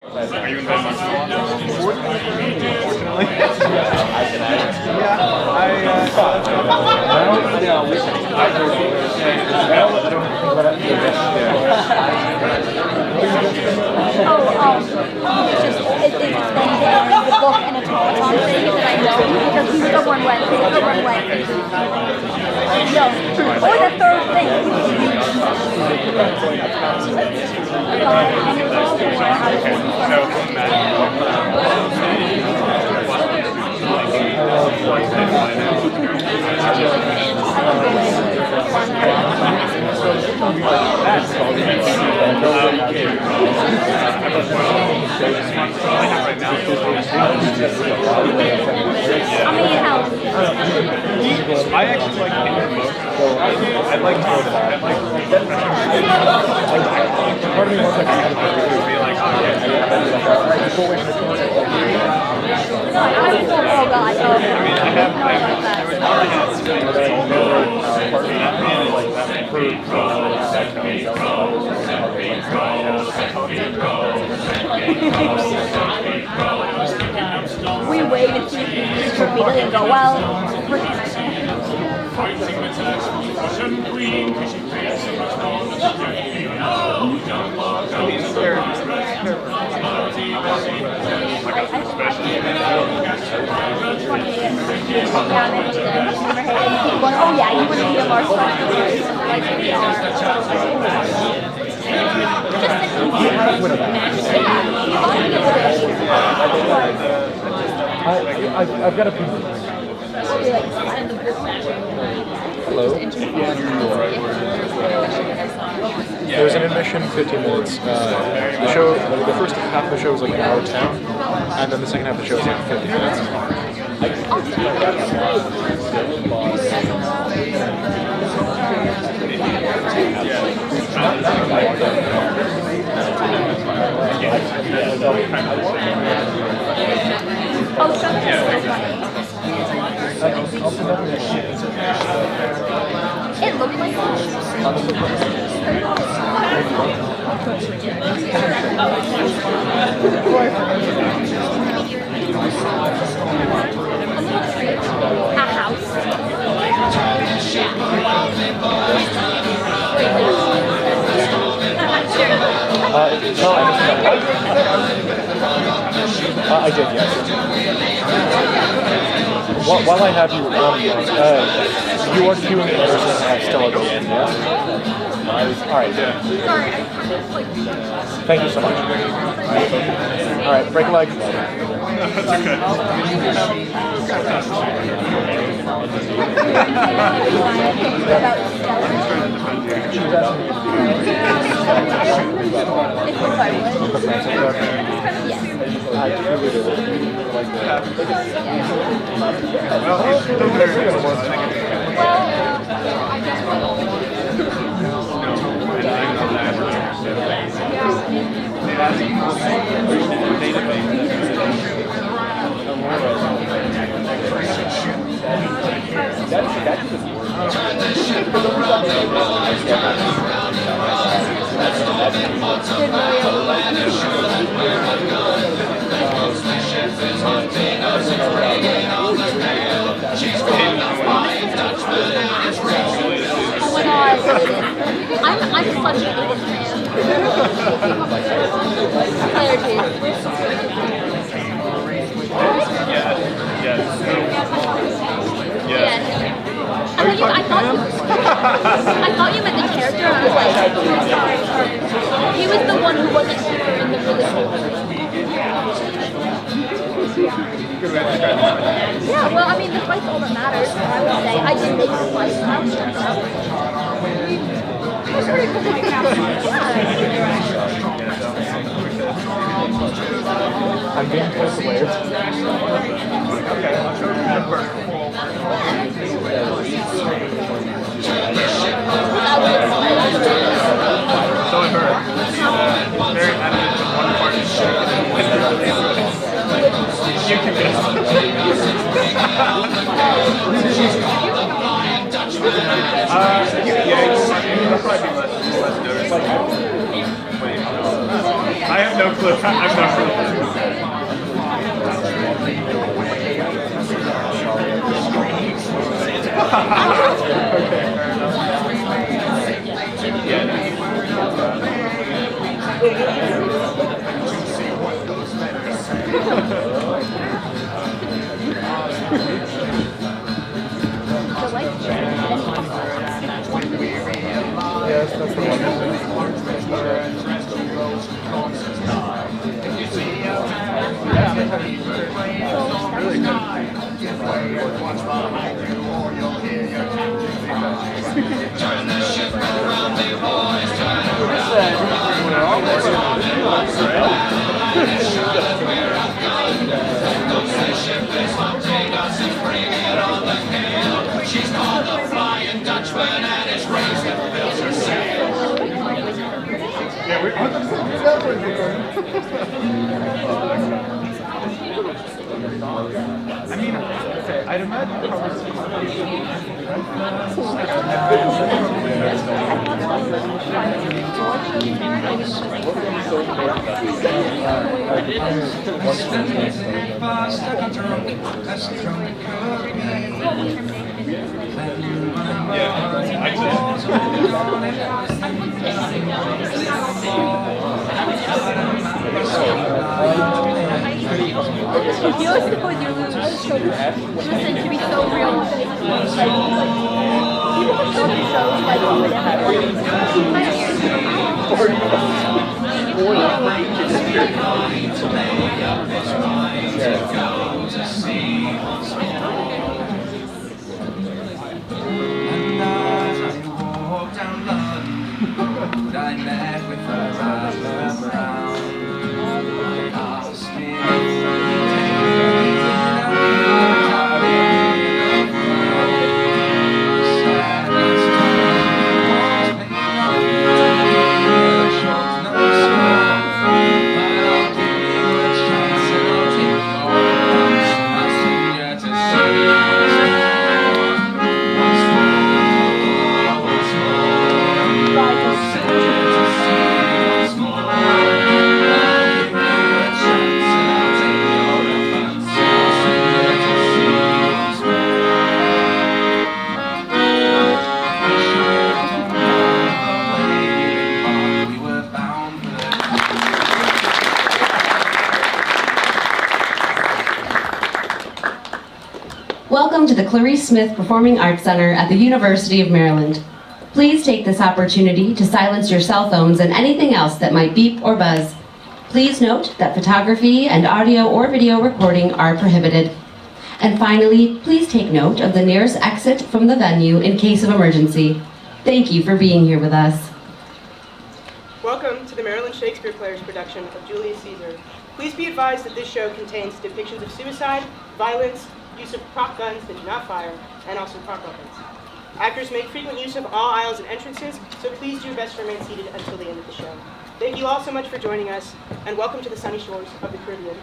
Are you in bed much more? Unfortunately. It's extending the book and automaton thing that I know because he's stubborn way. No, or the third thing. How many help? I actually like him the most. I like to go to that. Part of me wants to be like, oh God. I mean, I have we wait and see if he immediately go, well, oh yeah, you wouldn't need a more special like we are. I've got a piece. Hello. There's an intermission, 15 minutes. The show, the first half of the show is like an hour 10, and then the second half of the show is like 50 minutes. It looked like a house. I did, yes. While I have you on, you are queuing Anderson still at the end, yes? Alright. Thank you so much. Alright, break a leg. I'm such an English man. Yes. I thought you meant the character, and I was like, he was the one who wasn't here in the really cool version. Yeah, well, I mean, the fight's all that matters, I would say. I didn't make the fight. I'm being close to layers. So I heard. Very adamant with one part is shaken and one part is you can guess. Yeah, it'll probably be less noticeable. I have no clue. I'm not for the Yes, that's the one. Turn the ship around, the boys, turn around. The ship is hunting us and bringing it on the hill. She's called the Flying Dutchman and it's raised and fills her sail. Yeah, we're I mean, okay, I'd imagine You always suppose you lose. Listen, to be so real. Like, even the social shows, like, you would have I met with her around. Welcome to the Clarice Smith Performing Arts Center at the University of Maryland. Please take this opportunity to silence your cell phones and anything else that might beep or buzz. Please note that photography and audio or video recording are prohibited. And finally, please take note of the nearest exit from the venue in case of emergency. Thank you for being here with us. Welcome to the Maryland Shakespeare Players production of Julius Caesar. Please be advised that this show contains depictions of suicide, violence, use of prop guns that do not fire, and also prop weapons. Actors make frequent use of all aisles and entrances, so please do your best to remain seated until the end of the show. Thank you all so much for joining us, and welcome to the sunny shores of the Caribbean.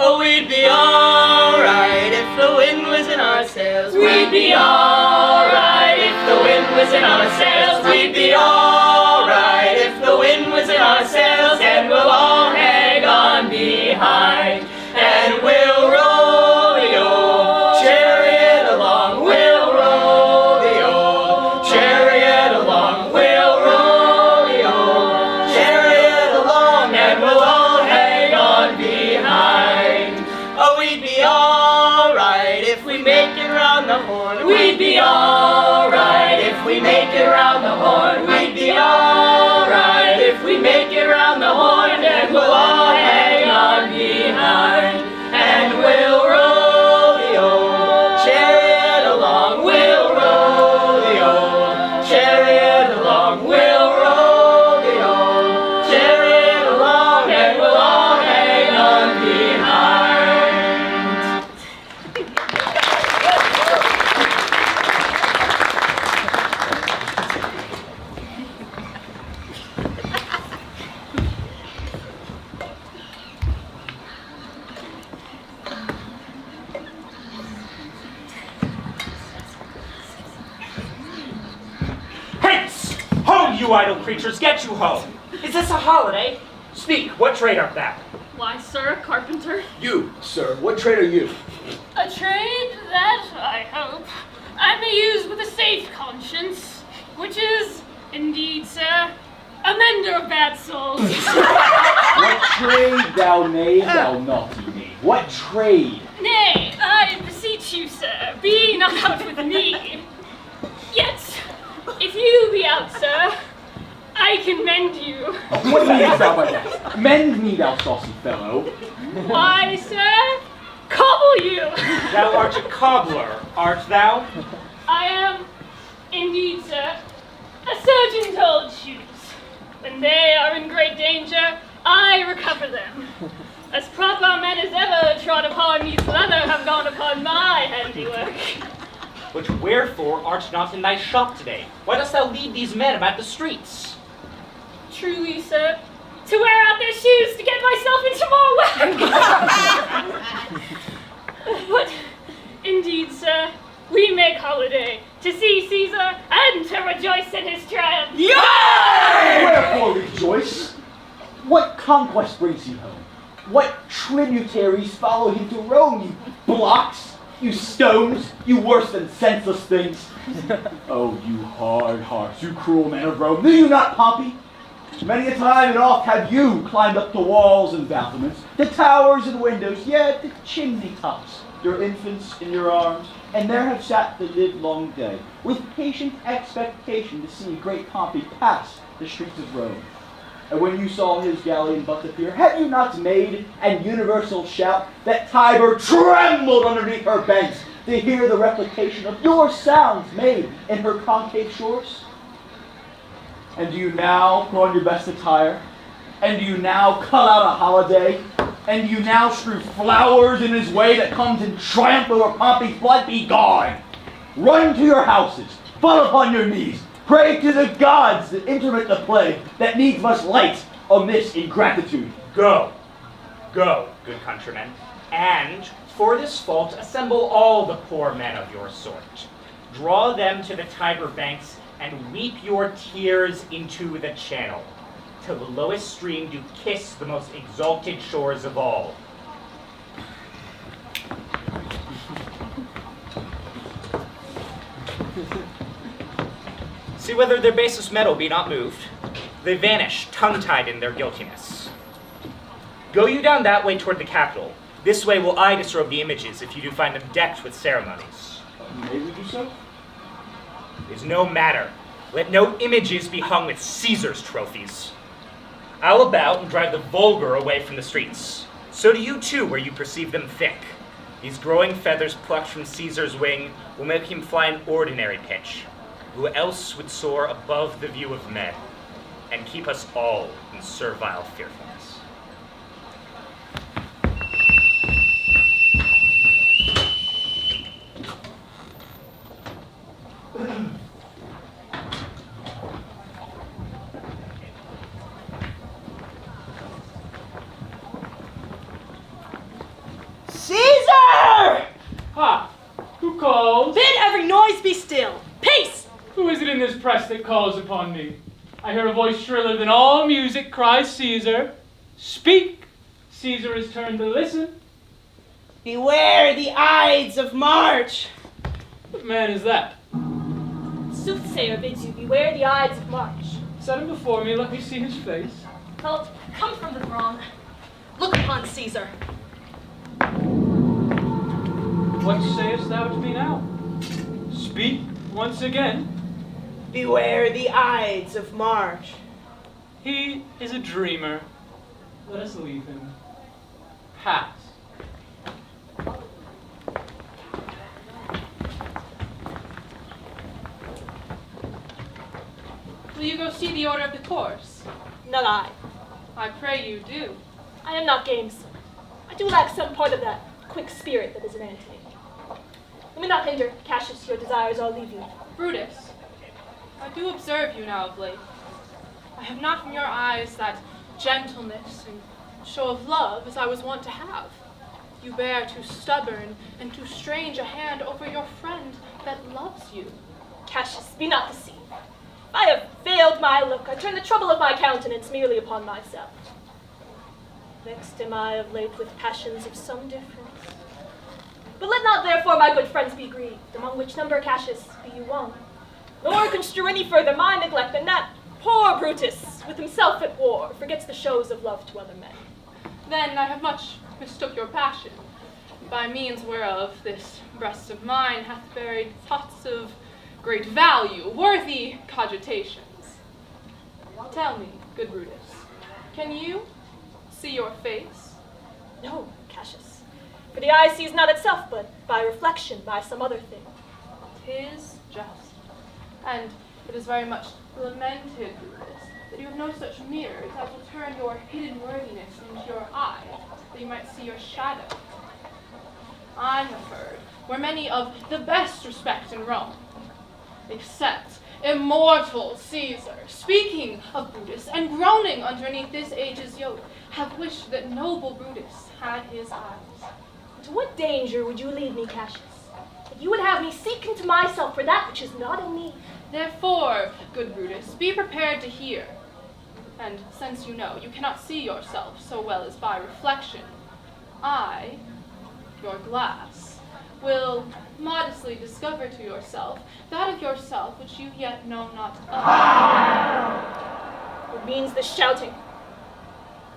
Oh, we'd be alright if the wind was in our sails. We'd be alright if the wind was in our sails. We'd be alright if the wind was in our sails. And we'll all hang on behind. And we'll row the old chariot along. We'll row the old chariot along. We'll row the old chariot along. And we'll all hang on behind. Oh, we'd be alright if we make it round the horn. We'd be alright if we make it round the horn. We'd be alright if we make it round the horn. And we'll all hang on behind. And we'll row the old chariot along. We'll row the old chariot along. We'll row the old chariot along. And we'll all hang on behind. you idle creatures, get you home. Is this a holiday? Speak, what trade art thou? Why, sir, carpenter. You, sir, what trade are you? A trade that, I hope, I may use with a safe conscience, which is, indeed, sir, a mender of bad souls. What trade thou knave, thou naughty knave? What trade? Nay, I beseech you, sir, be not out with me. Yet, if you be out, sir, I can mend you. What meanest thou by that? Mend me, thou saucy fellow. Why, sir, cobble you. Thou art a cobbler, art thou? I am, indeed, sir, a surgeon to old shoes. When they are in great danger, I recover them. As proper men as ever trod upon these leather have gone upon my handiwork. But wherefore art not in thy shop today? Why dost thou lead these men about the streets? Truly, sir, to wear out their shoes to get myself into more work. But, indeed, sir, we make holiday to see Caesar and to rejoice in his triumph. Wherefore rejoice? What conquest brings you home? What tributaries follow him to Rome, you blocks, you stones, you worse than senseless things? Oh, you hard hearts, you cruel men of Rome, knew you not Pompey? Many a time and oft have you climbed up to walls and battlements, to towers and windows, yet the chimney tops, your infants in your arms, and there have sat the livelong day, with patient expectation to see great Pompey pass the streets of Rome. And when you saw his galleon but appear, had you not made an universal shout that Tiber trembled underneath her banks to hear the replication of your sounds made in her concave shores? And do you now put on your best attire? And do you now cut out a holiday? And do you now strew flowers in his way that comes in triumph over Pompey's blood? Be gone! Run to your houses, fall upon your knees, pray to the gods that intermit the plague that needs must light on this ingratitude. Go, go, good countrymen, and for this fault assemble all the poor men of your sort. Draw them to the Tiber banks and weep your tears into the channel, till the lowest stream do kiss the most exalted shores of all. See whether their basest metal be not moved. They vanish, tongue-tied in their guiltiness. Go you down that way toward the Capitol. This way will I disrobe the images if you do find them decked with ceremonies. May we do so? It is no matter. Let no images be hung with Caesar's trophies. I'll about and drive the vulgar away from the streets. So do you too, where you perceive them thick. These growing feathers plucked from Caesar's wing will make him fly an ordinary pitch. Who else would soar above the view of men and keep us all in servile fearfulness? Caesar! Ha! Who calls? Bid every noise be still. Peace! Who is it in this press that calls upon me? I hear a voice shriller than all music cries Caesar. Speak! Caesar is turned to listen. Beware the Ides of March. What man is that? Soothsayer bids you beware the Ides of March. Set him before me, let me see his face. Come from the throng. Look upon Caesar. What sayest thou to me now? Speak once again. Beware the Ides of March. He is a dreamer. Let us leave him. Pass. Will you go see the order of the course? Not I. I pray you do. I am not gamesome. I do lack some part of that quick spirit that is an anime. Let me not hinder, Cassius, your desires, I'll leave you. Brutus, I do observe you now of late. I have not from your eyes that gentleness and show of love as I was wont to have. You bear too stubborn and too strange a hand over your friend that loves you. Cassius, be not deceived. I have veiled my look. I turn the trouble of my countenance merely upon myself. Vexed am I of late with passions of some difference. But let not therefore my good friends be grieved, among which number, Cassius, be you one. Nor construe any further my neglect than that poor Brutus, with himself at war, forgets the shows of love to other men. Then I have much mistook your passion, by means whereof this breast of mine hath buried thoughts of great value, worthy cogitations. Tell me, good Brutus, can you see your face? No, Cassius, for the eye sees not itself, but by reflection, by some other thing. 'Tis just, and it is very much lamented, Brutus, that you have no such mirrors as will turn your hidden worthiness into your eye, that you might see your shadow. I have heard where many of the best respect in Rome, except immortal Caesar, speaking of Brutus and groaning underneath this age's yoke, have wished that noble Brutus had his eyes. To what danger would you lead me, Cassius? That you would have me seek into myself for that which is not in me. Therefore, good Brutus, be prepared to hear. And since you know you cannot see yourself so well as by reflection, I, your glass, will modestly discover to yourself that of yourself which you yet know not of. What means this shouting?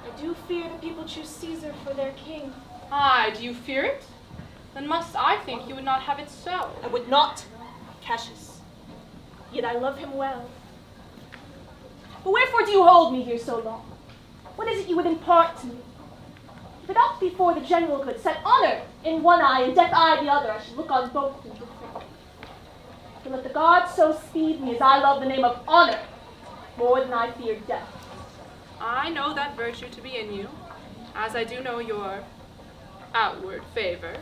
I do fear the people choose Caesar for their king. Aye, do you fear it? Then must I think you would not have it so. I would not, Cassius. Yet I love him well. But wherefore do you hold me here so long? What is it you would impart to me? If it ought before the general good set honor in one eye and death eye the other, I should look on both with different. But let the gods so speed me as I love the name of honor more than I fear death. I know that virtue to be in you, as I do know your outward favor.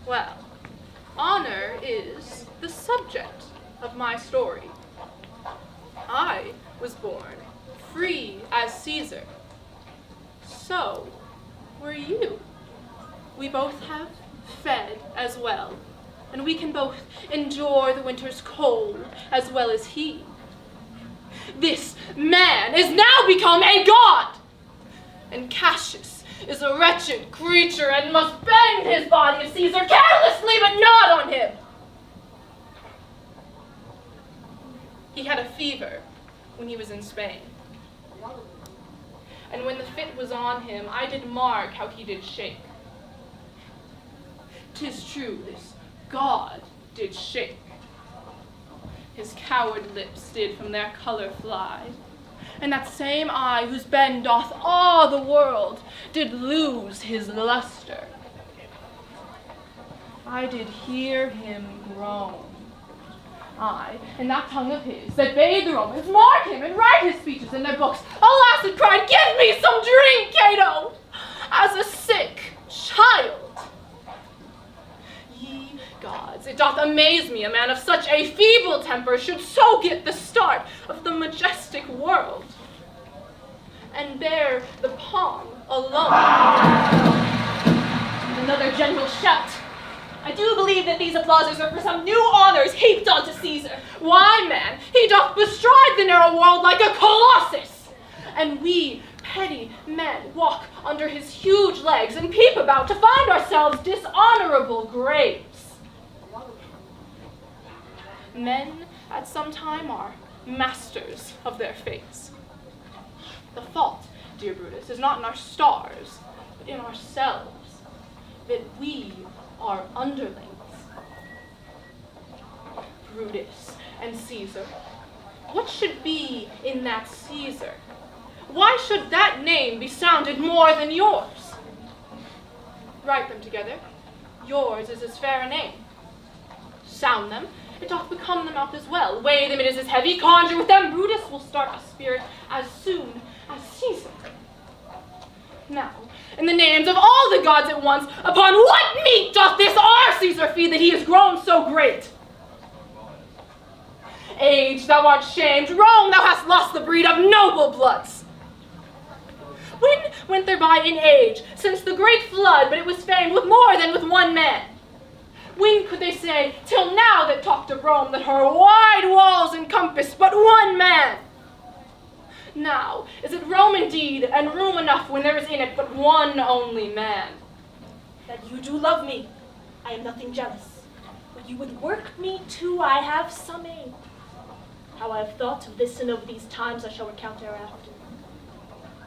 Well, honor is the subject of my story. I was born free as Caesar. So were you. We both have fed as well, and we can both endure the winter's cold as well as he. This man is now become a god, and Cassius is a wretched creature and must bend his body to Caesar carelessly, but not on him. He had a fever when he was in Spain, and when the fit was on him, I did mark how he did shake. 'Tis true, this god did shake. His coward lips did from their color fly, and that same eye whose bend doth awe the world did lose his luster. I did hear him groan. Aye, and that tongue of his that bade the Romans mark him and write his speeches in their books, alas, it cried, "Give me some drink, Cato," as a sick child. Ye gods, it doth amaze me a man of such a feeble temper should so get the start of the majestic world, and bear the palm alone. And another general shout. I do believe that these applauses are for some new honors heaped onto Caesar. Why, man, he doth bestride the narrow world like a colossus, and we petty men walk under his huge legs and peep about to find ourselves dishonorable graves. Men at some time are masters of their fates. The fault, dear Brutus, is not in our stars, but in ourselves, that we are underlings. Brutus and Caesar. What should be in that Caesar? Why should that name be sounded more than yours? Write them together. Yours is as fair a name. Sound them, it doth become the mouth as well. Weigh them, it is as heavy. Conjure with them, Brutus will start a spirit as soon as Caesar. Now, in the names of all the gods at once, upon what meat doth this our Caesar feed that he is grown so great? Age, thou art shamed. Rome, thou hast lost the breed of noble bloods. When went there by in age, since the great flood, but it was famed with more than with one man? When could they say, till now that talked of Rome, that her wide walls encompass but one man? Now, is it Rome indeed, and room enough when there is in it but one only man? That you do love me, I am nothing jealous. But you would work me too, I have some aim. How I have thought of this and of these times I shall recount hereafter.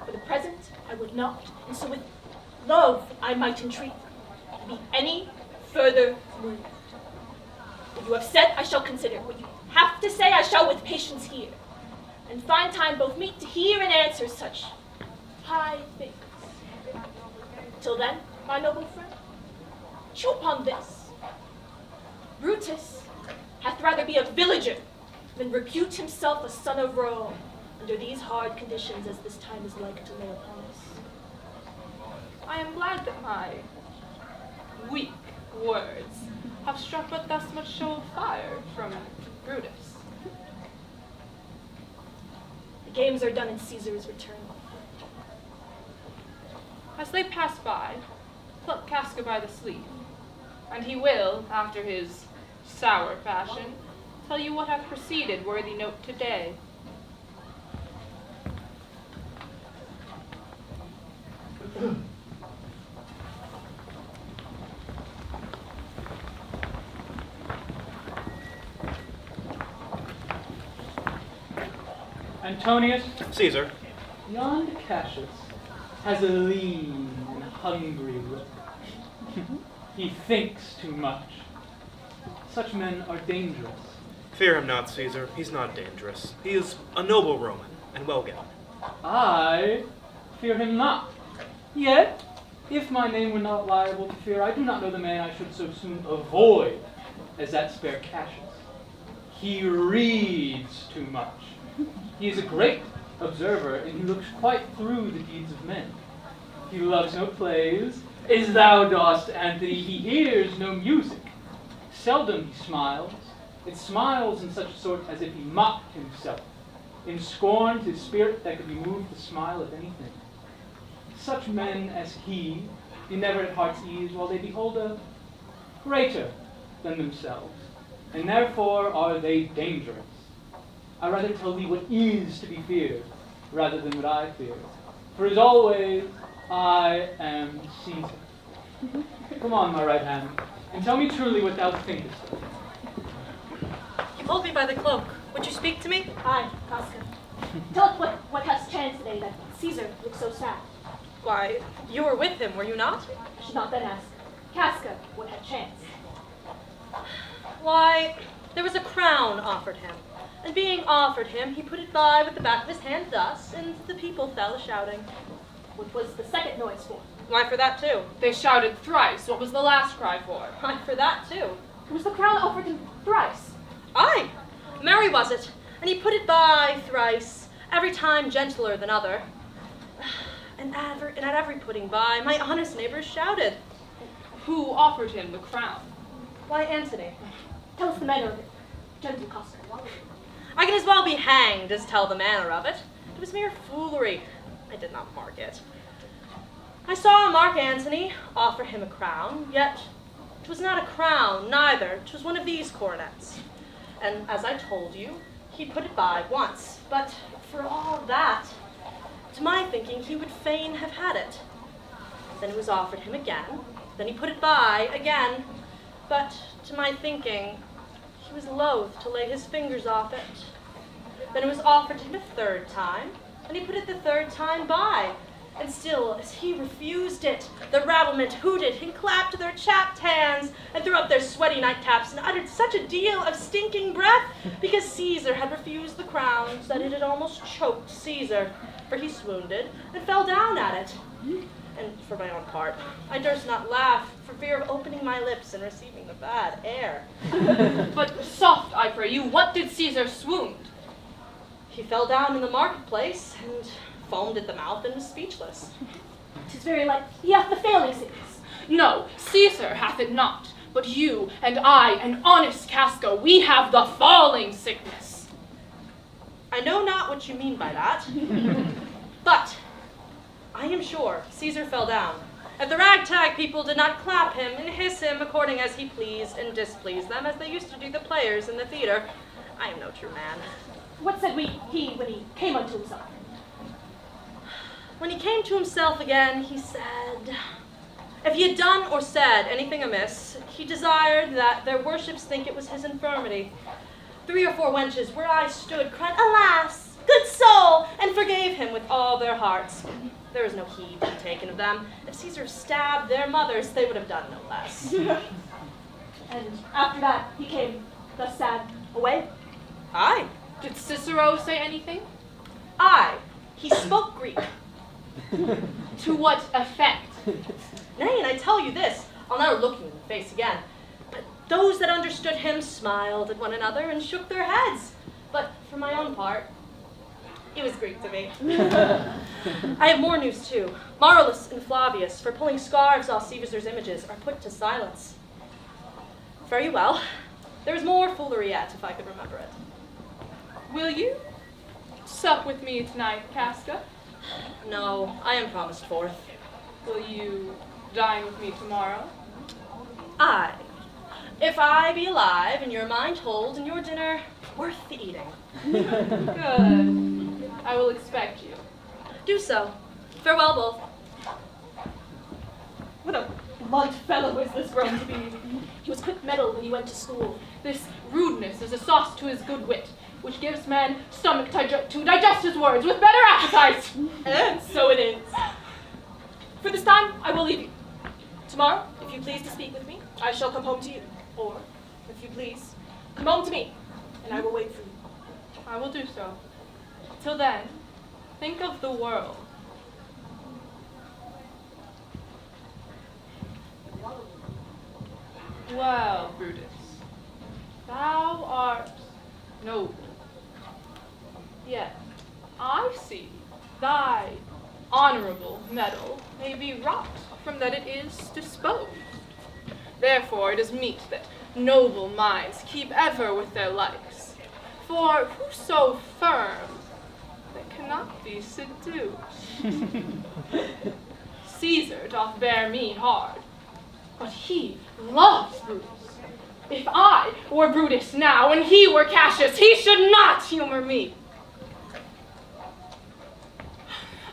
For the present, I would not, and so with love I might entreat to be any further moved. What you have said, I shall consider. What you have to say, I shall with patience hear, and find time both meet to hear and answer such high things. Till then, my noble friend, chew upon this. Brutus hath rather be a villager than repute himself a son of Rome under these hard conditions as this time is like to lay upon us. I am glad that my weak words have struck but thus much show of fire from Brutus. The games are done and Caesar is returned. As they pass by, pluck Casca by the sleeve, and he will, after his sour fashion, tell you what hath preceded worthy note today. Antonius, Caesar. yonder Cassius has a lean and hungry look. He thinks too much. Such men are dangerous. Fear him not, Caesar. He's not dangerous. He is a noble Roman, and well gown. I fear him not. Yet, if my name were not liable to fear, I do not know the man I should so soon avoid as that spare Cassius. He reads too much. He is a great observer, and he looks quite through the deeds of men. He loves no plays, as thou dost, Anthony. He hears no music. Seldom he smiles. It smiles in such a sort as if he mocked himself. In scorn, his spirit that could be moved to smile at anything. Such men as he be never at heart's ease while they behold a greater than themselves, and therefore are they dangerous. I rather tell thee what is to be feared, rather than what I fear. For as always, I am Caesar. Come on, my right hand, and tell me truly what thou thinkest of me. You hold me by the cloak. Would you speak to me? Aye, Casca. Tell us what has chanced today that Caesar looks so sad. Why, you were with him, were you not? I should not then ask. Casca, what had chanced? Why, there was a crown offered him. And being offered him, he put it by with the back of his hand thus, and the people fell a-shouting. What was the second noise for? Why, for that too. They shouted thrice. What was the last cry for? Why, for that too. Was the crown offered him thrice? Aye, merry was it, and he put it by thrice, every time gentler than other. And at every putting by, my honest neighbors shouted. Who offered him the crown? Why, Antony. Tell us the manner of it. Gentle Casca. I can as well be hanged as tell the manner of it. It was mere foolery. I did not mark it. I saw Mark Antony offer him a crown, yet 'twas not a crown, neither. 'Twas one of these coronets. And as I told you, he put it by once. But for all that, to my thinking, he would fain have had it. Then it was offered him again. Then he put it by again. But to my thinking, he was loath to lay his fingers off it. Then it was offered to him a third time, and he put it the third time by. And still, as he refused it, the rabblement hooted and clapped their chapped hands and threw up their sweaty nightcaps and uttered such a deal of stinking breath because Caesar had refused the crowns that it had almost choked Caesar, for he swoonded and fell down at it. And for my own part, I durst not laugh for fear of opening my lips and receiving the bad air. But soft, I pray you, what did Caesar swoon? He fell down in the marketplace and foamed at the mouth and was speechless. 'Tis very like he hath the failing sickness. No, Caesar hath it not, but you and I and honest Casca, we have the falling sickness. I know not what you mean by that, but I am sure Caesar fell down, If the ragtag people did not clap him and hiss him according as he pleased and displeased them, as they used to do the players in the theater, I am no true man. What said he when he came unto himself? When he came to himself again, he said, if he had done or said anything amiss, he desired that their worships think it was his infirmity. 3 or 4 wenches where I stood cried, alas, good soul, and forgave him with all their hearts. There was no heed to be taken of them. If Caesar stabbed their mothers, they would have done no less. And after that, he came thus sad away? Aye. Did Cicero say anything? Aye. He spoke Greek. To what effect? Nay, and I tell you this, I'll never look you in the face again. But those that understood him smiled at one another and shook their heads. But for my own part, it was Greek to me. I have more news too. Marcellus and Flavius, for pulling scarves off Caesar's images, are put to silence. Fare you well. There is more foolery yet, if I could remember it. Will you sup with me tonight, Casca? No, I am promised forth. Will you dine with me tomorrow? Aye. If I be alive and your mind holds and your dinner worth the eating. Good. I will expect you. Do so. Farewell both. What a blunt fellow is this grown to be. He was quick mettled when he went to school. This rudeness is a sauce to his good wit, which gives man stomach to digest his words with better appetite. And so it is. For this time, I will leave you. Tomorrow, if you please to speak with me, I shall come home to you. Or, if you please, come home to me, and I will wait for you. I will do so. Till then, think of the world. Well, Brutus, thou art noble. Yet, I see thy honorable metal may be rot from that it is disposed. Therefore it is meet that noble minds keep ever with their likes. For who so firm that cannot be seduced? Caesar doth bear me hard, but he loves Brutus. If I were Brutus now, and he were Cassius, he should not humor me.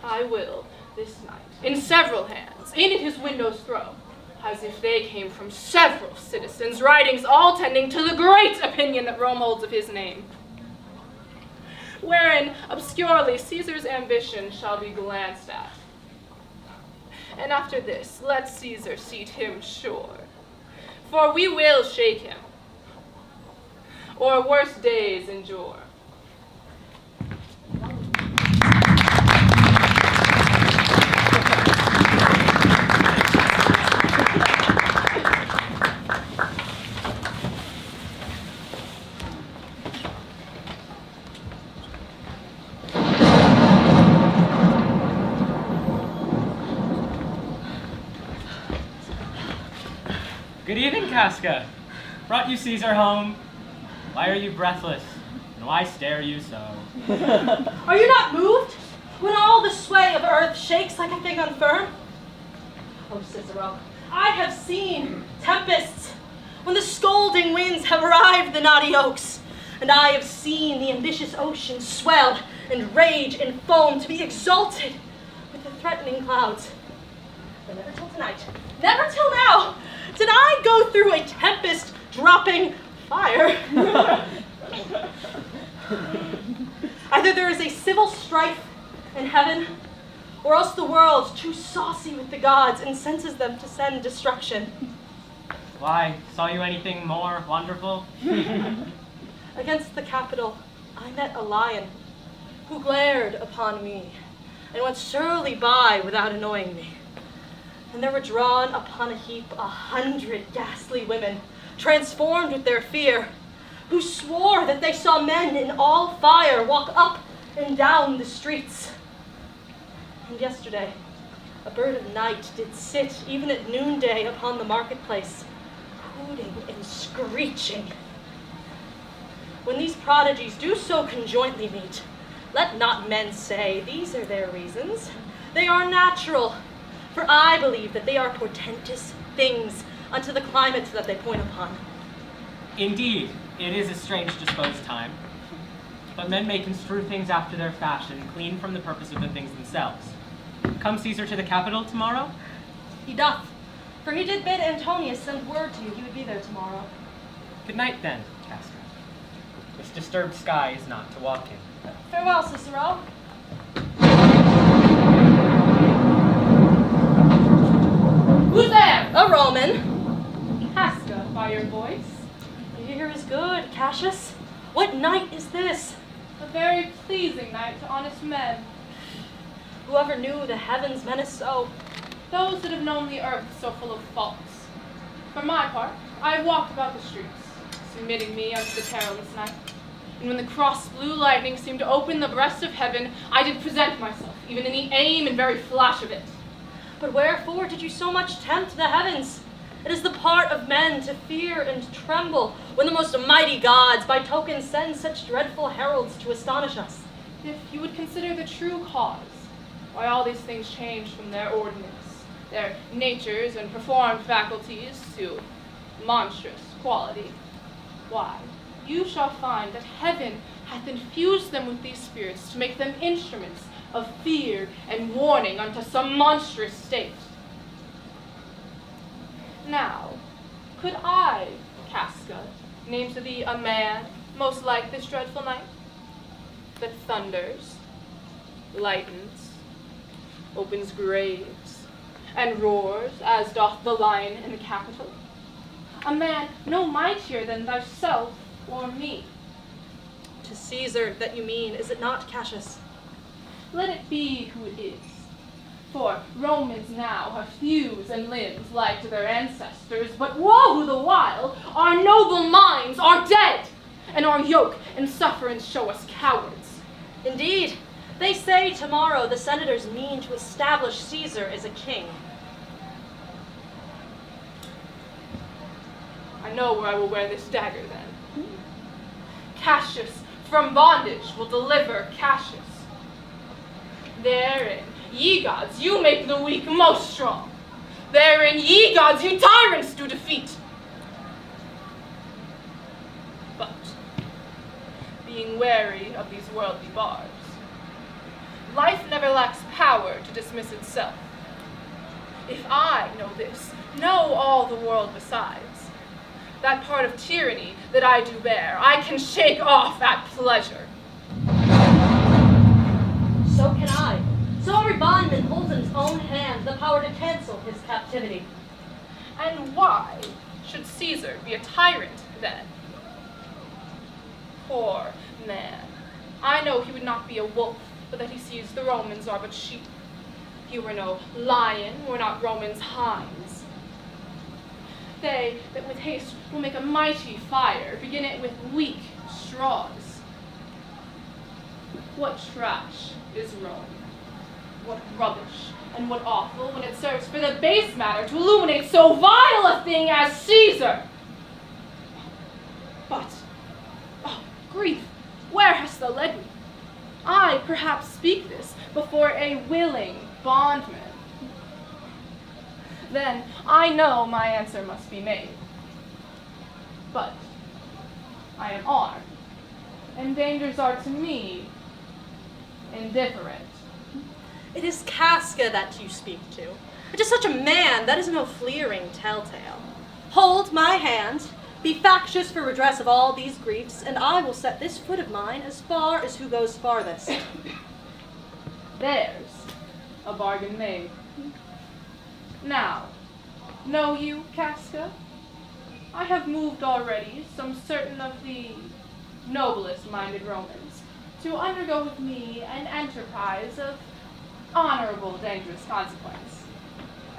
I will, this night, in several hands, in at his window's throw, as if they came from several citizens, writings all tending to the great opinion that Rome holds of his name, wherein obscurely Caesar's ambition shall be glanced at. And after this, let Caesar seat him sure, for we will shake him, or worse days endure. Good evening, Casca. Brought you Caesar home. Why are you breathless? And why stare you so? Are you not moved when all the sway of earth shakes like a thing unfirm? Oh, Cicero, I have seen tempests when the scolding winds have rived the knotty oaks, and I have seen the ambitious ocean swell and rage and foam to be exalted with the threatening clouds. But never till tonight, never till now, did I go through a tempest dropping fire. Either there is a civil strife in heaven, or else the world, too saucy with the gods, incenses them to send destruction. Why, saw you anything more wonderful? Against the Capitol, I met a lion who glared upon me and went surely by without annoying me. And there were drawn upon a heap 100 ghastly women, transformed with their fear, who swore that they saw men in all fire walk up and down the streets. And yesterday, a bird of night did sit even at noonday upon the marketplace, hooting and screeching. When these prodigies do so conjointly meet, let not men say these are their reasons. They are natural. For I believe that they are portentous things unto the climate that they point upon. Indeed, it is a strange disposed time. But men may construe things after their fashion, clean from the purpose of the things themselves. Come Caesar to the Capitol tomorrow? He doth, for he did bid Antonius send word to you he would be there tomorrow. Good night then, Casca. This disturbed sky is not to walk in. Farewell, Cicero. Who's there? A Roman. Casca, by your voice. Here is good, Cassius. What night is this? A very pleasing night to honest men. Whoever knew the heavens menace so? Those that have known the earth so full of faults. For my part, I have walked about the streets, submitting me unto the perilous night. And when the cross blue lightning seemed to open the breast of heaven, I did present myself, even in the aim and very flash of it. But wherefore did you so much tempt the heavens? It is the part of men to fear and tremble when the most mighty gods by token send such dreadful heralds to astonish us. If you would consider the true cause, why all these things change from their ordinance, their natures and performed faculties to monstrous quality, why, you shall find that heaven hath infused them with these spirits to make them instruments of fear and warning unto some monstrous state. Now, could I, Casca, name to thee a man most like this dreadful night, that thunders, lightens, opens graves, and roars as doth the lion in the Capitol? A man no mightier than thyself or me. To Caesar that you mean, is it not, Cassius? Let it be who it is. For Romans now have thews and limbs like to their ancestors, but woe the while, our noble minds are dead, and our yoke and sufferance show us cowards. Indeed, they say tomorrow the senators mean to establish Caesar as a king. I know where I will wear this dagger then. Cassius from bondage will deliver Cassius. Therein, ye gods, you make the weak most strong. Therein, ye gods, you tyrants do defeat. But, being wary of these worldly bars, life never lacks power to dismiss itself. If I know this, know all the world besides. That part of tyranny that I do bear, I can shake off at pleasure. So can I. So every bondman holds in his own hand the power to cancel his captivity. And why should Caesar be a tyrant then? Poor man. I know he would not be a wolf, but that he sees the Romans are but sheep. He were no lion, were not Romans hinds. They that with haste will make a mighty fire, begin it with weak straws. What trash is Rome? What rubbish and what awful when it serves for the base matter to illuminate so vile a thing as Caesar! But, oh, grief, where hast thou led me? I perhaps speak this before a willing bondman. Then I know my answer must be made. But I am armed, and dangers are to me indifferent. It is Casca that you speak to. It is such a man, that is no fleering telltale. Hold my hand, be factious for redress of all these griefs, and I will set this foot of mine as far as who goes farthest. There's a bargain made. Now, know you, Casca? I have moved already some certain of the noblest-minded Romans to undergo with me an enterprise of honorable, dangerous consequence.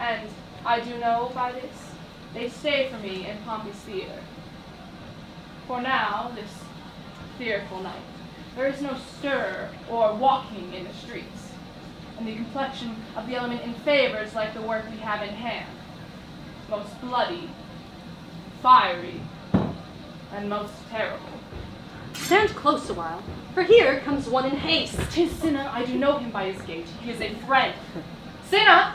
And I do know by this, they stay for me in Pompey's theater. For now, this fearful night, there is no stir or walking in the streets, and the complexion of the element in favor is like the work we have in hand, most bloody, fiery, and most terrible. Stand close a while, for here comes one in haste. 'Tis Cinna, I do know him by his gait. He is a friend. Cinna,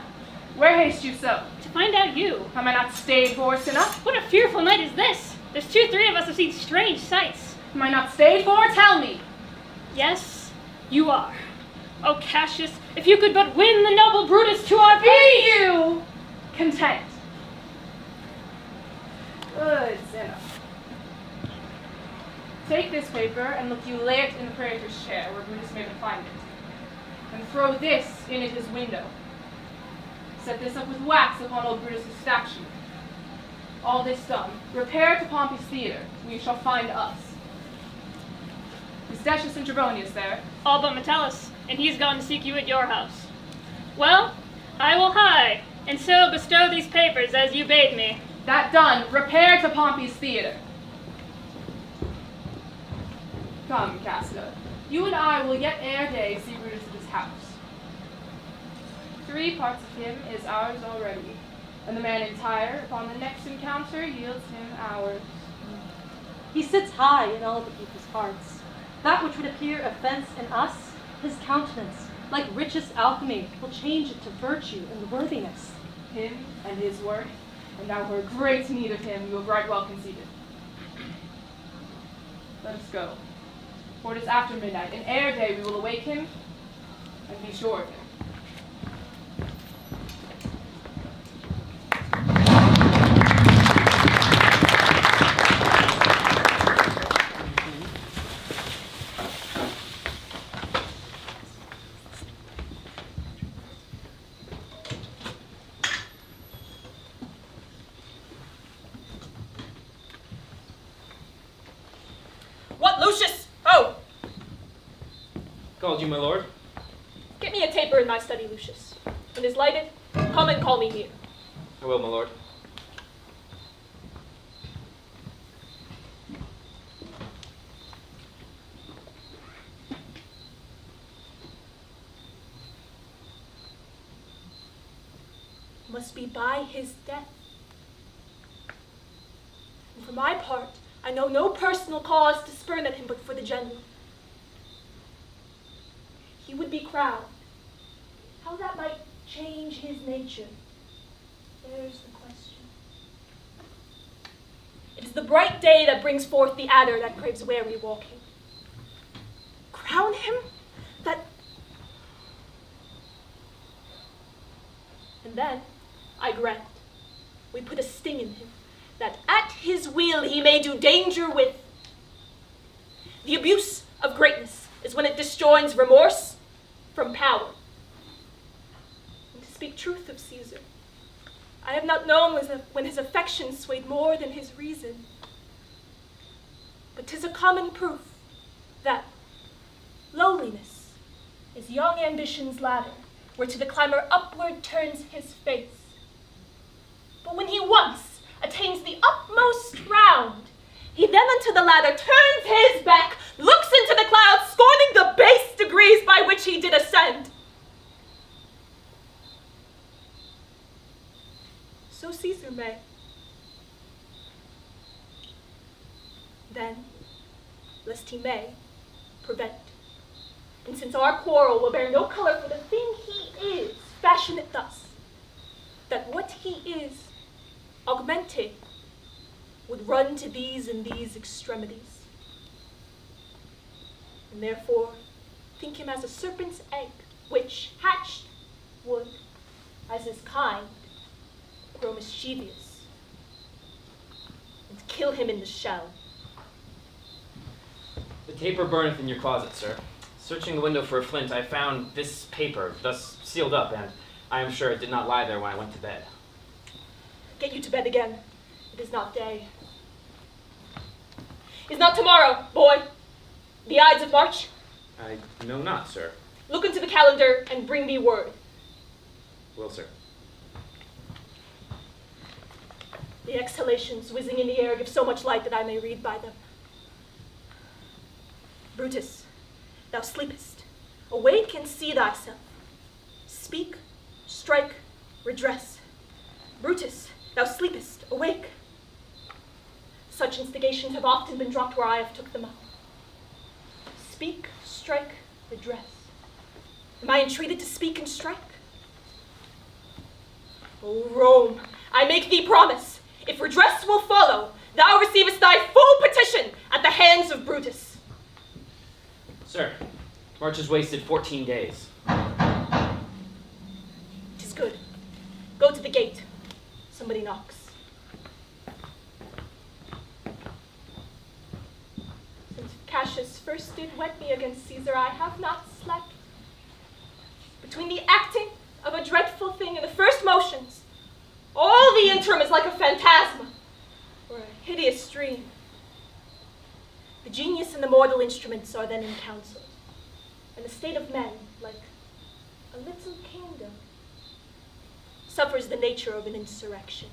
Where haste you so? To find out you. Am I not staid horse enough? What a fearful night is this! There's 2-3 of us have seen strange sights. Am I not staid for? Tell me. Yes, you are. Oh, Cassius, if you could but win the noble Brutus to our Be you content? Good enough. Take this paper and look you lay it in the praetor's chair where Brutus may find it. And throw this in at his window. Set this up with wax upon old Brutus's statue. All this done, repair to Pompey's theater, where you shall find us. Is Decius and Trebonius there? All but Metellus, and he's gone to seek you at your house. Well, I will hie, and so bestow these papers as you bade me. That done, repair to Pompey's theater. Come, Casca, you and I will yet ere day see Brutus at his house. 3 parts of him is ours already, and the man entire upon the next encounter yields him ours. He sits high in all the people's hearts. That which would appear offense in us, his countenance, like richest alchemy, will change it to virtue and worthiness. Him and his worth, and now we're in great need of him, you have right well conceded. Let us go, for it is after midnight, and ere day we will awake him, and be sure of him. What, Lucius? Oh! Called you, my lord? Get me a taper in my study, Lucius. When it is lighted, come and call me here. I will, my lord. Must be by his death. And for my part, I know no personal cause to spurn at him but for the general. He would be crowned. How that might change his nature, there's the question. It is the bright day that brings forth the adder that craves wary walking. Crown him? That... And then, I grant, we put a sting in him, that at his will he may do danger with. The abuse of greatness is when it disjoins remorse from power. And to speak truth of Caesar, I have not known when his affection swayed more than his reason. But 'tis a common proof that lowliness is young ambition's ladder, where to the climber upward turns his face. But when he once attains the utmost round, he then unto the ladder turns his back, looks into the clouds, scorning the base degrees by which he did ascend. So Caesar may. Then, lest he may, prevent. And since our quarrel will bear no color for the thing he is, fashion it thus, that what he is, augmented, would run to these and these extremities. And therefore, think him as a serpent's egg, which, hatched, would, as his kind, grow mischievous, and kill him in the shell. The taper burneth in your closet, sir. Searching the window for a flint, I found this paper, thus sealed up, and I am sure it did not lie there when I went to bed. Get you to bed again. It is not day. Is not tomorrow, boy, the Ides of March? I know not, sir. Look into the calendar and bring me word. Will, sir. The exhalations whizzing in the air give so much light that I may read by them. Brutus, thou sleepest. Awake and see thyself. Speak, strike, redress. Brutus, thou sleepest. Awake. Such instigations have often been dropped where I have took them up. Speak, strike, redress. Am I entreated to speak and strike? O Rome, I make thee promise, if redress will follow, thou receivest thy full petition at the hands of Brutus. Sir, March has wasted 14 days. 'Tis good. Go to the gate. Somebody knocks. Since Cassius first did wet me against Caesar, I have not slept. Between the acting of a dreadful thing and the first motions, all the interim is like a phantasma, or a hideous dream. The genius and the mortal instruments are then in council, and the state of men, like a little kingdom, suffers the nature of an insurrection.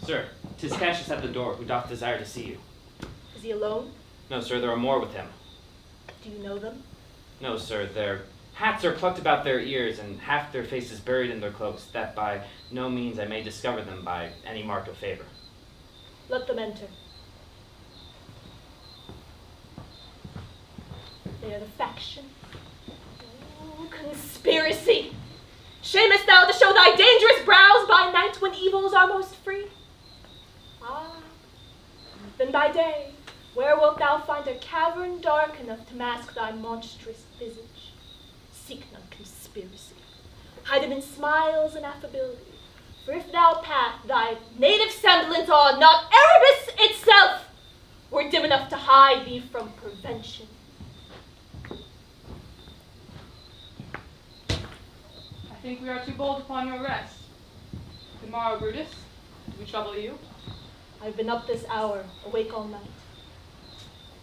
Sir, 'tis Cassius at the door, who doth desire to see you. Is he alone? No, sir, there are more with him. Do you know them? No, sir, their hats are plucked about their ears, and half their faces buried in their cloaks, that by no means I may discover them by any mark of favor. Let them enter. They are the faction. Oh, conspiracy! Shamest thou to show thy dangerous brows by night when evils are most free? Ah, then by day, where wilt thou find a cavern dark enough to mask thy monstrous visage? Seek not conspiracy. Hide them in smiles and affability. For if thou pat thy native semblance on, not Erebus itself were dim enough to hide thee from prevention. I think we are too bold upon your rest. Tomorrow, Brutus, do we trouble you? I've been up this hour, awake all night.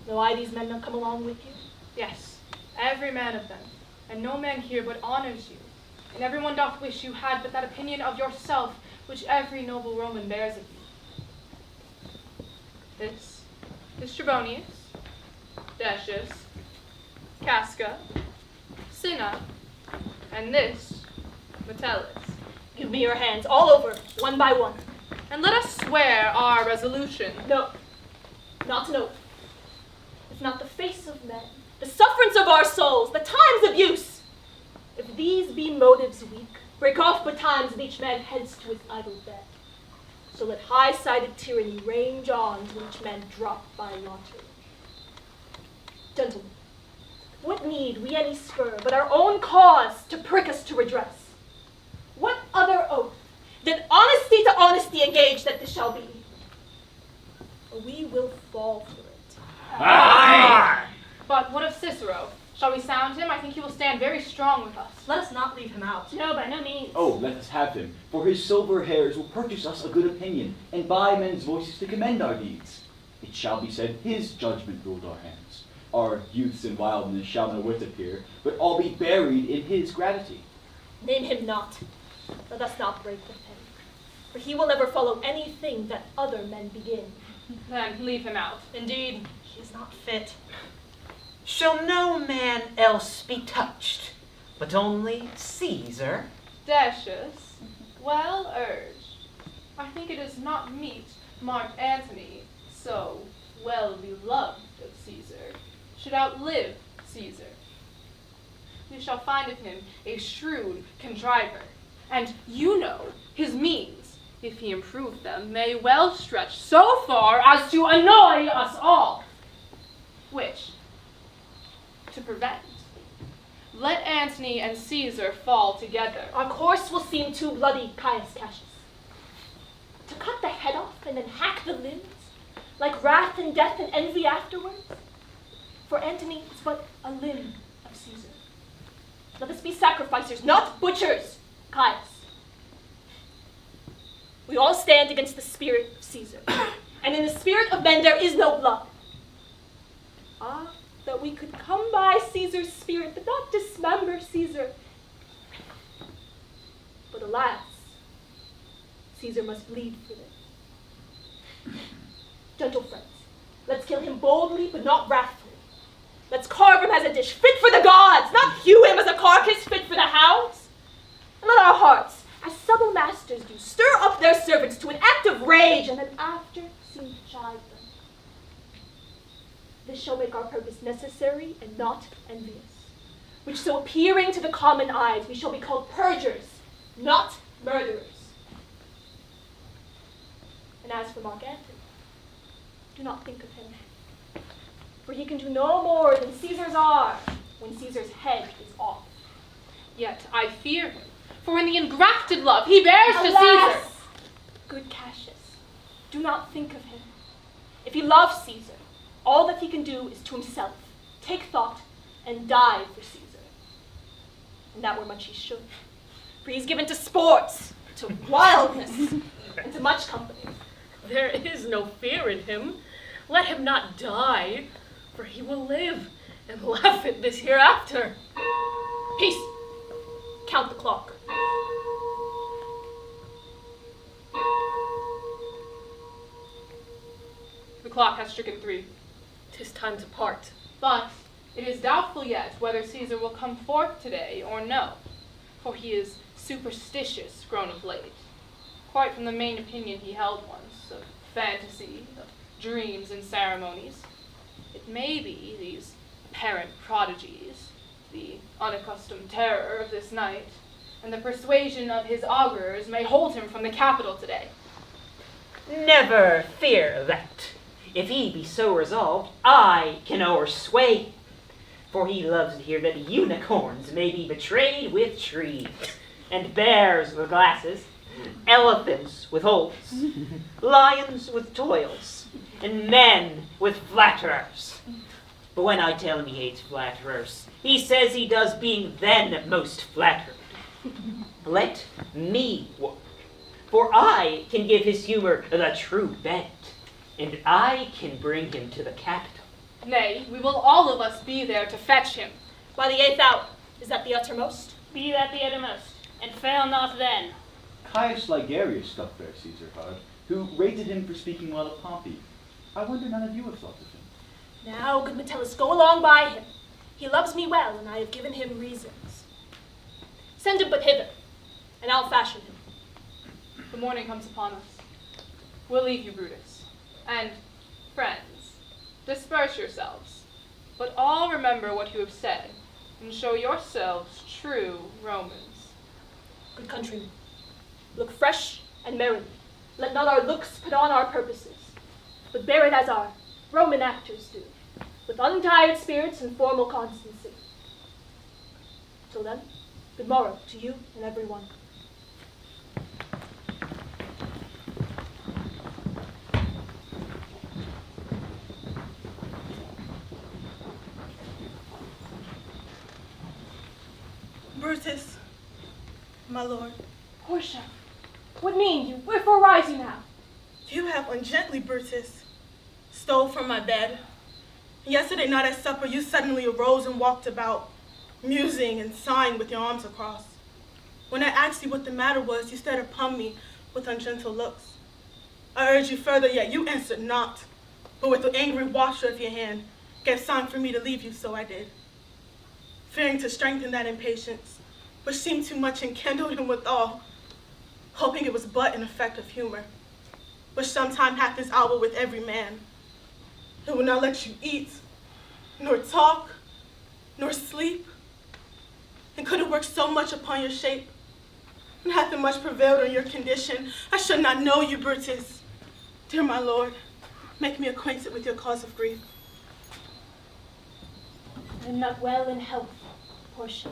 Know I these men not come along with you? Yes, every man of them, and no man here but honors you, and everyone doth wish you had but that opinion of yourself which every noble Roman bears of you. This is Trebonius, Decius, Casca, Cinna, and this, Metellus. Give me your hands, all over, one by one. And let us swear our resolution. No, not an oath. If not the face of men, the sufferance of our souls, the time's abuse. If these be motives weak, break off betimes and each man heads to his idle bed. So let high-sided tyranny range on till each man drop by lottery. Gentlemen, what need we any spur but our own cause to prick us to redress? What other oath than honesty to honesty engage that this shall be? Or we will fall for it. Aye! But what of Cicero? Shall we sound him? I think he will stand very strong with us. Let us not leave him out. No, by no means. Oh, let us have him, for his silver hairs will purchase us a good opinion, and buy men's voices to commend our deeds. It shall be said, his judgment ruled our hands. Our youths and wildness shall no whit appear, but all be buried in his gravity. Name him not. Let us not break with him. For he will never follow anything that other men begin. Then leave him out. Indeed, he is not fit. Shall no man else be touched, but only Caesar? Decius, well urged. I think it is not meet Mark Antony, so well beloved of Caesar, should outlive Caesar. We shall find of him a shrewd contriver, and you know his means, if he improve them, may well stretch so far as to annoy us all. Which, to prevent, let Antony and Caesar fall together. Our course will seem too bloody, Caius Cassius. To cut the head off and then hack the limbs, like wrath and death and envy afterwards? For Antony is but a limb of Caesar. Let us be sacrificers, not butchers, Caius. We all stand against the spirit of Caesar, and in the spirit of men there is no blood. Ah, that we could come by Caesar's spirit, but not dismember Caesar. But alas, Caesar must bleed for this. Gentle friends, let's kill him boldly, but not wrathfully. Let's carve him as a dish fit for the gods, not hew him as a carcass fit for the hounds. And let our hearts, as subtle masters do, stir up their servants to an act of rage, and then after, seem This shall make our purpose necessary and not envious, which so appearing to the common eyes, we shall be called purgers, not murderers. And as for Mark Antony, do not think of him, for he can do no more than Caesar's are when Caesar's head is off. Yet I fear him, for in the engrafted love he bears to Alas, Caesar. good Cassius, do not think of him. If he loves Caesar, all that he can do is to himself take thought and die for Caesar. And that were much he should, for he is given to sports, to wildness, and to much company. There is no fear in him. Let him not die, for he will live and laugh at this hereafter. Peace. Count the clock. The clock has stricken 3. 'Tis time to part. But it is doubtful yet whether Caesar will come forth today or no, for he is superstitious grown of late, quite from the main opinion he held once, of fantasy, of dreams and ceremonies. It may be these apparent prodigies, the unaccustomed terror of this night, and the persuasion of his augurs may hold him from the capital today. Never fear that. If he be so resolved, I can o'ersway him. For he loves to hear that unicorns may be betrayed with trees, and bears with glasses, elephants with holes, lions with toils, and men with flatterers. But when I tell him he hates flatterers, he says he does being then most flattered. Let me work, for I can give his humor the true bent, and I can bring him to the capital. Nay, we will all of us be there to fetch him. By the 8th hour, is that the uttermost? Be that the uttermost, and fail not then. Caius Ligarius stuck there Caesar hard, who rated him for speaking well of Pompey. I wonder none of you have thought of him. Now, good Metellus, go along by him. He loves me well, and I have given him reasons. Send him but hither, and I'll fashion him. The morning comes upon us. We'll leave you, Brutus. And, friends, disperse yourselves, but all remember what you have said, and show yourselves true Romans. Good countrymen, look fresh and merry. Let not our looks put on our purposes, but bear it as our Roman actors do, with untired spirits and formal constancy. Till then, good morrow to you and every one. Brutus, my lord. Portia, what mean you? Wherefore rise you now? You have ungently, Brutus, stole from my bed. Yesterday night at supper, you suddenly arose and walked about, musing and sighing with your arms across. When I asked you what the matter was, you stared upon me with ungentle looks. I urged you further, yet you answered not, but with the angry washer of your hand, gave sign for me to leave you, so I did. Fearing to strengthen that impatience, which seemed too much and kindled him withal, hoping it was but an effect of humor, which sometime hath this hour with every man. It will not let you eat, nor talk, nor sleep. And could it work so much upon your shape, and hath it much prevailed on your condition, I should not know you, Brutus. Dear my lord, make me acquainted with your cause of grief. I am not well in health, Portia,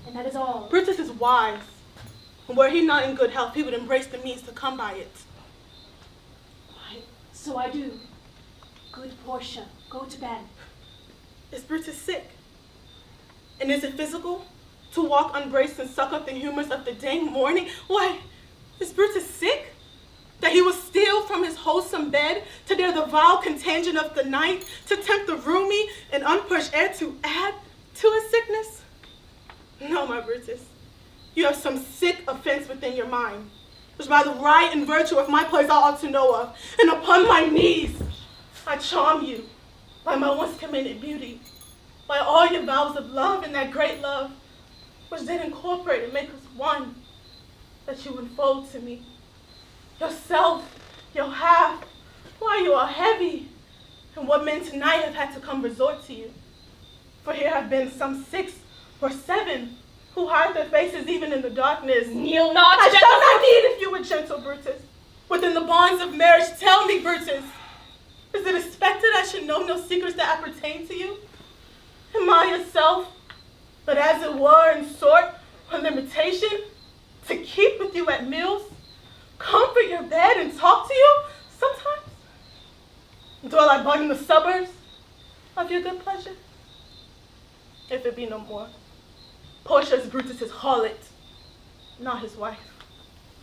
and that is all. Brutus is wise, and were he not in good health, he would embrace the means to come by it. Why, so I do. Good Portia, go to bed. Is Brutus sick? And is it physical? To walk unbraced and suck up the humors of the dang morning? Why, is Brutus sick? That he will steal from his wholesome bed to dare the vile contagion of the night, to tempt the roomy and unpurged air to add to his sickness? No, my Brutus, you have some sick offense within your mind, which by the right and virtue of my place I ought to know of, and upon my knees I charm you by my once commended beauty, by all your vows of love and that great love, which did incorporate and make us one, that you unfold to me. Yourself, your half, why you are heavy, and what men tonight have had to come resort to you. For here have been some 6 or 7 who hide their faces even in the darkness. Kneel not, I gentle shall not Brutus. need if you were gentle, Brutus. Within the bonds of marriage, tell me, Brutus, is it expected I should know no secrets that appertain to you? Am I yourself, but as it were in sort a limitation, to keep with you at meals, comfort your bed and talk to you sometimes? Dwell I but in the suburbs of your good pleasure? If it be no more, Portia is Brutus's harlot, not his wife.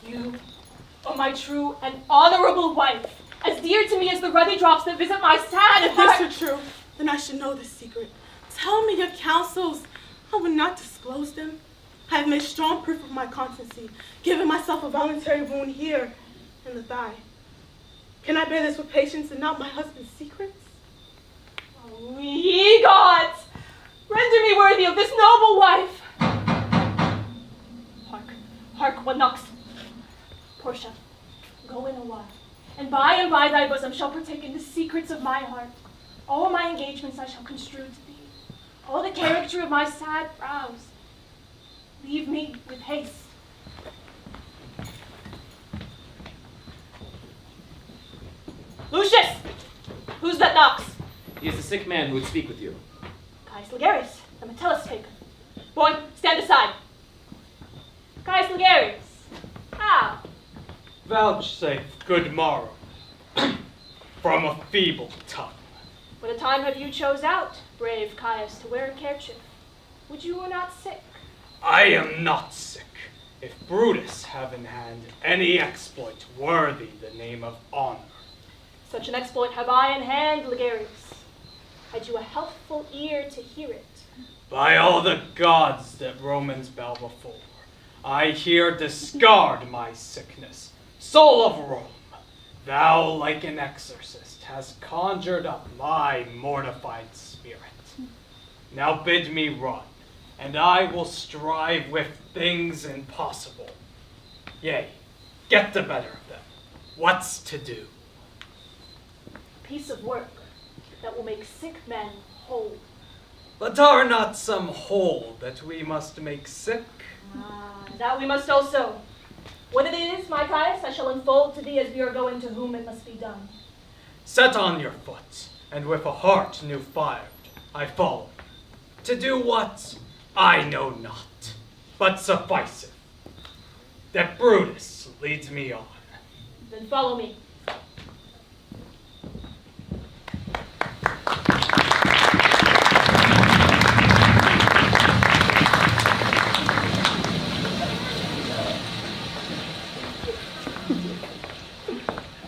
You are my true and honorable wife, as dear to me as the ruddy drops that visit my sad If heart. this were true, then I should know this secret. Tell me your counsels. I would not disclose them. I have made strong proof of my constancy, giving myself a voluntary wound here in the thigh. Can I bear this with patience and not my husband's secrets? Oh, ye gods, render me worthy of this noble wife. Hark, hark, one knocks. Portia, go in a while, and by thy bosom shall partake in the secrets of my heart. All my engagements I shall construe to thee, all the character of my sad brows. Leave me with haste. Lucius! Who's that knocks? He is the sick man who would speak with you. Caius Ligarius, the Metellus taker. Boy, stand aside. Caius Ligarius, how? Vouchsafe good morrow from a feeble tongue. What a time have you chose out, brave Caius, to wear a kerchief? Would you were not sick? I am not sick. If Brutus have in hand any exploit worthy the name of honor. Such an exploit have I in hand, Ligarius. Had you a healthful ear to hear it? By all the gods that Romans bow before, I here discard my sickness. Soul of Rome, thou like an exorcist hast conjured up my mortified spirit. Now bid me run, and I will strive with things impossible. Yea, get the better of them. What's to do? A piece of work that will make sick men whole. But are not some whole that we must make sick? Ah, that we must also. What it is, my Caius, I shall unfold to thee as we are going to whom it must be done. Set on your foot, and with a heart new fired, I follow. To do what? I know not, but sufficeth that Brutus leads me on. Then follow me.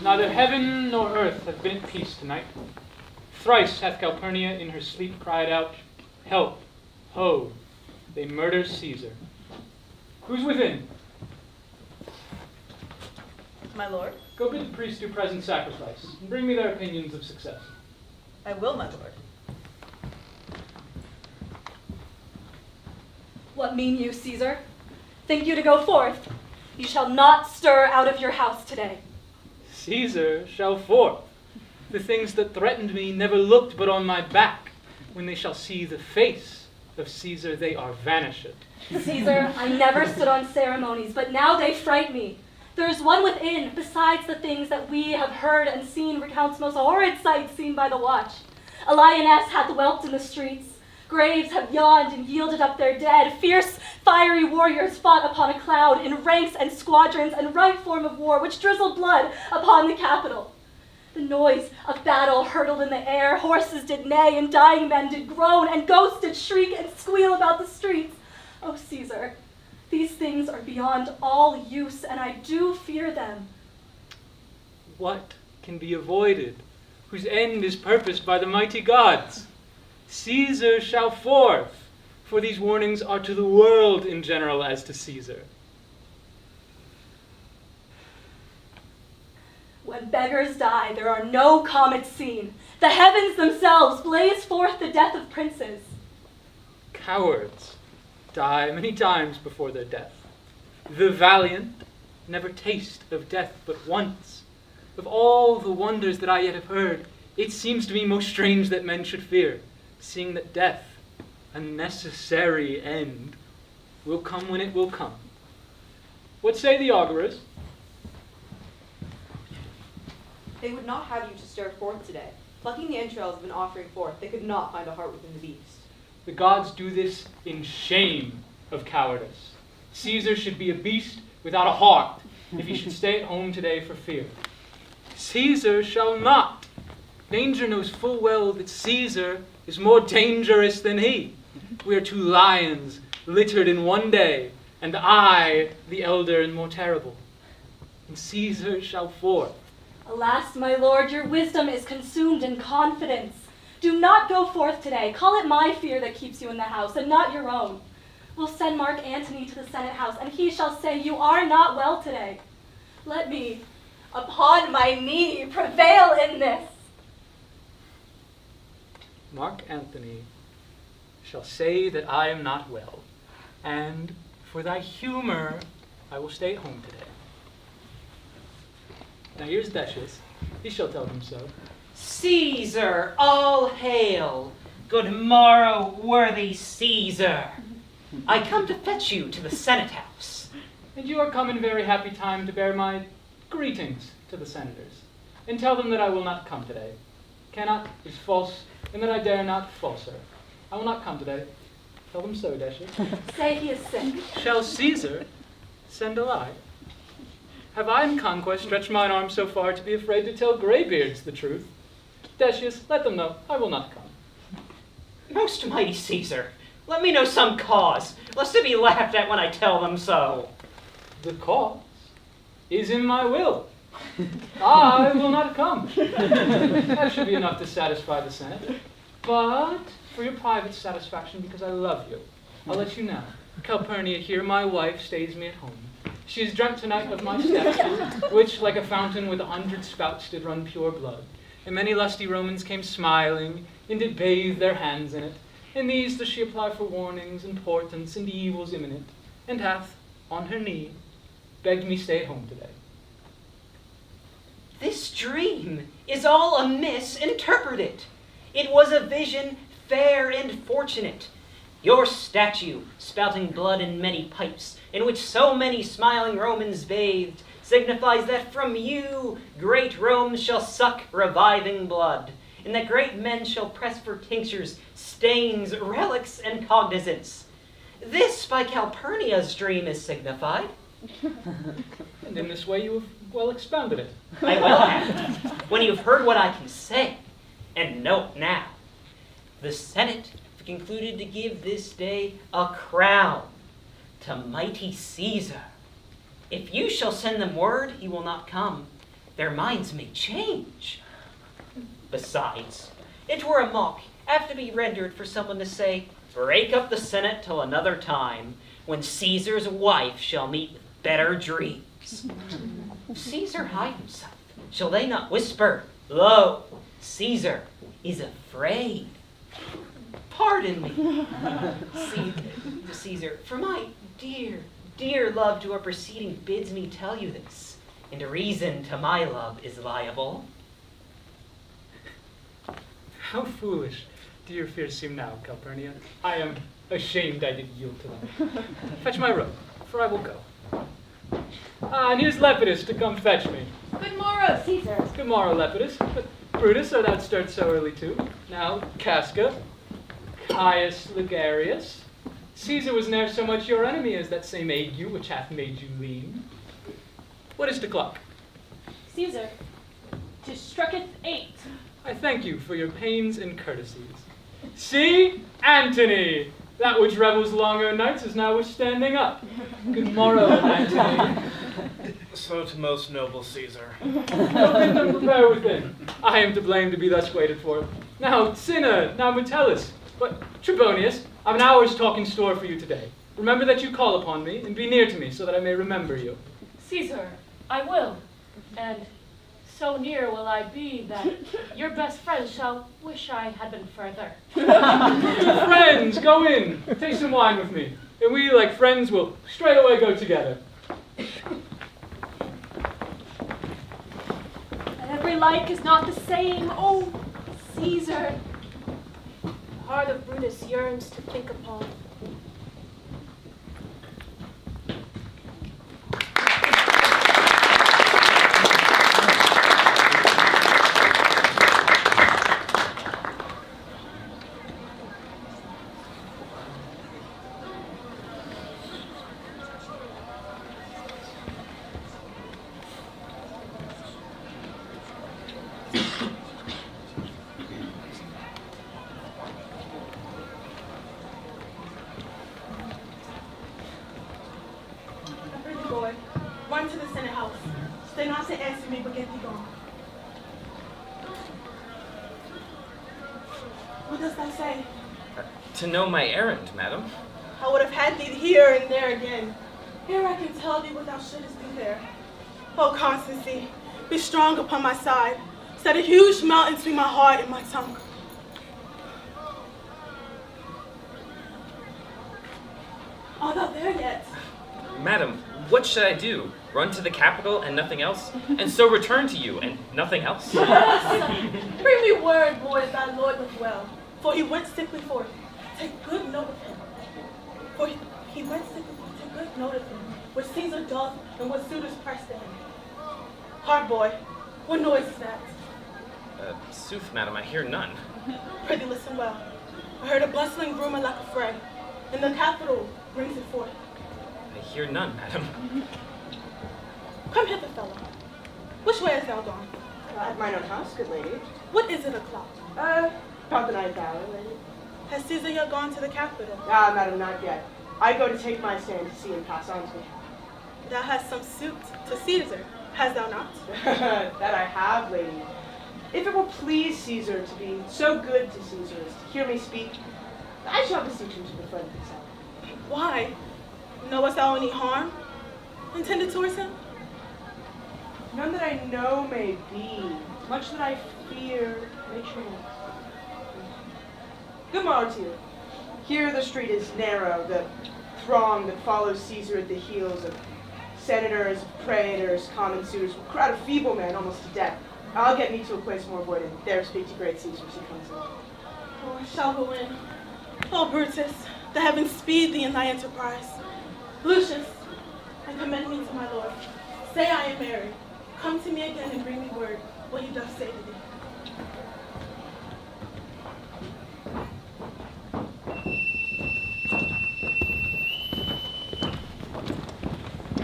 Neither heaven nor earth have been at peace tonight. Thrice hath Calpurnia in her sleep cried out, "Help, ho, they murder Caesar." Who's within? My lord? Go bid the priests do present sacrifice, and bring me their opinions of success. I will, my lord. What mean you, Caesar? Think you to go forth? You shall not stir out of your house today. Caesar shall forth. The things that threatened me never looked but on my back. When they shall see the face of Caesar, they are vanished. Caesar, I never stood on ceremonies, but now they fright me. There is one within, besides the things that we have heard and seen, recounts most horrid sights seen by the watch. A lioness hath whelped in the streets. Graves have yawned and yielded up their dead. Fierce, fiery warriors fought upon a cloud in ranks and squadrons and right form of war, which drizzled blood upon the Capitol. The noise of battle hurtled in the air. Horses did neigh, and dying men did groan, and ghosts did shriek and squeal about the streets. O Caesar, these things are beyond all use, and I do fear them. What can be avoided, whose end is purposed by the mighty gods? Caesar shall forth, for these warnings are to the world in general as to Caesar. When beggars die, there are no comets seen. The heavens themselves blaze forth the death of princes. Cowards die many times before their death. The valiant never taste of death but once. Of all the wonders that I yet have heard, It seems to me most strange that men should fear, seeing that death, a necessary end, will come when it will come. What say the augurers? They would not have you to stir forth today. Plucking the entrails of an offering forth, they could not find a heart within the beast. The gods do this in shame of cowardice. Caesar should be a beast without a heart if he should stay at home today for fear. Caesar shall not. Danger knows full well that Caesar is more dangerous than he. We are two lions littered in one day, and I, the elder and more terrible. And Caesar shall forth. Alas, my lord, your wisdom is consumed in confidence. Do not go forth today. Call it my fear that keeps you in the house, and not your own. We'll send Mark Antony to the Senate House, and he shall say, you are not well today. Let me, upon my knee, prevail in this. Mark Antony shall say that I am not well, and for thy humor, I will stay at home today. Now here's Decius. He shall tell them so. Caesar, all hail! Good morrow, worthy Caesar! I come to fetch you to the Senate House. And you are come in very happy time to bear my greetings to the senators, and tell them that I will not come today. Cannot is false, and that I dare not falser. I will not come today. Tell them so, Decius. Say he is sick. Shall Caesar send a lie? Have I in conquest stretched mine arm so far to be afraid to tell graybeards the truth? Decius, let them know I will not come. Most mighty Caesar, let me know some cause, lest it be laughed at when I tell them so. The cause is in my will. I will not come. That should be enough to satisfy the Senate. But for your private satisfaction, because I love you, I'll let you know. Calpurnia here, my wife, stays me at home. She has drunk tonight of my step, which, like a fountain with 100 spouts, did run pure blood. And many lusty Romans came smiling, and did bathe their hands in it. And these does she apply for warnings, and portents, and evils imminent, and hath, on her knee, begged me stay at home today. This dream is all amiss interpreted. It was a vision fair and fortunate. Your statue, spouting blood in many pipes, in which so many smiling Romans bathed, signifies that from you great Rome shall suck reviving blood, and that great men shall press for tinctures, stains, relics, and cognizance. This by Calpurnia's dream is signified. And in this way you have well expounded it. I will have, when you've heard what I can say. And note now, the Senate concluded to give this day a crown to mighty Caesar. If you shall send them word he will not come, their minds may change. Besides, it were a mock apt to be rendered for someone to say, break up the Senate till another time, when Caesar's wife shall meet with better dreams. Caesar hide himself. Shall they not whisper, lo, Caesar is afraid? Pardon me, Caesar, for my dear, dear love to our proceeding bids me tell you this, and reason to my love is liable. How foolish do your fears seem now, Calpurnia? I am ashamed I did yield to them. Fetch my robe, for I will go. And here's Lepidus to come fetch me. Good morrow, Caesar. Good morrow, Lepidus. But Brutus, art thou stirred so early too? Now, Casca, Caius Ligarius. Caesar was ne'er so much your enemy as that same ague which hath made you lean. What is the clock? Caesar, 'tis strucketh 8. I thank you for your pains and courtesies. See, Antony! That which revels long o' nights is now withstanding up. Good morrow, Antony. So to most noble Caesar. Open and prepare within. I am to blame to be thus waited for. Now, Cinna, now Metellus. But, Trebonius, I've an hour's talk in store for you today. Remember that you call upon me, and be near to me, so that I may remember you. Caesar, I will. And so near will I be that your best friends shall wish I had been further. Friends, go in. Take some wine with me. And we, like friends, will straight away go together. And every like is not the same. Oh, Caesar. The heart of Brutus yearns to think upon. Boy, run to the Senate house. Stay not to answer me, but get thee gone. What does that say? To know my errand, madam. I would have had thee here and there again. Here I can tell thee what thou shouldest do there. Oh, Constancy, be strong upon my side. Set a huge mountain between my heart and my tongue. Art thou there yet? Madam, what should I do? Run to the capital and nothing else? And so return to you and nothing else? Bring me word, boy, that thy Lord look well. For he went sickly forth. Take good note of him. For he went sickly forth. Take good note of him. What Caesar doth and what suitors press to him. Hard boy, what noise is that? Sooth, madam, I hear none. Prithee listen well. I heard a bustling rumor like a fray. In the capital brings it forth. I hear none, madam. Come hither, fellow. Which way hast thou gone? At mine own house, good lady. What is it o'clock? About the ninth hour, lady. Has Caesar yet gone to the capital? Ah, madam, not yet. I go to take my stand to see and pass on to me. Thou hast some suit to Caesar, hast thou not? That I have, lady. If it will please Caesar to be so good to Caesar as to hear me speak, I shall beseech him to befriend himself. Why? Knowest thou any harm intended towards him? None that I know may be, much that I fear may change. Good morrow to you. Here the street is narrow, the throng that follows Caesar at the heels of senators, praetors, common suitors, a crowd of feeble men almost to death. I'll get me to a place more void, and there speak to great Caesar as he comes in. Oh, I shall go in. Oh, Brutus, the heavens speed thee in thy enterprise. Lucius, and commend me to my lord. Say I am married. Come to me again and bring me word what he doth say to thee.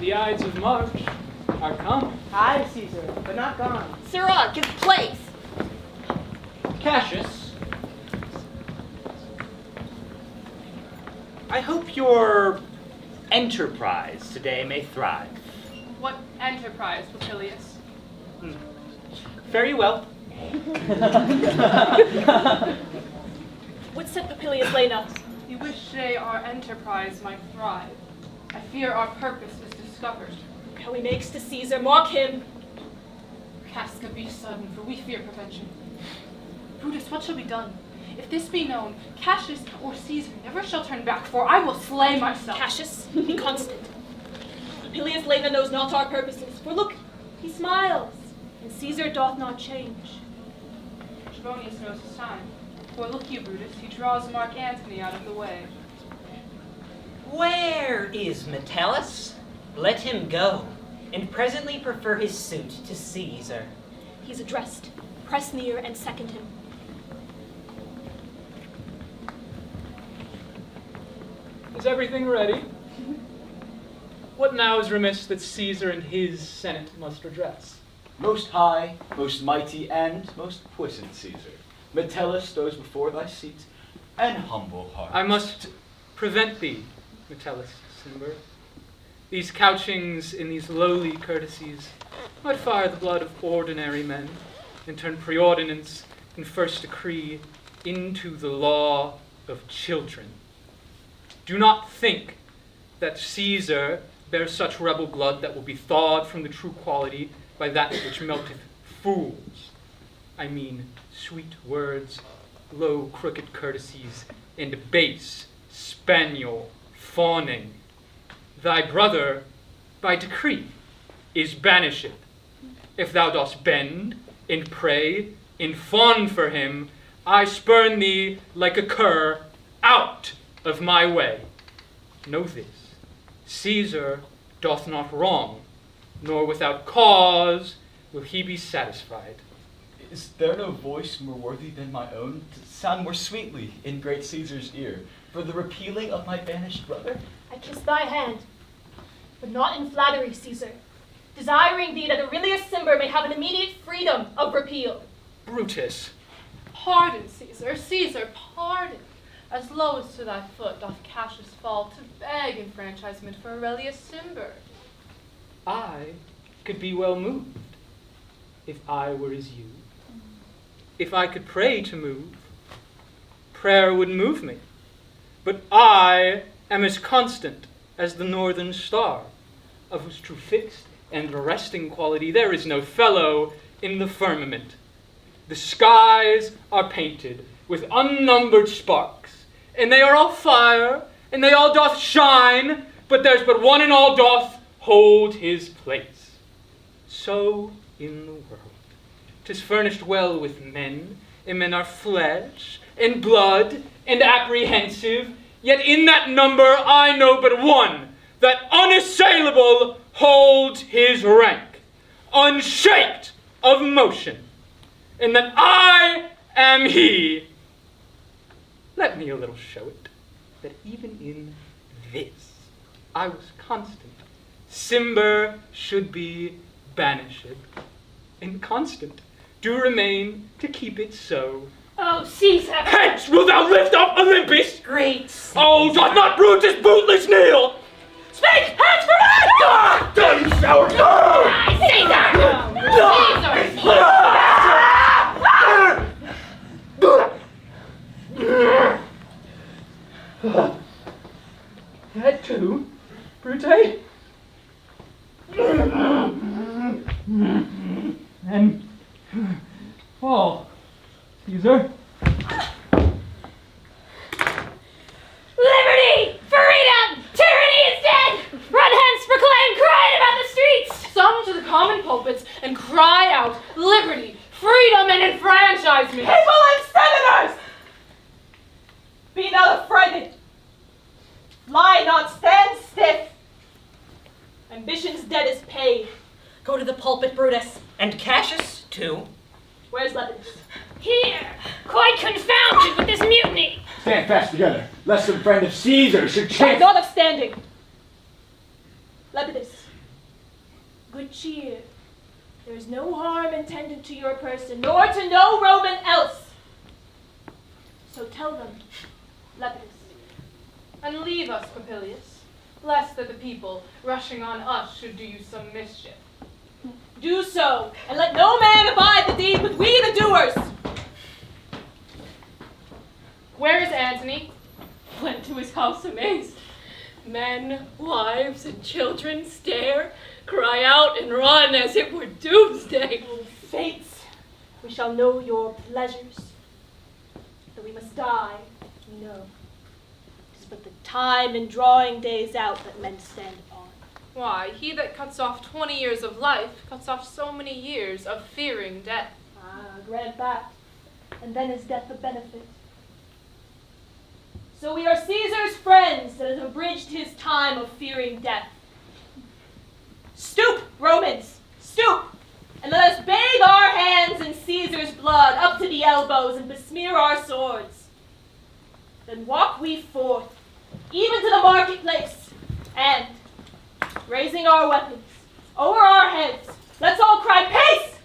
The Ides of March are come. Aye, Caesar, but not gone. Sirrah, give place. Cassius, I hope your enterprise today may thrive. What enterprise, Papilius? Fare you well. What said Papilius Lena? You wish today our enterprise might thrive. I fear our purpose is discovered. How he makes to Caesar, mark him. Casca, be sudden, for we fear prevention. Brutus, what shall be done? If this be known, Cassius or Caesar never shall turn back, for I will slay myself. Cassius, be constant. Papilius Lena knows not our purposes, for look, he smiles, and Caesar doth not change. Trebonius knows his time, for look you, Brutus, he draws Mark Antony out of the way. Where is Metellus? Let him go, and presently prefer his suit to Caesar. He's addressed. Press near and second him. is everything ready? What now is remiss that Caesar and his Senate must redress? Most high, most mighty, and most puissant Caesar, Metellus those before thy seat, and humble heart. I must prevent thee, Metellus Cimber. These couchings in these lowly courtesies might fire the blood of ordinary men, and turn preordinance and first decree into the law of children. Do not think that Caesar bears such rebel blood that will be thawed from the true quality by that which melteth fools. I mean sweet words, low crooked courtesies, and base spaniel fawning. Thy brother, by decree, is banished. If thou dost bend, and pray, and fawn for him, I spurn thee like a cur out of my way. Know this, Caesar doth not wrong, nor without cause will he be satisfied. Is there no voice more worthy than my own to sound more sweetly in great Caesar's ear for the repealing of my banished brother? I kiss thy hand, but not in flattery, Caesar, desiring thee that Aurelius Cimber may have an immediate freedom of repeal. Brutus. Pardon, Caesar, Caesar, pardon. As low as to thy foot doth Cassius fall to beg enfranchisement for Aurelius Cimber. I could be well moved if I were as you. If I could pray to move, prayer would move me. But I am as constant as the northern star, of whose true fixed and resting quality there is no fellow in the firmament. The skies are painted with unnumbered sparks, and they are all fire, and they all doth shine, but there's but one in all doth hold his place. So in the world, 'tis furnished well with men, and men are flesh, and blood, and apprehensive, yet in that number I know but one, that unassailable holds his rank, unshaked of motion, and that I am he. Let me a little show it, that even in this I was constant. Cimber should be banished, and constant do remain to keep it so. Oh, Caesar! Hence wilt thou lift up Olympus? Great Caesar. Oh, doth not Brutus bootless kneel? Speak! Hands for me! Ah, you sour That too, Brute? And fall, Caesar. Liberty! Freedom! Tyranny is dead! Run hence, proclaim, cry it about the streets! Some to the common pulpits and cry out liberty, freedom, and enfranchisement. People and senators! Be not affrighted. Lie not, stand stiff. Ambition's debt is paid. Go to the pulpit, Brutus. And Cassius, too. Where's Lepidus? Here, quite confounded with this mutiny. Stand fast together, lest some friend of Caesar should chance. Not of standing. Lepidus, good cheer. There is no harm intended to your person, nor to no Roman else. So tell them, Lepidus. And leave us, Popilius, lest that the people rushing on us should do you some mischief. Do so, and let no man abide the deed, but we the doers. Where is Antony? Went to his house amazed. Men, wives, and children stare, cry out, and run as it were doomsday. Oh, fates, we shall know your pleasures. That we must die, we know. 'Tis but the time and drawing days out that men stand upon. Why, he that cuts off 20 years of life cuts off so many years of fearing death. Ah, grant that, and then is death a benefit. So we are Caesar's friends that have abridged his time of fearing death. Stoop, Romans, stoop, and let us bathe our hands in Caesar's blood up to the elbows and besmear our swords. Then walk we forth, even to the marketplace, and, raising our weapons over our heads, let's all cry peace,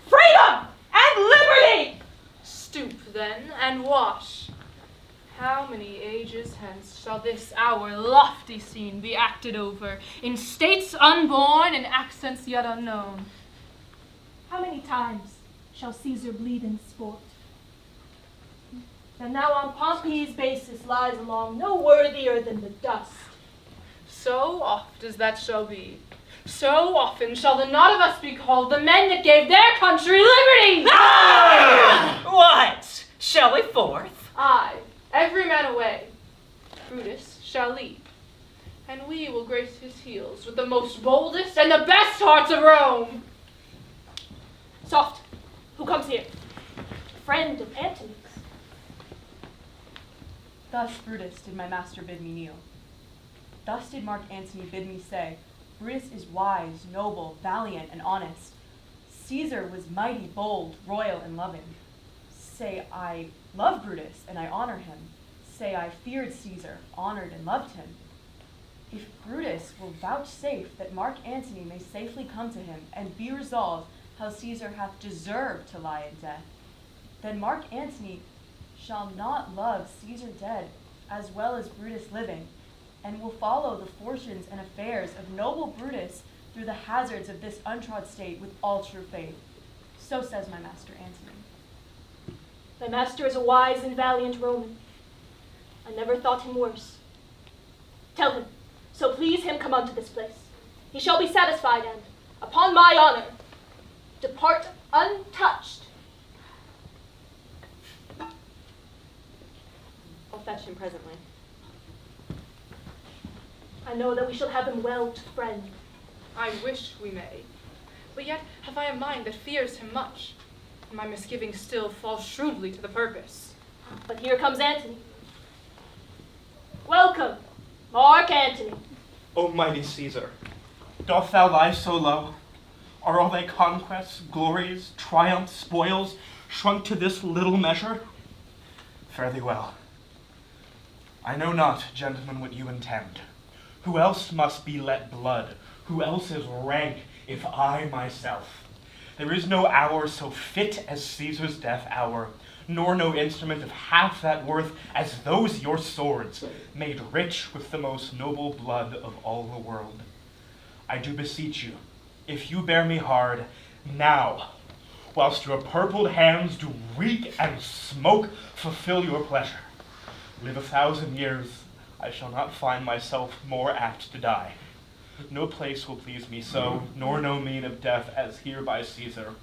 freedom, and liberty! Stoop then, and wash. How many ages hence shall this our lofty scene be acted over, in states unborn and accents yet unknown? How many times shall Caesar bleed in sport? And now on Pompey's basis lies along no worthier than the dust. So oft as that shall be, so often shall the not of us be called the men that gave their country liberty! Ah! What? Shall we forth? Aye, every man away. Brutus shall lead, and we will grace his heels with the most boldest and the best hearts of Rome. Soft, who comes here? Friend of Antony's. Thus, Brutus, did my master bid me kneel. Thus did Mark Antony bid me say, Brutus is wise, noble, valiant, and honest. Caesar was mighty, bold, royal, and loving. Say, I love Brutus, and I honor him. Say, I feared Caesar, honored, and loved him. If Brutus will vouchsafe that Mark Antony may safely come to him, and be resolved how Caesar hath deserved to lie in death, then Mark Antony shall not love Caesar dead as well as Brutus living, and will follow the fortunes and affairs of noble Brutus through the hazards of this untrod state with all true faith. So says my master Antony. Thy master is a wise and valiant Roman. I never thought him worse. Tell him, so please him come unto this place. He shall be satisfied and, upon my honor, depart untouched. I'll fetch him presently. I know that we shall have him well to friend. I wish we may. But yet have I a mind that fears him much, and my misgivings still fall shrewdly to the purpose. But here comes Antony. Welcome, Mark Antony. O mighty Caesar, doth thou lie so low? Are all thy conquests, glories, triumphs, spoils shrunk to this little measure? Fare thee well. I know not, gentlemen, what you intend. Who else must be let blood? Who else is rank, if I myself? There is no hour so fit as Caesar's death hour, nor no instrument of half that worth as those your swords, made rich with the most noble blood of all the world. I do beseech you, if you bear me hard, now, whilst your purpled hands do reek and smoke, fulfill your pleasure. Live 1,000 years, I shall not find myself more apt to die. No place will please me so, nor no mean of death as here by Caesar,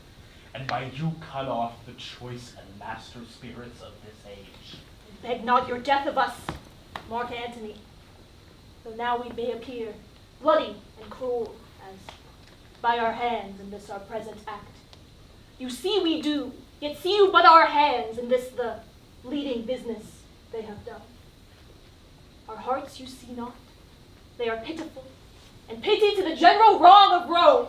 and by you cut off the choice and master spirits of this age. Beg not your death of us, Mark Antony, though now we may appear bloody and cruel, as by our hands in this our present act. You see we do, yet see you but our hands in this the bleeding business they have done. Our hearts you see not, they are pitiful, and pity to the general wrong of Rome.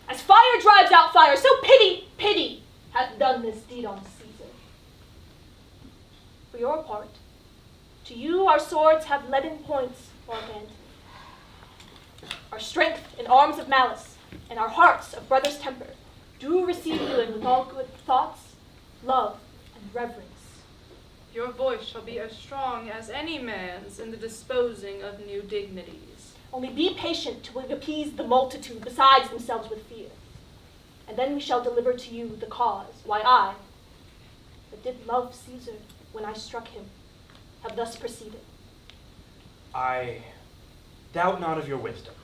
As fire drives out fire, so pity hath done this deed on Caesar. For your part, to you our swords have leaden points, Mark Antony. Our strength in arms of malice, and our hearts of brother's temper, do receive you in with all good thoughts, love, and reverence. Your voice shall be as strong as any man's in the disposing of new dignities. Only be patient till we appease the multitude besides themselves with fear. And then we shall deliver to you the cause why I, that did love Caesar when I struck him, have thus proceeded. I doubt not of your wisdom.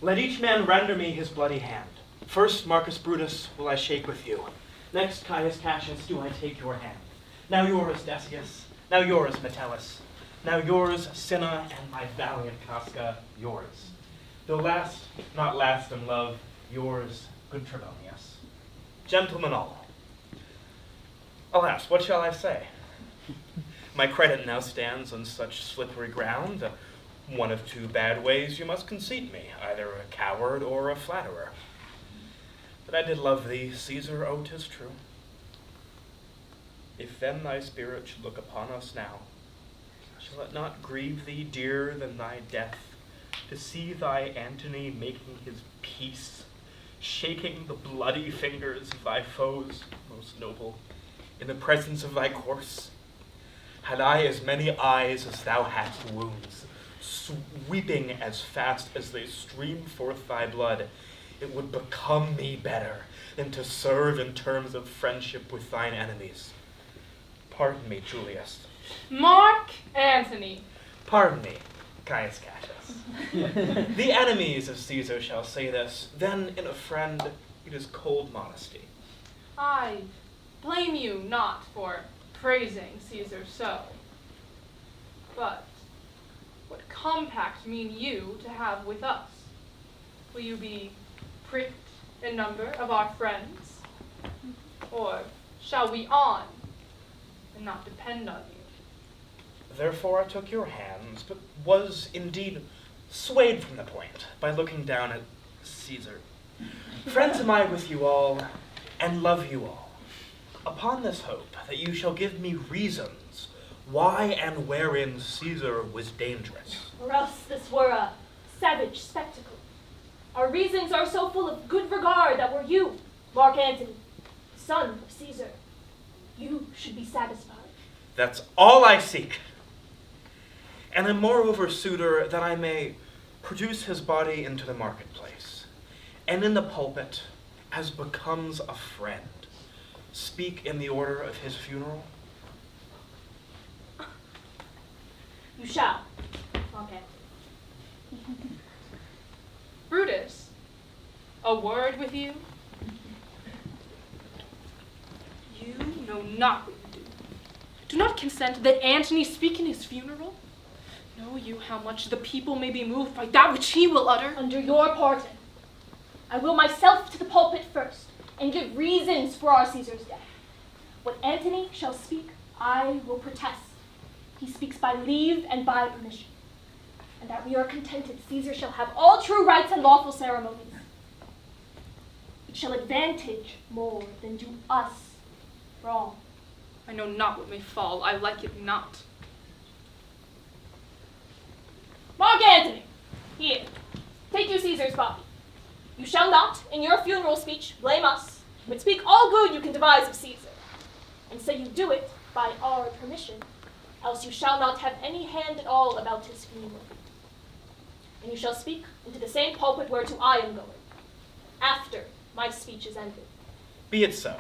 Let each man render me his bloody hand. First, Marcus Brutus, will I shake with you. Next, Caius Cassius, do I take your hand. Now yours, Decius. Now yours, Metellus. Now yours, Cinna, and my valiant Casca, yours. Though last, not last in love, yours, good Trebonius. Gentlemen all. Alas, what shall I say? My credit now stands on such slippery ground. One of two bad ways you must conceit me, either a coward or a flatterer. That I did love thee, Caesar, oh, 'tis true. If then thy spirit should look upon us now, shall it not grieve thee dearer than thy death, to see thy Antony making his peace, shaking the bloody fingers of thy foes, most noble, in the presence of thy corse? Had I as many eyes as thou hadst wounds, sweeping as fast as they stream forth thy blood, it would become me better than to serve in terms of friendship with thine enemies. Pardon me, Julius. Mark Antony. Pardon me, Caius Cassius. The enemies of Caesar shall say this, then in a friend it is cold modesty. I blame you not for praising Caesar so. But what compact mean you to have with us? Will you be pricked in number of our friends? Or shall we on and not depend on you? Therefore I took your hands, but was indeed swayed from the point by looking down at Caesar. Friends am I with you all, and love you all, upon this hope that you shall give me reasons why and wherein Caesar was dangerous. Or else this were a savage spectacle. Our reasons are so full of good regard that were you, Mark Antony, son of Caesar, you should be satisfied. That's all I seek. And am moreover suitor that I may produce his body into the marketplace, and in the pulpit, as becomes a friend, speak in the order of his funeral. You shall, Mark Antony. Brutus, a word with you? You know not what you do. Do not consent that Antony speak in his funeral. Know you how much the people may be moved by that which he will utter? Under your pardon, I will myself to the pulpit first, and give reasons for our Caesar's death. What Antony shall speak, I will protest. He speaks by leave and by permission, and that we are contented Caesar shall have all true rites and lawful ceremonies. It shall advantage more than do us wrong. I know not what may fall, I like it not. Mark Antony, here, take you Caesar's body. You shall not, in your funeral speech, blame us, but speak all good you can devise of Caesar, and say you do it by our permission, else you shall not have any hand at all about his funeral. And you shall speak into the same pulpit whereto I am going, after my speech is ended. Be it so.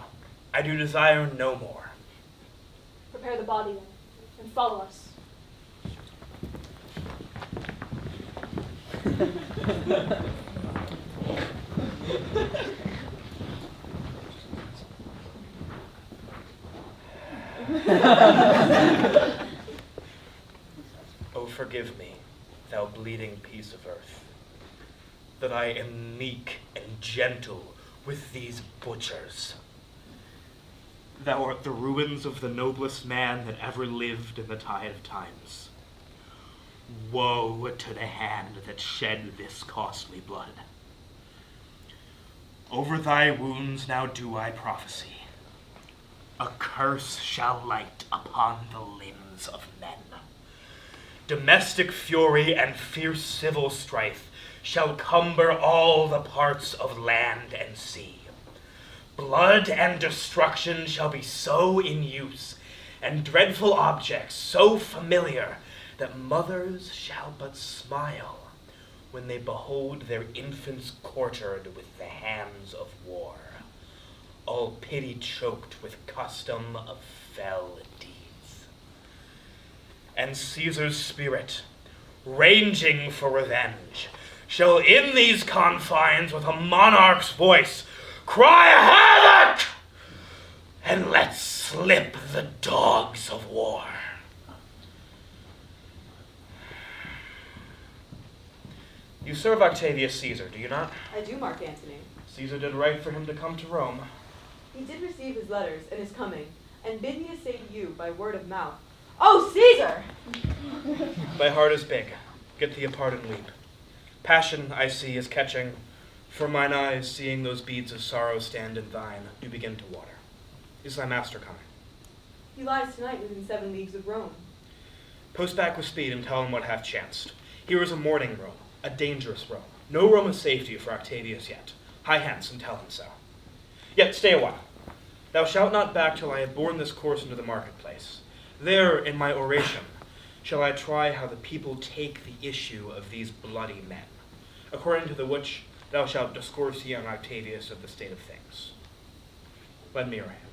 I do desire no more. Prepare the body then, and follow us. Oh, forgive me, thou bleeding piece of earth, that I am meek and gentle with these butchers. Thou art the ruins of the noblest man that ever lived in the tide of times. Woe to the hand that shed this costly blood. Over thy wounds now do I prophesy. A curse shall light upon the limbs of men. Domestic fury and fierce civil strife shall cumber all the parts of land and sea. Blood and destruction shall be so in use, and dreadful objects so familiar, that mothers shall but smile when they behold their infants quartered with the hands of war, all pity choked with custom of fell deeds. And Caesar's spirit, ranging for revenge, shall in these confines with a monarch's voice cry havoc, and let slip the dogs of war. You serve Octavius Caesar, do you not? I do, Mark Antony. Caesar did right for him to come to Rome. He did receive his letters and is coming, and bid me essay to you by word of mouth. Oh, Caesar! Thy heart is big. Get thee apart and weep. Passion, I see, is catching. For mine eyes, seeing those beads of sorrow stand in thine, do begin to water. Is thy master coming? He lies tonight within 7 leagues of Rome. Post back with speed and tell him what hath chanced. Here is a mourning Rome, a dangerous Rome. No Rome of safety for Octavius yet. Hie hence and tell him so. Yet stay a while. Thou shalt not back till I have borne this course into the marketplace. There, in my oration, shall I try how the people take the issue of these bloody men, according to the which thou shalt discourse to young Octavius of the state of things. Lend me your hand.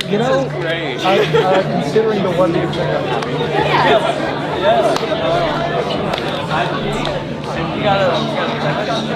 You know, great. Considering the one name that I'm having. You gotta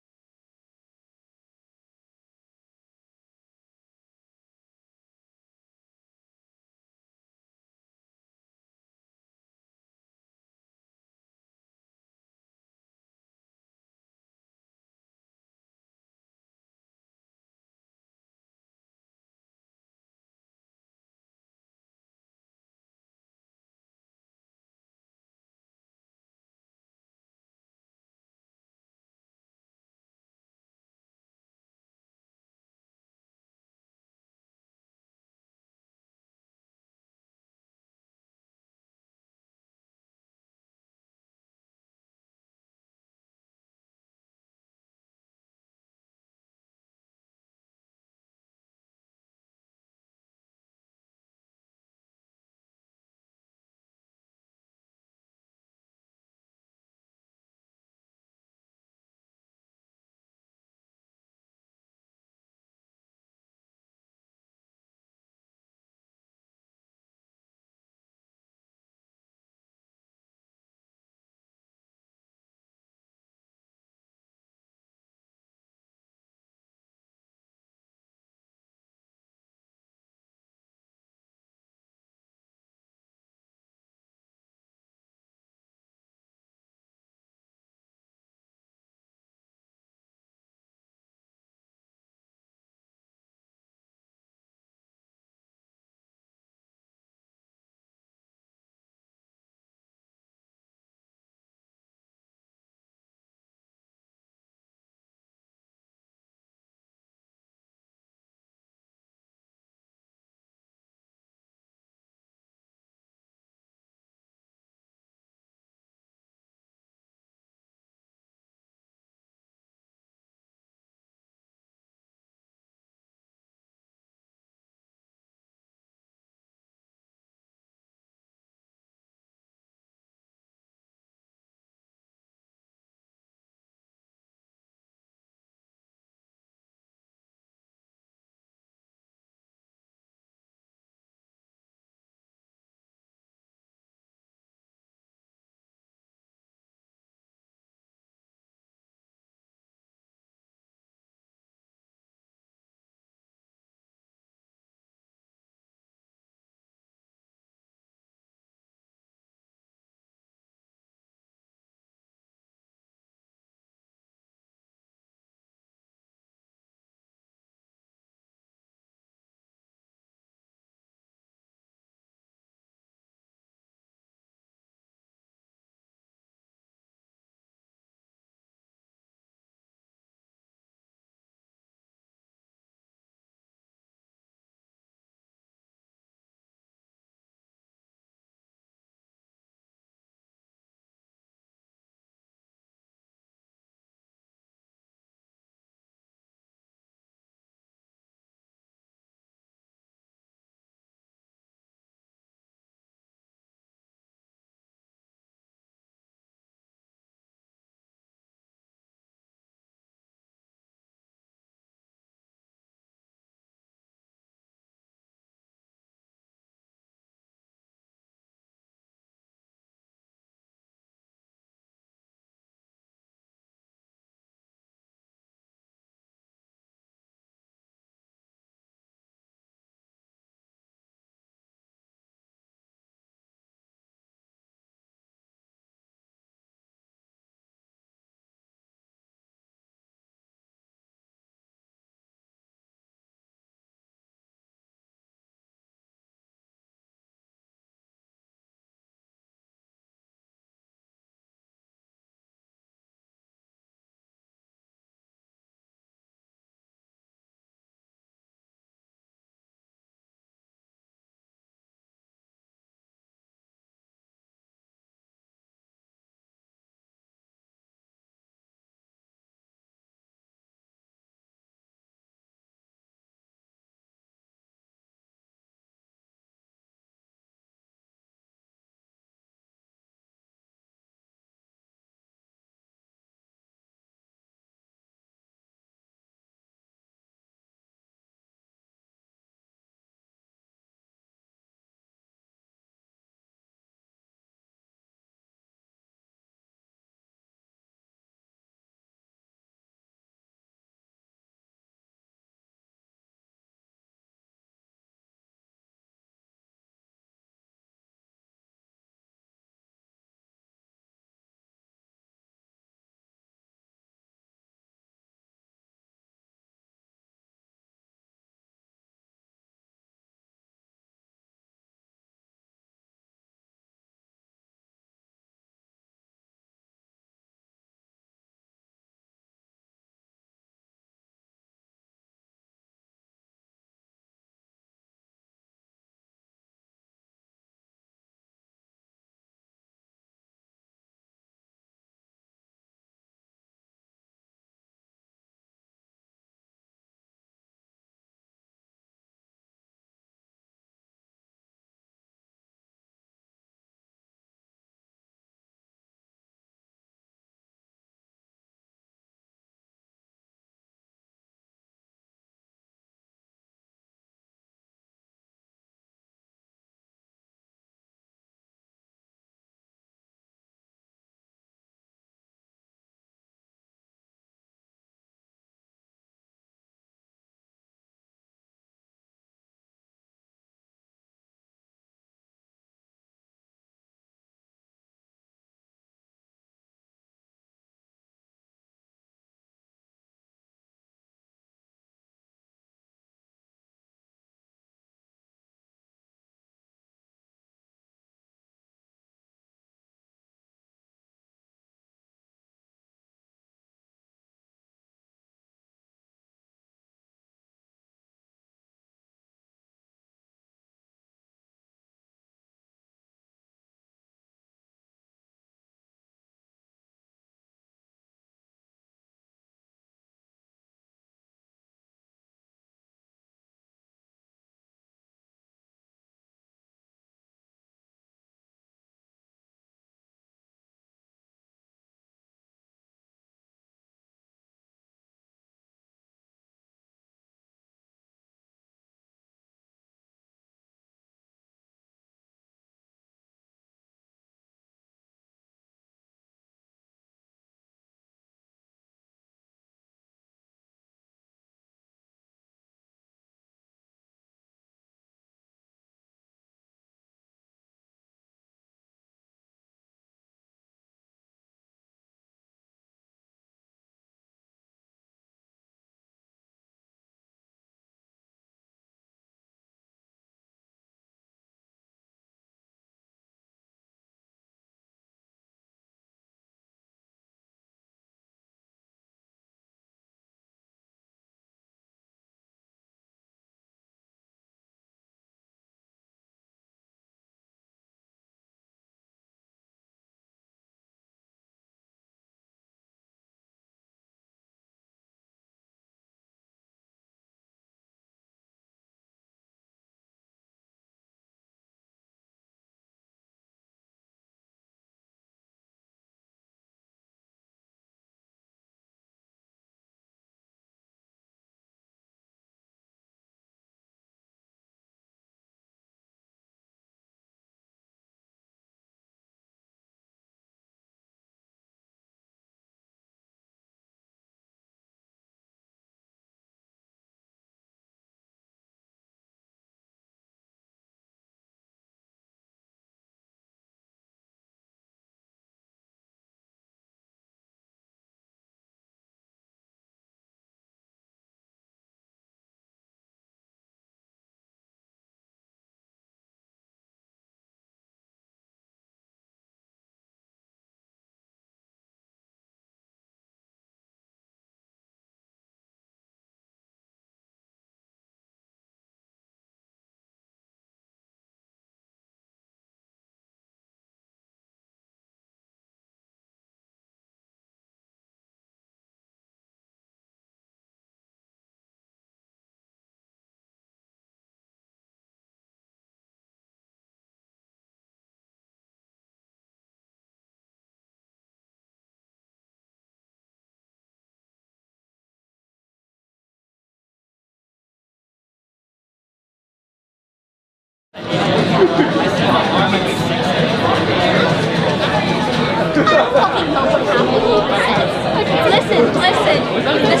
Listen, the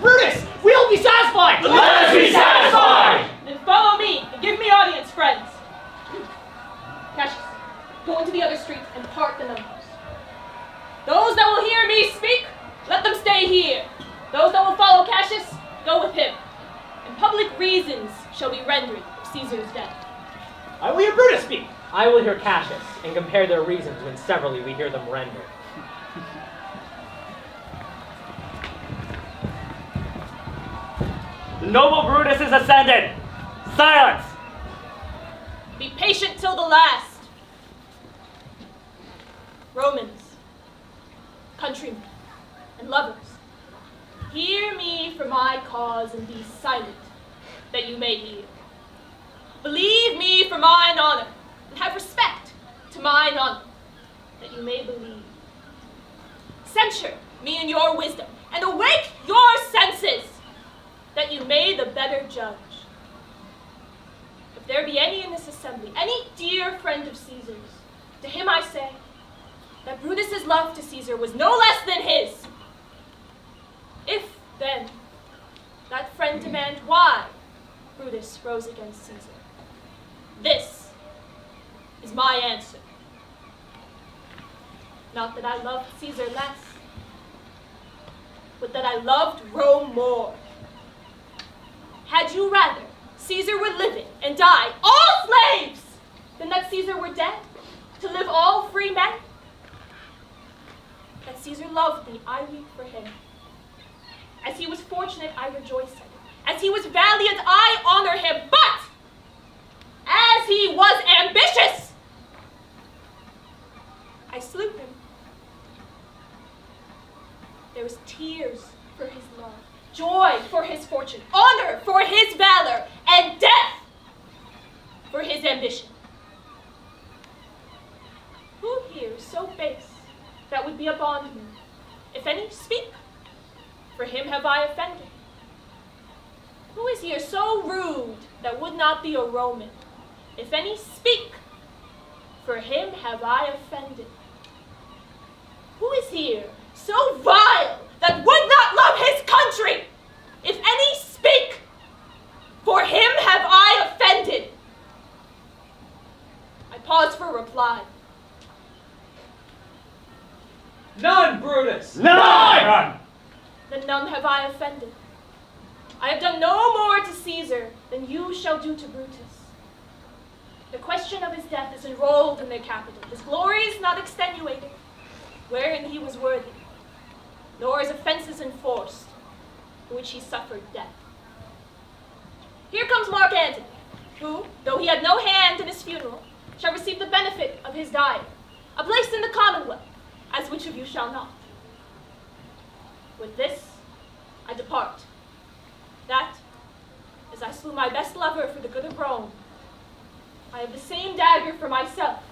Brutus, we'll be satisfied! Let us be satisfied! Then follow me and give me audience, friends. Cassius, go into the other street and part the numbers. Those that will hear me speak, let them stay here. Those that will follow Cassius, go with him. And public reasons shall be rendered of Caesar's death. I will hear Brutus speak. I will hear Cassius, and compare their reasons when severally we hear them rendered. The noble Brutus is ascended! Silence! Be patient till the last. Romans, countrymen, and lovers, hear me for my cause and be silent, that you may hear. Believe me for mine honor, and have respect to mine honor, that you may believe. Censure me in your wisdom, and awake your senses, that you may the better judge. If there be any in this assembly, any dear friend of Caesar's, to him I say that Brutus's love to Caesar was no less than his. If, then, that friend demand why Brutus rose against Caesar, this is my answer. Not that I loved Caesar less, but that I loved Rome more. Had you rather Caesar were living and die all slaves than that Caesar were dead to live all free men? That Caesar loved me, I weep for him. As he was fortunate, I rejoice in him. As he was valiant, I honor him. But as he was ambitious, I slew him. There was tears for his love, joy for his fortune, honor for his valor, and death for his ambition. Who here is so base that would be a bondman? If any, speak. For him have I offended. Who is here so rude that would not be a Roman? If any, speak. For him have I offended. Who is here so vile that would not love his country? If any, speak. For him have I offended. I pause for reply. None, Brutus! None! Then none have I offended. I have done no more to Caesar than you shall do to Brutus. The question of his death is enrolled in their capital. His glory is not extenuated, wherein he was worthy, nor his offenses enforced, for which he suffered death. Here comes Mark Antony, who, though he had no hand in his funeral, shall receive the benefit of his dying, a place in the commonwealth, as which of you shall not? With this, I depart. That, as I slew my best lover for the good of Rome, I have the same dagger for myself,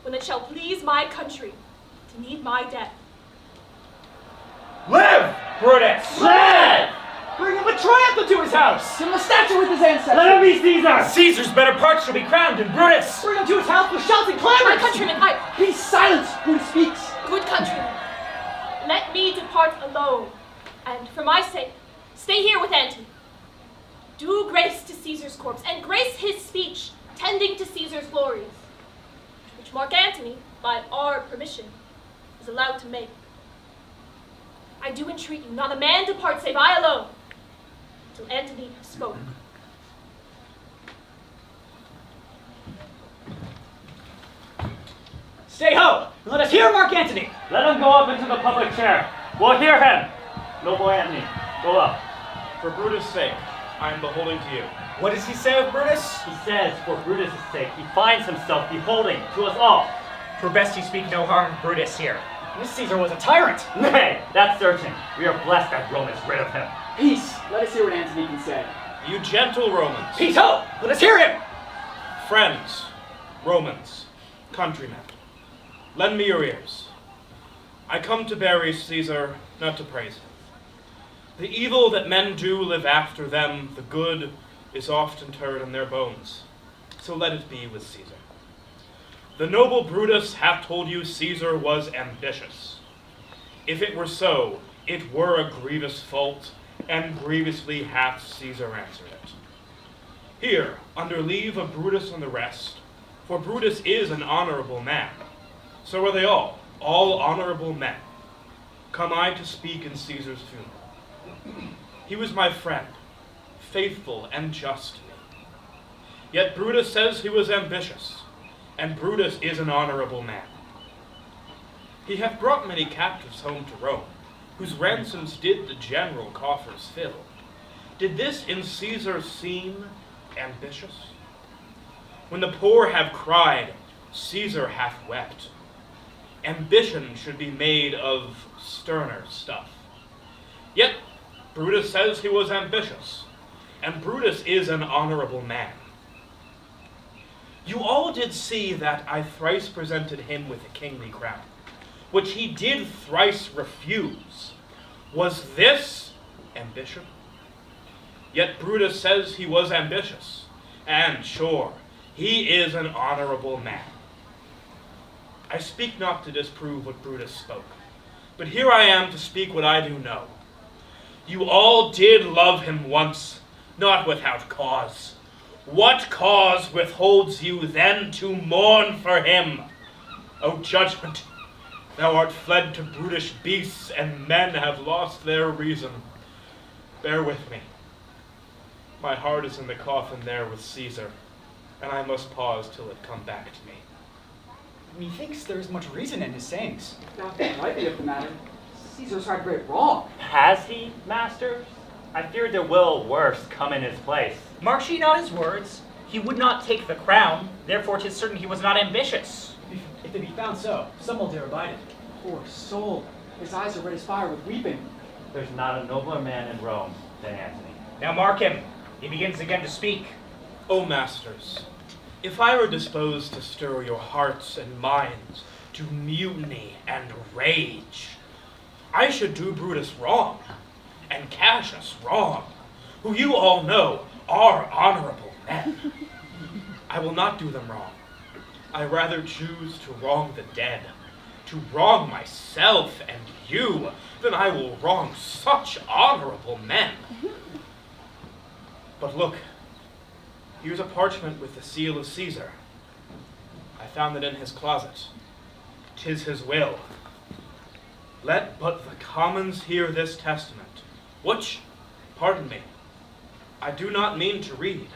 when it shall please my country to need my death. Live, Brutus! Live! Bring him with triumph into his house! Give him a statue with his ancestors! Let him be Caesar! Caesar's better parts shall be crowned in Brutus! Bring him to his house with shouts and clamors! My countrymen, Be silent! Brutus speaks! Good countrymen, let me depart alone, and for my sake, stay here with Antony. Do grace to Caesar's corpse, and grace his speech, tending to Caesar's glories, which Mark Antony, by our permission, is allowed to make. I do entreat you, not a man depart save I alone, till Antony spoke. Stay ho! And let us hear Mark Antony! Let him go up into the public chair. We'll hear him. Noble Antony, go up. For Brutus' sake, I am beholding to you. What does he say of Brutus? He says, for Brutus' sake, he finds himself beholding to us all. For best you speak no harm, Brutus here. This Caesar was a tyrant! Nay, that's certain. We are blessed that Rome is rid of him. Peace! Let us hear what Antony can say. You gentle Romans. Peace ho! Let us hear him! Friends, Romans, countrymen, lend me your ears. I come to bury Caesar, not to praise him. The evil that men do live after them, the good is oft interred in their bones. So let it be with Caesar. The noble Brutus hath told you Caesar was ambitious. If it were so, it were a grievous fault, and grievously hath Caesar answered it. Here, under leave of Brutus and the rest, for Brutus is an honorable man, so are they all honorable men, come I to speak in Caesar's funeral. He was my friend, faithful and just to me. Yet Brutus says he was ambitious, and Brutus is an honorable man. He hath brought many captives home to Rome, whose ransoms did the general coffers fill. Did this in Caesar seem ambitious? When the poor have cried, Caesar hath wept. Ambition should be made of sterner stuff. Yet Brutus says he was ambitious, and Brutus is an honorable man. You all did see that I thrice presented him with a kingly crown, which he did thrice refuse. Was this ambition? Yet Brutus says he was ambitious, and sure, he is an honorable man. I speak not to disprove what Brutus spoke, but here I am to speak what I do know. You all did love him once, not without cause. What cause withholds you then to mourn for him? O judgment, thou art fled to brutish beasts, and men have lost their reason. Bear with me. My heart is in the coffin there with Caesar, and I must pause till it come back to me. Methinks there is much reason in his sayings. Not lightly of the matter. Caesar's right great wrong. Has he, masters? I feared there will worse come in his place. Mark ye not his words? He would not take the crown, therefore 'tis certain he was not ambitious. If it be found so, some will dare abide it. Poor soul, his eyes are red as fire with weeping. There's not a nobler man in Rome than Antony. Now mark him. He begins again to speak. O masters, if I were disposed to stir your hearts and minds to mutiny and rage, I should do Brutus wrong, and Cassius wrong, who you all know are honorable men. I will not do them wrong. I rather choose to wrong the dead, to wrong myself and you, than I will wrong such honorable men. But look, here's a parchment with the seal of Caesar. I found it in his closet. 'Tis his will. Let but the commons hear this testament, which, pardon me, I do not mean to read.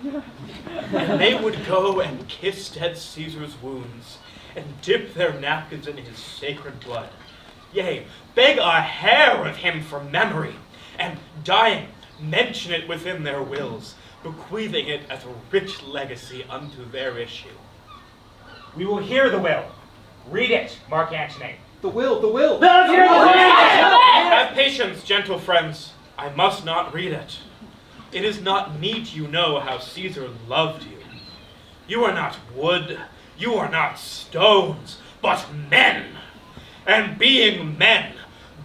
And they would go and kiss dead Caesar's wounds, and dip their napkins in his sacred blood. Yea, beg a hair of him for memory, and dying, mention it within their wills, bequeathing it as a rich legacy unto their issue. We will hear the will. Read it, Mark Antony. The will, the will. Let us hear the will! Have patience, gentle friends. I must not read it. It is not meet you know how Caesar loved you. You are not wood, you are not stones, but men. And being men,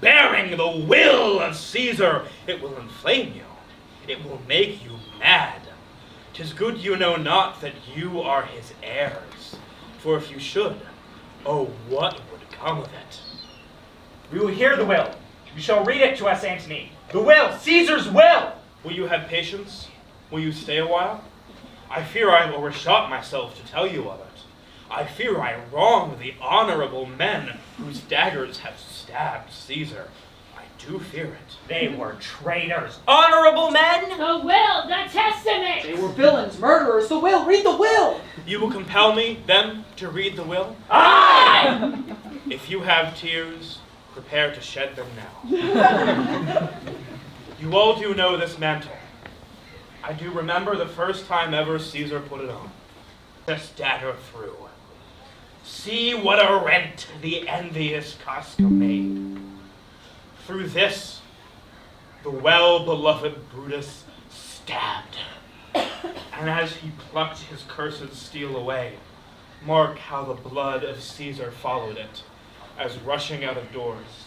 bearing the will of Caesar, it will inflame you. It will make you mad. 'Tis good you know not that you are his heirs. For if you should, oh, what would come of it? We will hear the will. You shall read it to us, Antony. The will, Caesar's will! Will you have patience? Will you stay a while? I fear I have overshot myself to tell you of it. I fear I wrong the honorable men whose daggers have stabbed Caesar. I do fear it. They were traitors. Honorable men? The will, the testament! They were villains, murderers. The will, read the will! You will compel me, then, to read the will? Aye! If you have tears, prepare to shed them now. You all do know this mantle. I do remember the first time ever Caesar put it on. This dagger through. See what a rent the envious Casca made. Through this, the well-beloved Brutus stabbed. And as he plucked his cursed steel away, mark how the blood of Caesar followed it, as rushing out of doors,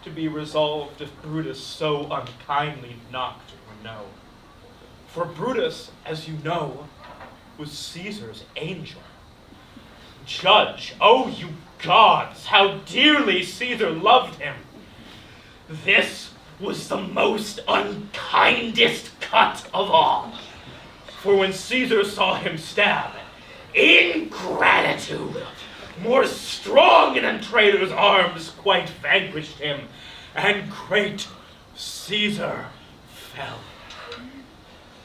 to be resolved if Brutus so unkindly knocked or no. For Brutus, as you know, was Caesar's angel. Judge, oh you gods, how dearly Caesar loved him. This was the most unkindest cut of all. For when Caesar saw him stab, ingratitude, more strong than traitor's arms, quite vanquished him, and great Caesar fell.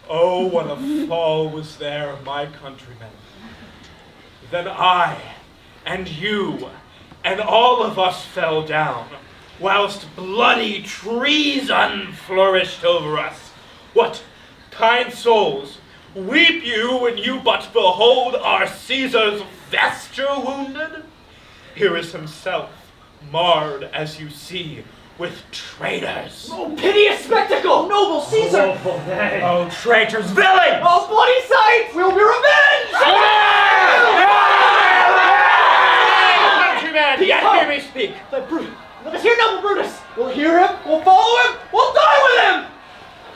Oh, what a fall was there, my countrymen. Then I, and you, and all of us fell down, whilst bloody treason flourished over us. What, kind souls, weep you when you but behold our Caesar's vesture wounded? Here is himself, marred, as you see, with traitors. Oh, piteous spectacle! Noble Caesar! Oh, traitors, villains! Oh, bloody sight! We'll be revenged! man, yet hear me speak. Let us hear noble Brutus. We'll hear him, we'll follow him, we'll die with him!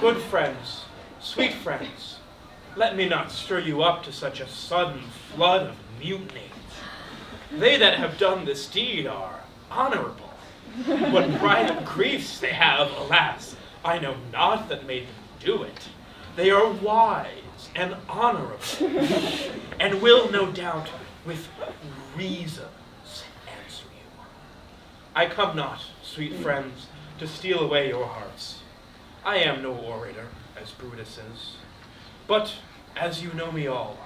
Good friends, sweet friends, let me not stir you up to such a sudden flood of mutiny. They that have done this deed are honorable. What private griefs they have, alas, I know not that made them do it. They are wise and honorable, and will, no doubt, with reasons answer you. I come not, sweet friends, to steal away your hearts. I am no orator, as Brutus is, but, as you know me all,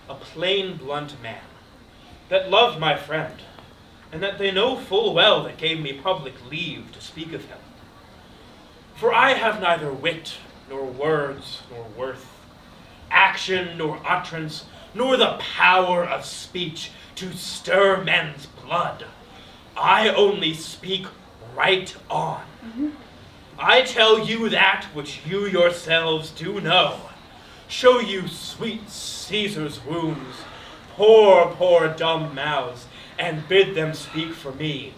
a plain, blunt man, that loved my friend, and that they know full well that gave me public leave to speak of him. For I have neither wit, nor words, nor worth, action, nor utterance, nor the power of speech to stir men's blood. I only speak right on. I tell you that which you yourselves do know. Show you sweet Caesar's wounds, poor dumb mouths, and bid them speak for me.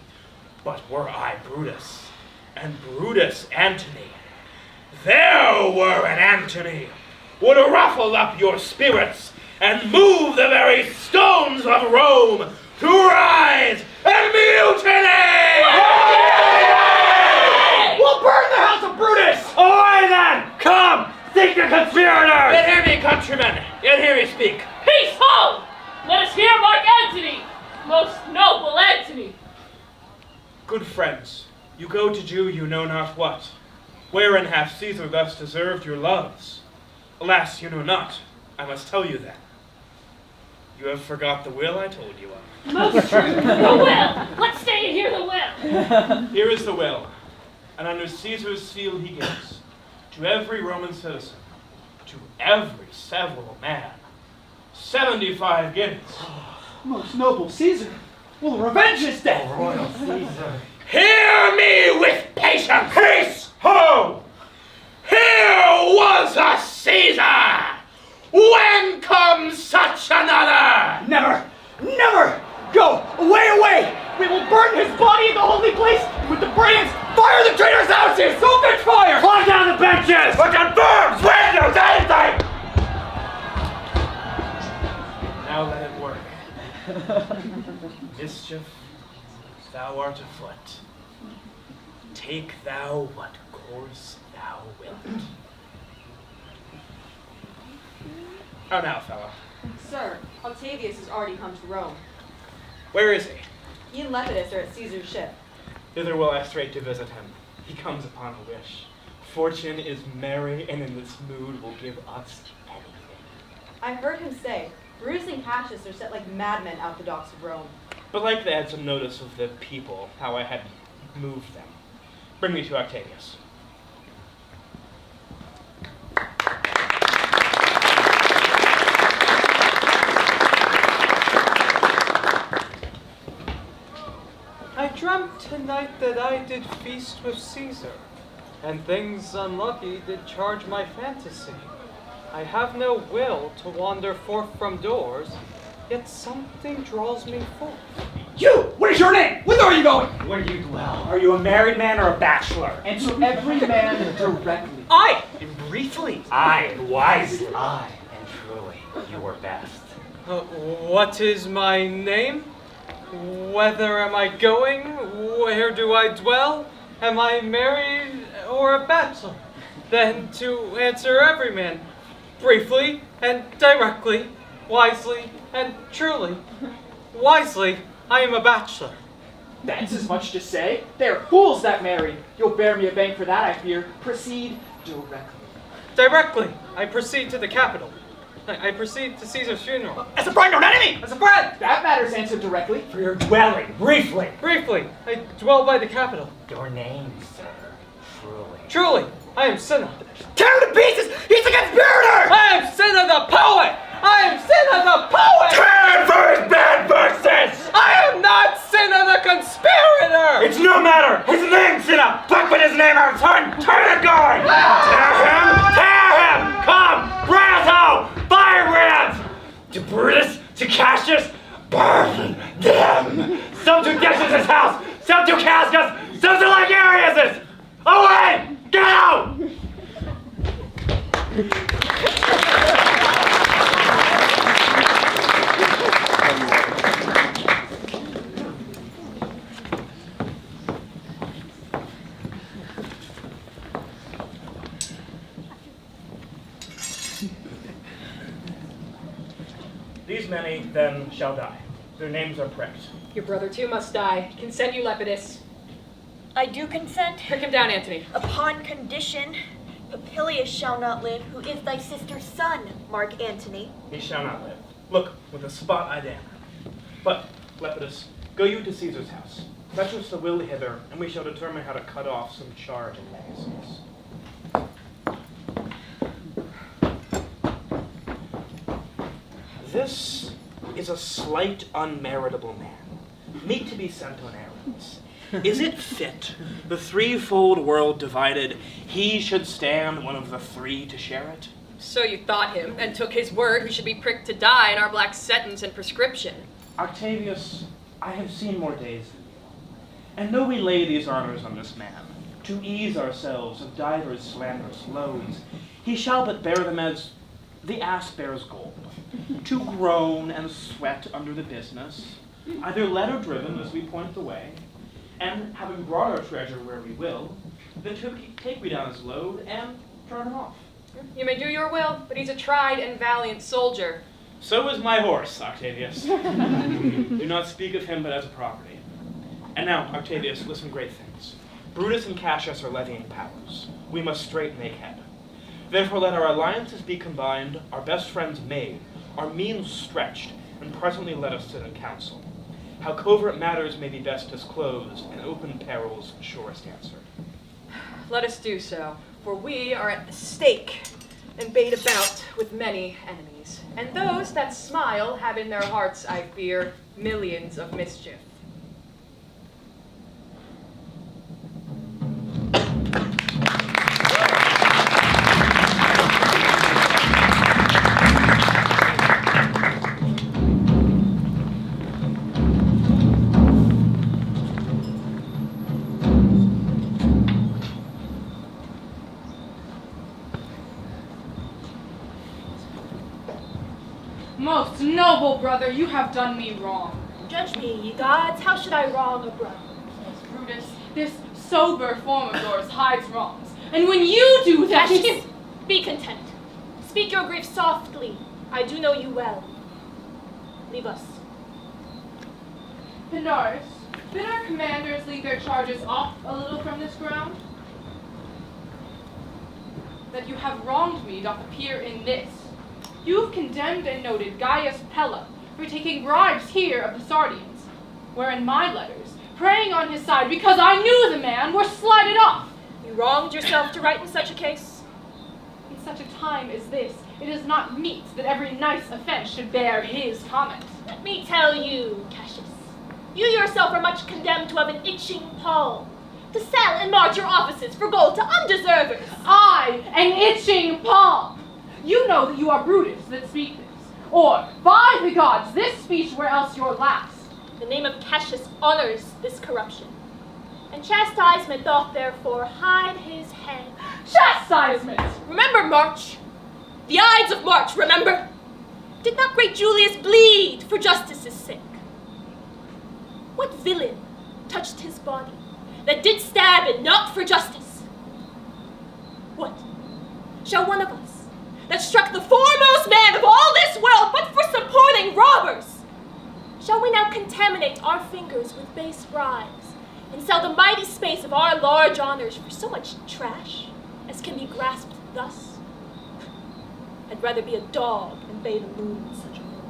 But were I Brutus, and Brutus Antony, there were an Antony, would ruffle up your spirits, and move the very stones of Rome to rise and mutiny! We'll burn the house of Brutus! Away then! Come! Seek the conspirators! Yet hear me, countrymen! Yet hear me speak! Peace, ho! Let us hear Mark Antony, most noble Antony. Good friends, you go to do you know not what. Wherein hath Caesar thus deserved your loves? Alas, you know not. I must tell you then. You have forgot the will I told you of. Most true. The will! Let's stay and hear the will. Here is the will, and under Caesar's seal he gives, to every Roman citizen, to every several man, 75 guineas. Most noble Caesar, will revenge his death. Royal Caesar. Hear me with patience! Peace! Ho! Here was a Caesar! When comes such another? Never! Never! Go! Away! We will burn his body in the holy place with the brands! Fire the traitors' houses! Open fire! Plug down the benches! Put down firms! Windows! Anything! Now let it work. Mischief, thou art afoot. Take thou what course thou wilt. How now, fellow? Sir, Octavius has already come to Rome. Where is he? He and Lepidus are at Caesar's ship. Thither will I straight to visit him. He comes upon a wish. Fortune is merry, and in this mood will give us anything. I heard him say, Brutus and Cassius are set like madmen out the docks of Rome. But like to add some notice of the people, how I had moved them. Bring me to Octavius. I dreamt tonight that I did feast with Caesar, and things unlucky did charge my fantasy. I have no will to wander forth from doors, yet something draws me forth. You! What is your name? Whither are you going? Where do you dwell? Are you a married man or a bachelor? Answer every man directly. Aye, and briefly. Aye, and wisely. Aye, and truly, you are best. What is my name? Whither am I going? Where do I dwell? Am I married or a bachelor? Then to answer every man, briefly and directly, wisely and truly. Wisely, I am a bachelor. That's as much to say. They're fools that marry. You'll bear me a bang for that, I fear. Proceed directly. Directly, I proceed to the capital. I proceed to Caesar's funeral. As a friend or an enemy? As a friend! That matters answered directly. For your dwelling, briefly. Briefly, I dwell by the capital. Your name, sir, truly. Truly, I am Cinna. Tear him to pieces! He's a conspirator! I am Cinna the poet! I am Cinna the poet! Turn for his bad verses! I am not Cinna the conspirator! It's no matter! His name's Cinna! Fuck with his name out! Turn it going! Tear him! Come! Brasso! Firebrands! To Brutus, to Cassius, burn them! Some to Decius' house! Some to Cascas! Some to Ligarius'! Away! Get out! These many, then, shall die. Their names are pricked. Your brother too must die. Consent you, Lepidus. I do consent. Prick him down, Antony. Upon condition, Papilius shall not live, who is thy sister's son, Mark Antony. He shall not live. Look, with a spot I damn. But, Lepidus, go you to Caesar's house. Fetch us the will hither, and we shall determine how to cut off some charred legacies. This is a slight unmeritable man, meet to be sent on errands. Is it fit, the threefold world divided, he should stand one of the three to share it? So you thought him, and took his word who should be pricked to die in our black sentence and prescription. Octavius, I have seen more days than you, and know we lay these honors on this man, to ease ourselves of divers slanderous loads, he shall but bear them as the ass bears gold, to groan and sweat under the business, either led or driven as we point the way, and having brought our treasure where we will, then take we down his load and turn him off. You may do your will, but he's a tried and valiant soldier. So is my horse, Octavius. Do not speak of him but as a property. And now, Octavius, listen great things. Brutus and Cassius are levying powers. We must straight make head. Therefore let our alliances be combined, our best friends made, our means stretched, and presently let us sit in council. How covert matters may be best disclosed, and open perils surest answered. Let us do so, for we are at the stake, and bait about with many enemies. And those that smile have in their hearts, I fear, millions of mischief. Most noble brother, you have done me wrong. Judge me, ye gods, how should I wrong a brother? Brutus, this sober form of yours hides wrongs. And when you do that... Cassius, be content. Speak your grief softly. I do know you well. Leave us. Pindarus, bid our commanders lead their charges off a little from this ground? That you have wronged me doth appear in this. You have condemned and noted Gaius Pella for taking bribes here of the Sardians, wherein my letters, praying on his side because I knew the man, were slided off. You wronged yourself to write in such a case? In such a time as this, it is not meet that every nice offense should bear his comment. Let me tell you, Cassius, you yourself are much condemned to have an itching palm, to sell and march your offices for gold to undeservers. I, an itching palm! You know that you are Brutus that speak this. Or, by the gods, this speech were else your last. The name of Cassius honors this corruption, and chastisement doth therefore hide his head. Chastisement! Remember March, the Ides of March, remember? Did not great Julius bleed for justice's sake? What villain touched his body that did stab it not for justice? What? Shall one of us, that struck the foremost man of all this world but for supporting robbers, shall we now contaminate our fingers with base bribes and sell the mighty space of our large honors for so much trash as can be grasped thus? I'd rather be a dog than bathe the moon in such a hole.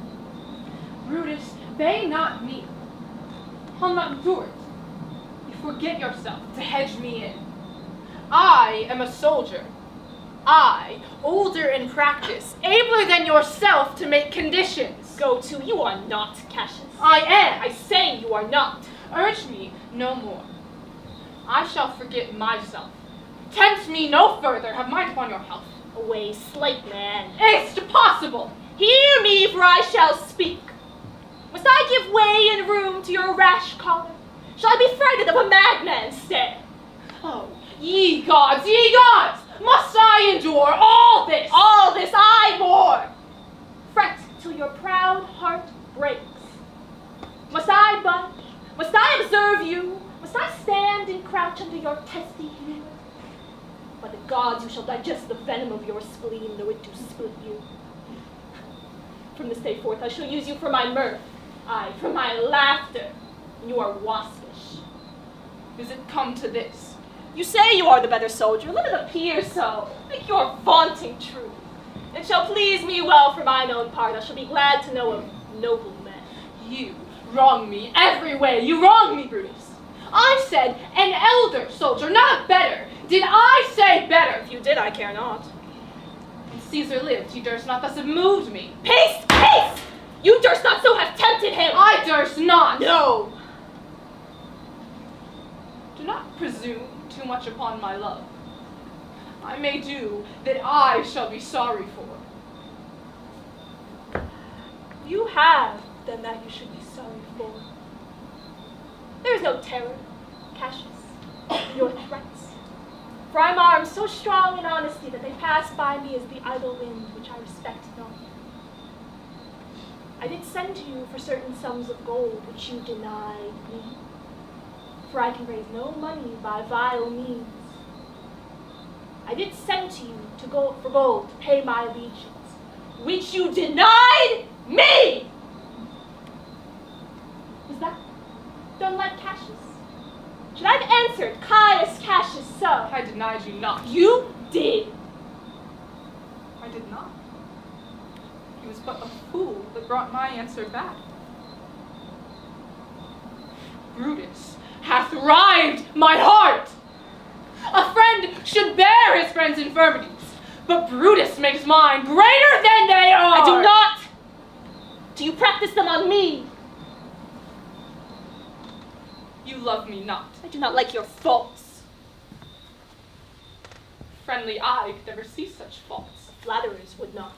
Brutus, bay not me. I'll not endure it. You forget yourself to hedge me in. I am a soldier. I, older in practice, abler than yourself to make conditions. Go to, you are not, Cassius. I am. I say you are not. Urge me no more. I shall forget myself. Tempt me no further, have mind upon your health. Away, slight man. Is't possible? Hear me, for I shall speak. Must I give way and room to your rash choler? Shall I be frighted of a madman's stare? Oh, ye gods, ye gods! Must I endure all this? All this I bore! Fret till your proud heart breaks. Must I budge? Must I observe you? Must I stand and crouch under your testy humor? By the gods, you shall digest the venom of your spleen, though it do split you. From this day forth, I shall use you for my mirth, aye, for my laughter, and you are waspish. Is it come to this? You say you are the better soldier, let it appear so. Make your vaunting true. It shall please me well for mine own part. I shall be glad to know of noble men. You wrong me every way. You wrong me, Brutus. I said an elder soldier, not a better. Did I say better? If you did, I care not. When Caesar lived, he durst not thus have moved me. Peace! Peace! You durst not so have tempted him. I durst not. No. Do not presume too much upon my love. I may do that I shall be sorry for. You have done that you should be sorry for. There is no terror, Cassius, in your threats. For I'm armed so strong in honesty that they pass by me as the idle wind, which I respect not. I did send to you for certain sums of gold, which you denied me. For I can raise no money by vile means. I did send to you for gold to pay my legions, which you denied me! Was that done like Cassius? Should I have answered Caius Cassius so? I denied you not. You did. I did not. He was but a fool that brought my answer back. Brutus hath rived my heart. A friend should bear his friend's infirmities, but Brutus makes mine greater than they are. I do not. Do you practice them on me? You love me not. I do not like your faults. Friendly eye could never see such faults. Flatterers would not,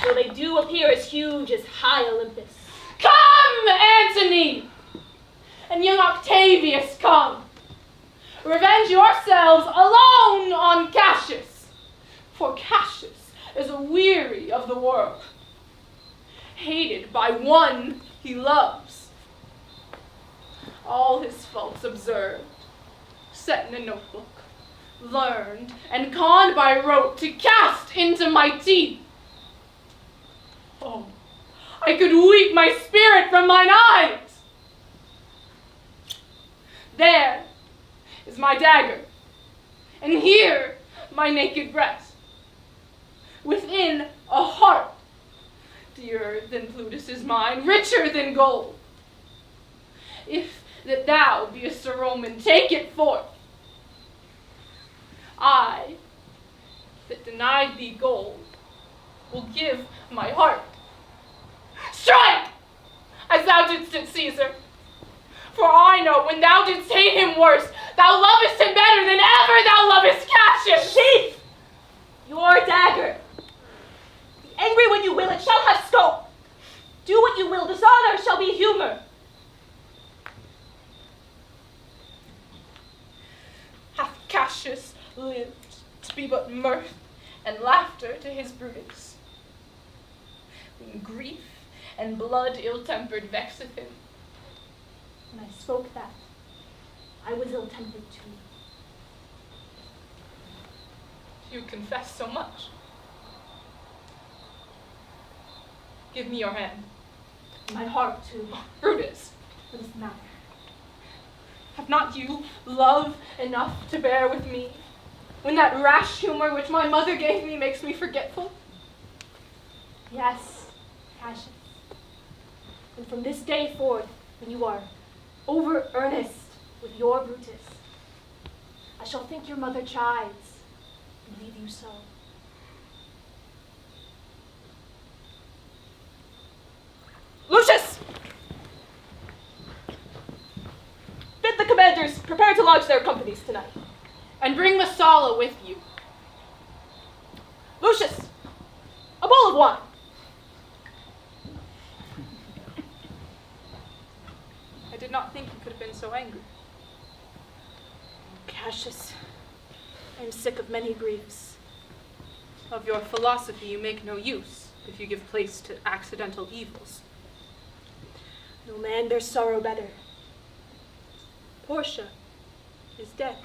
though they do appear as huge as high Olympus. Come, Antony! And young Octavius, come! Revenge yourselves alone on Cassius, for Cassius is weary of the world, hated by one he loves. All his faults observed, set in a notebook, learned and conned by rote to cast into my teeth. Oh, I could weep my spirit from mine eyes. There is my dagger, and here my naked breast, within a heart dearer than Plutus is mine, richer than gold. If that thou beest a Roman, take it forth. I, that denied thee gold, will give my heart. Strike, as thou didst at Caesar. For I know when thou didst hate him worse, thou lovest him better than ever thou lovest Cassius. Sheath your dagger. Be angry when you will, it shall have scope. Do what you will, dishonor shall be humor. Hath Cassius lived to be but mirth and laughter to his Brutus, when grief and blood ill-tempered vexeth him? When I spoke that, I was ill-tempered too. You confess so much. Give me your hand. My heart too. Brutus, What does it matter? have not you love enough to bear with me, when that rash humor which my mother gave me makes me forgetful? Yes, Cassius. And from this day forth, when you are over earnest with your Brutus, I shall think your mother chides and leave you so. Lucius! Bid the commanders prepare to launch their companies tonight. And bring Messala with you. Lucius, a bowl of wine. did not think you could have been so angry. Cassius, I am sick of many griefs. Of your philosophy you make no use if you give place to accidental evils. No man bears sorrow better. Portia is dead.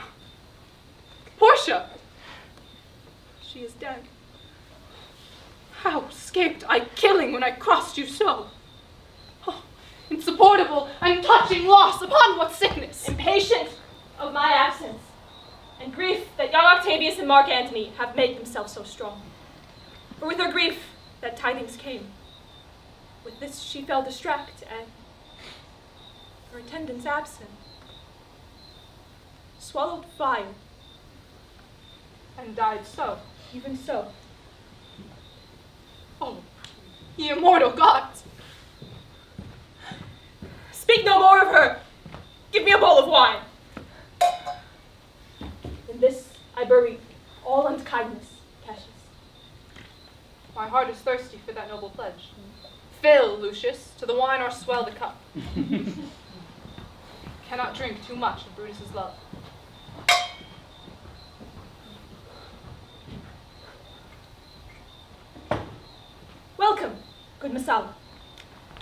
Portia! She is dead. How escaped I killing when I crossed you so? Oh, insupportable and touching loss, upon what sickness! Impatient of my absence, and grief that young Octavius and Mark Antony have made themselves so strong. For with her grief that tidings came. With this she fell distract, and her attendants absent, swallowed fire, and died so. Even so. Oh, ye immortal gods! Speak no more of her! Give me a bowl of wine! In this I bury all unkindness, Cassius. My heart is thirsty for that noble pledge. Fill, Lucius, to the wine or swell the cup. Cannot drink too much of Brutus's love. Welcome, good Messala.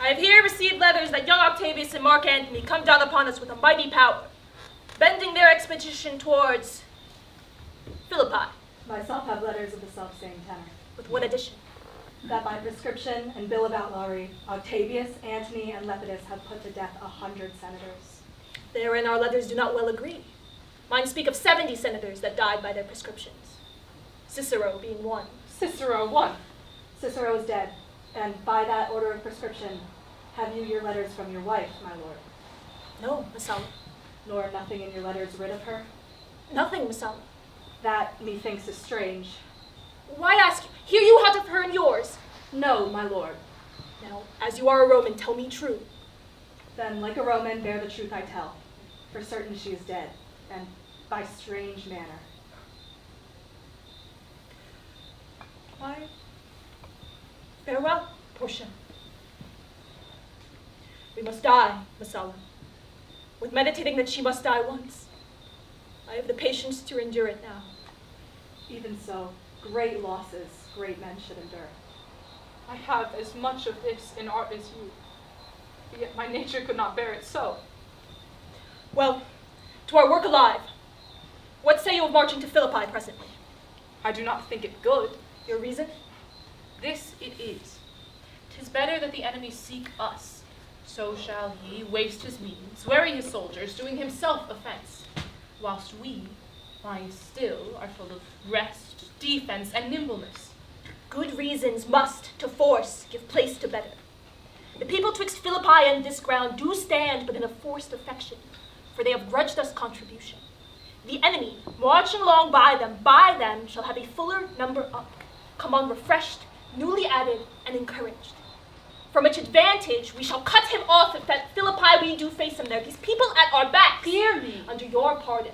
I have here received letters that young Octavius and Mark Antony come down upon us with a mighty power, bending their expedition towards Philippi. Myself have letters of the self-same tenor. With what addition? That by prescription and bill of outlawry, Octavius, Antony, and Lepidus have put to death 100 senators. Therein our letters do not well agree. Mine speak of 70 senators that died by their prescriptions, Cicero being one. Cicero one? Cicero is dead, and by that order of prescription, have you your letters from your wife, my lord? No, Messala. Nor nothing in your letters rid of her? Nothing, Messala. That, methinks, is strange. Why ask you? Here you have of her in yours. No, my lord. Now, as you are a Roman, tell me true. Then, like a Roman, bear the truth I tell. For certain she is dead, and by strange manner. Why? Farewell, Portia. We must die, Messala. With meditating that she must die once, I have the patience to endure it now. Even so, great losses great men should endure. I have as much of this in art as you, yet my nature could not bear it so. Well, to our work alive. What say you of marching to Philippi presently? I do not think it good. Your reason? This it is. 'Tis better that the enemy seek us. So shall he waste his means, weary his soldiers, doing himself offense, whilst we, lying still, are full of rest, defense, and nimbleness. Good reasons must, to force, give place to better. The people twixt Philippi and this ground do stand but in a forced affection, for they have grudged us contribution. The enemy, marching along by them shall have a fuller number up, come on refreshed, newly added, and encouraged. From which advantage we shall cut him off if at Philippi we do face him there. These people at our backs, hear me, under your pardon.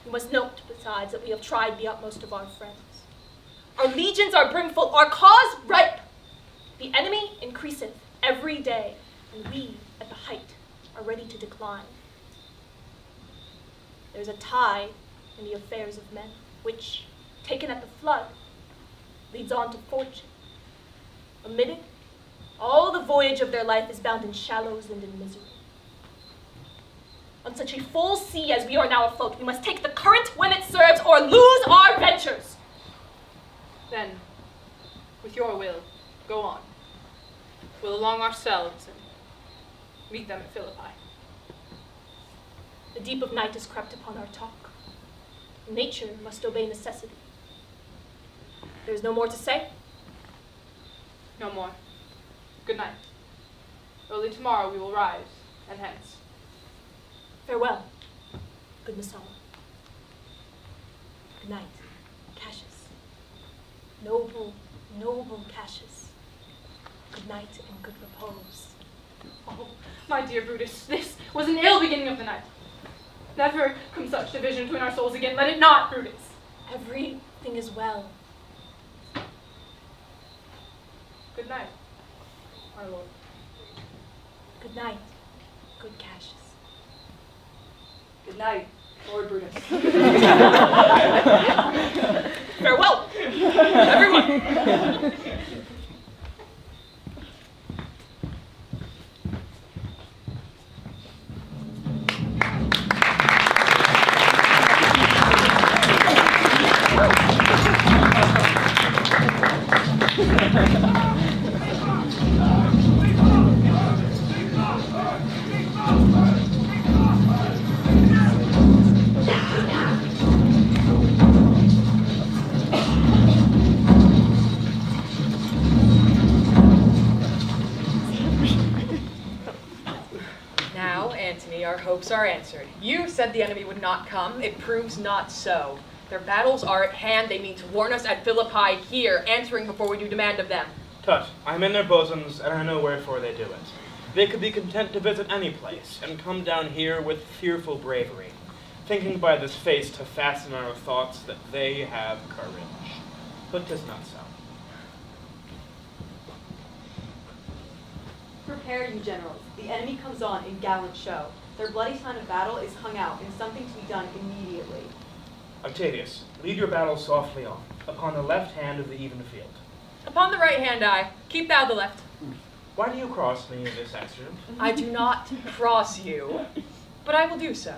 You must note, besides, that we have tried the utmost of our friends. Our legions are brimful, our cause ripe. The enemy increaseth every day, and we, at the height, are ready to decline. There's a tide in the affairs of men, which, taken at the flood, leads on to fortune. Amid it, all the voyage of their life is bound in shallows and in misery. On such a full sea as we are now afloat, we must take the current when it serves, or lose our ventures. Then, with your will, go on. We'll along ourselves and meet them at Philippi. The deep of night is crept upon our talk. Nature must obey necessity. There's no more to say? No more. Good night. Early tomorrow we will rise, and hence. Farewell, good Messala. Good night, Cassius. Noble, noble Cassius. Good night and good repose. Oh, my dear Brutus, this was an ill beginning of the night. Never come such division between our souls again. Let it not, Brutus. Everything is well. Good night, our Lord. Good night, Good Cassius. Good night, Lord Brutus. Farewell, everyone. Now, Antony, our hopes are answered. You said the enemy would not come. It proves not so. Their battles are at hand. They mean to warn us at Philippi here, answering before we do demand of them. Tut, I'm in their bosoms, and I know wherefore they do it. They could be content to visit any place, and come down here with fearful bravery, thinking by this face to fasten our thoughts that they have courage. But 'tis not so. Prepare you, generals. The enemy comes on in gallant show. Their bloody sign of battle is hung out, and something to be done immediately. Octavius, lead your battle softly on, upon the left hand of the even field. Upon the right hand I, keep thou the left. Why do you cross me in this accident? I do not cross you, but I will do so.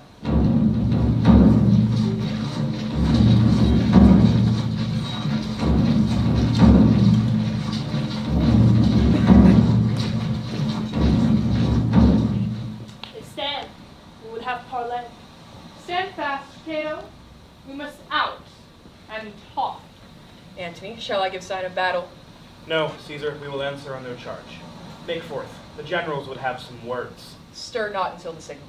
Stand. We will have parley. Stand fast, Cato. We must out and talk. Antony, shall I give sign of battle? No, Caesar, we will answer on their charge. Make forth. The generals would have some words. Stir not until the signal.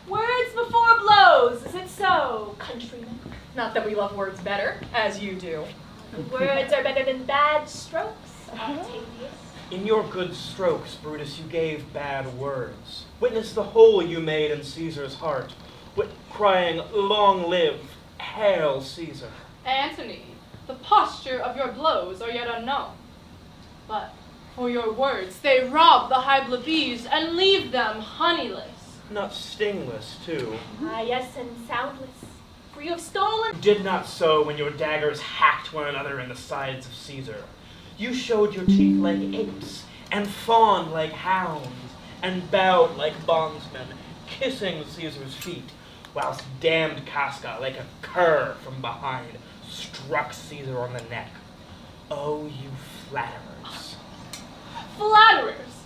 Words before blows, is it so, countrymen? Not that we love words better, as you do. Words are better than bad strokes, Octavius. In your good strokes, Brutus, you gave bad words. Witness the hole you made in Caesar's heart, crying, "Long live, hail Caesar." Antony, the posture of your blows are yet unknown. But for your words, they rob the high plebeians and leave them honeyless. Not stingless, too. Ah, yes, and soundless. For you have stolen. You did not so when your daggers hacked one another in the sides of Caesar. You showed your teeth like apes, and fawned like hounds, and bowed like bondsmen, kissing Caesar's feet, whilst damned Casca, like a cur from behind, struck Caesar on the neck. Oh, you flatterers. Flatterers!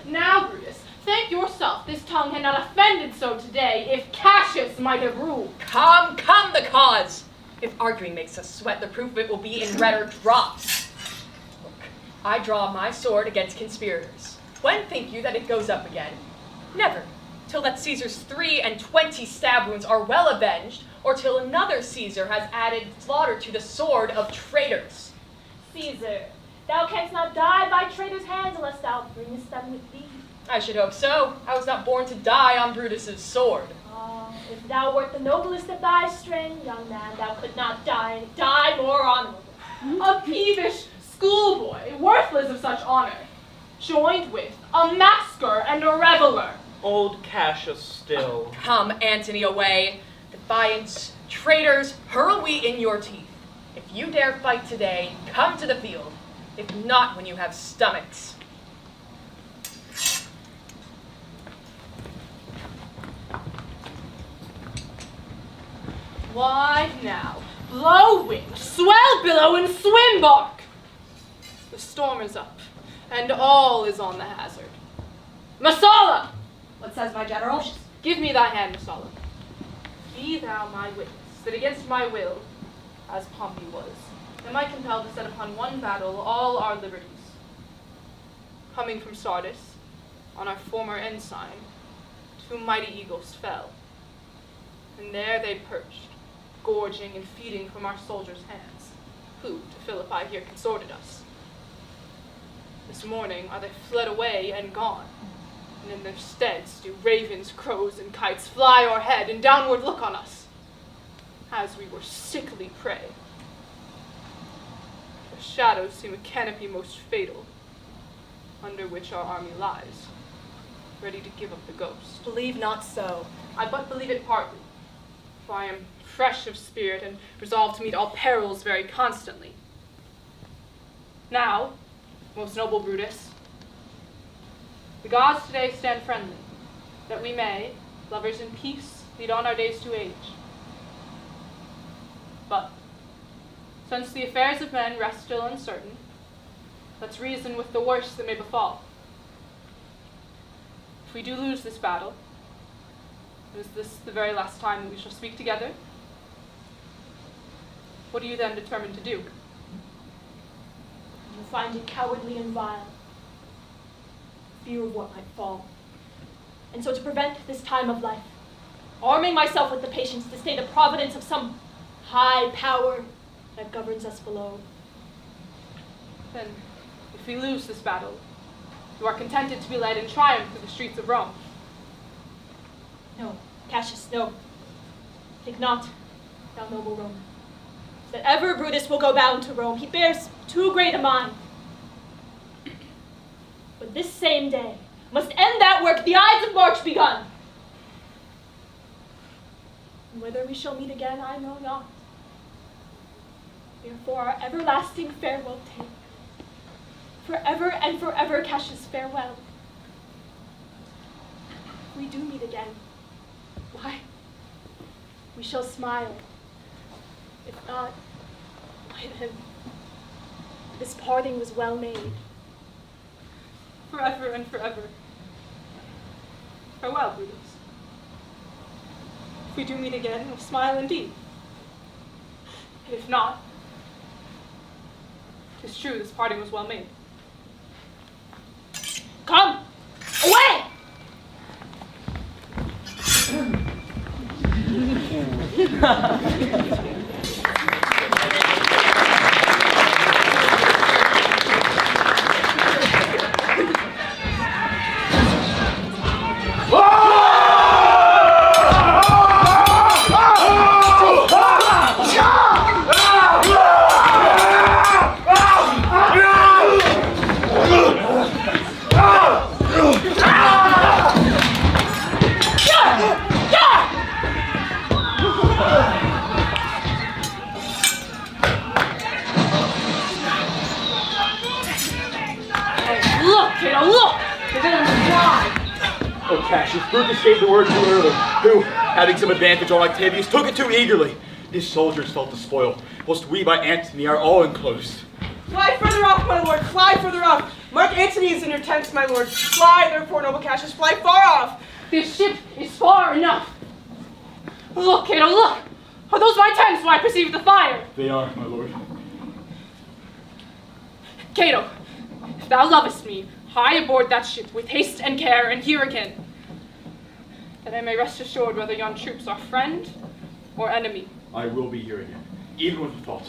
Now, Brutus, thank yourself this tongue had not offended so today, if Cassius might have ruled. Come, come, the cause! If arguing makes us sweat, the proof of it will be in redder drops. Look, I draw my sword against conspirators. When think you that it goes up again? Never, till that Caesar's 23 stab wounds are well avenged, or till another Caesar has added slaughter to the sword of traitors. Caesar, thou canst not die by traitors' hands unless thou bringest them with thee. I should hope so. I was not born to die on Brutus's sword. If thou wert the noblest of thy strain, young man, thou could not die more honorable. A peevish schoolboy, worthless of such honor, joined with a masker and a reveler. Old Cassius still. Come, Antony, away. Defiance, traitors, hurl we in your teeth. If you dare fight today, come to the field. If not, when you have stomachs. Why now, blow wind, swell billow, and swim bark. The storm is up, and all is on the hazard. Messala! What says my general? Give me thy hand, Messala. Be thou my witness, that against my will, as Pompey was, am I compelled to set upon one battle all our liberties. Coming from Sardis, on our former ensign, 2 mighty eagles fell, and there they perched, gorging and feeding from our soldiers' hands, who to Philippi here consorted us. This morning are they fled away and gone, and in their steads do ravens, crows, and kites fly o'erhead and downward look on us, as we were sickly prey. The shadows seem a canopy most fatal, under which our army lies. ready to give up the ghost. Believe not so. I but believe it partly, for I am fresh of spirit and resolved to meet all perils very constantly. Now, most noble Brutus, the gods today stand friendly, that we may, lovers in peace, lead on our days to age. But, since the affairs of men rest still uncertain, let's reason with the worst that may befall. If we do lose this battle, is this the very last time that we shall speak together? What are you then determined to do? You find it cowardly and vile, fear of what might fall. And so to prevent this time of life, arming myself with the patience to stay the providence of some high power that governs us below. Then, if we lose this battle, you are contented to be led in triumph through the streets of Rome. No, Cassius, no. Think not, thou noble Roman, that ever Brutus will go bound to Rome. He bears too great a mind. But this same day must end that work the Ides of March begun. And whether we shall meet again, I know not. Therefore our everlasting farewell take. Forever and forever, Cassius, farewell. If we do meet again, why, we shall smile. If not, why then, this parting was well made. Forever and forever. Farewell, Brutus. If we do meet again, we'll smile indeed. And if not, 'tis true this parting was well made. Come! Away! Oh, Cassius, Brutus gave the word too early. Who, having some advantage on Octavius, took it too eagerly. His soldiers felt the spoil, whilst we by Antony are all enclosed. Fly further off, my lord, fly further off. Mark Antony is in your tents, my lord. Fly, therefore, noble Cassius, fly far off. This ship is far enough. Look, Cato, look! Are those my tents where I perceive the fire? They are, my lord. Cato, if thou lovest me, hie aboard that ship with haste and care, and here again, that I may rest assured whether yon troops are friend or enemy. I will be here again, even with the fault.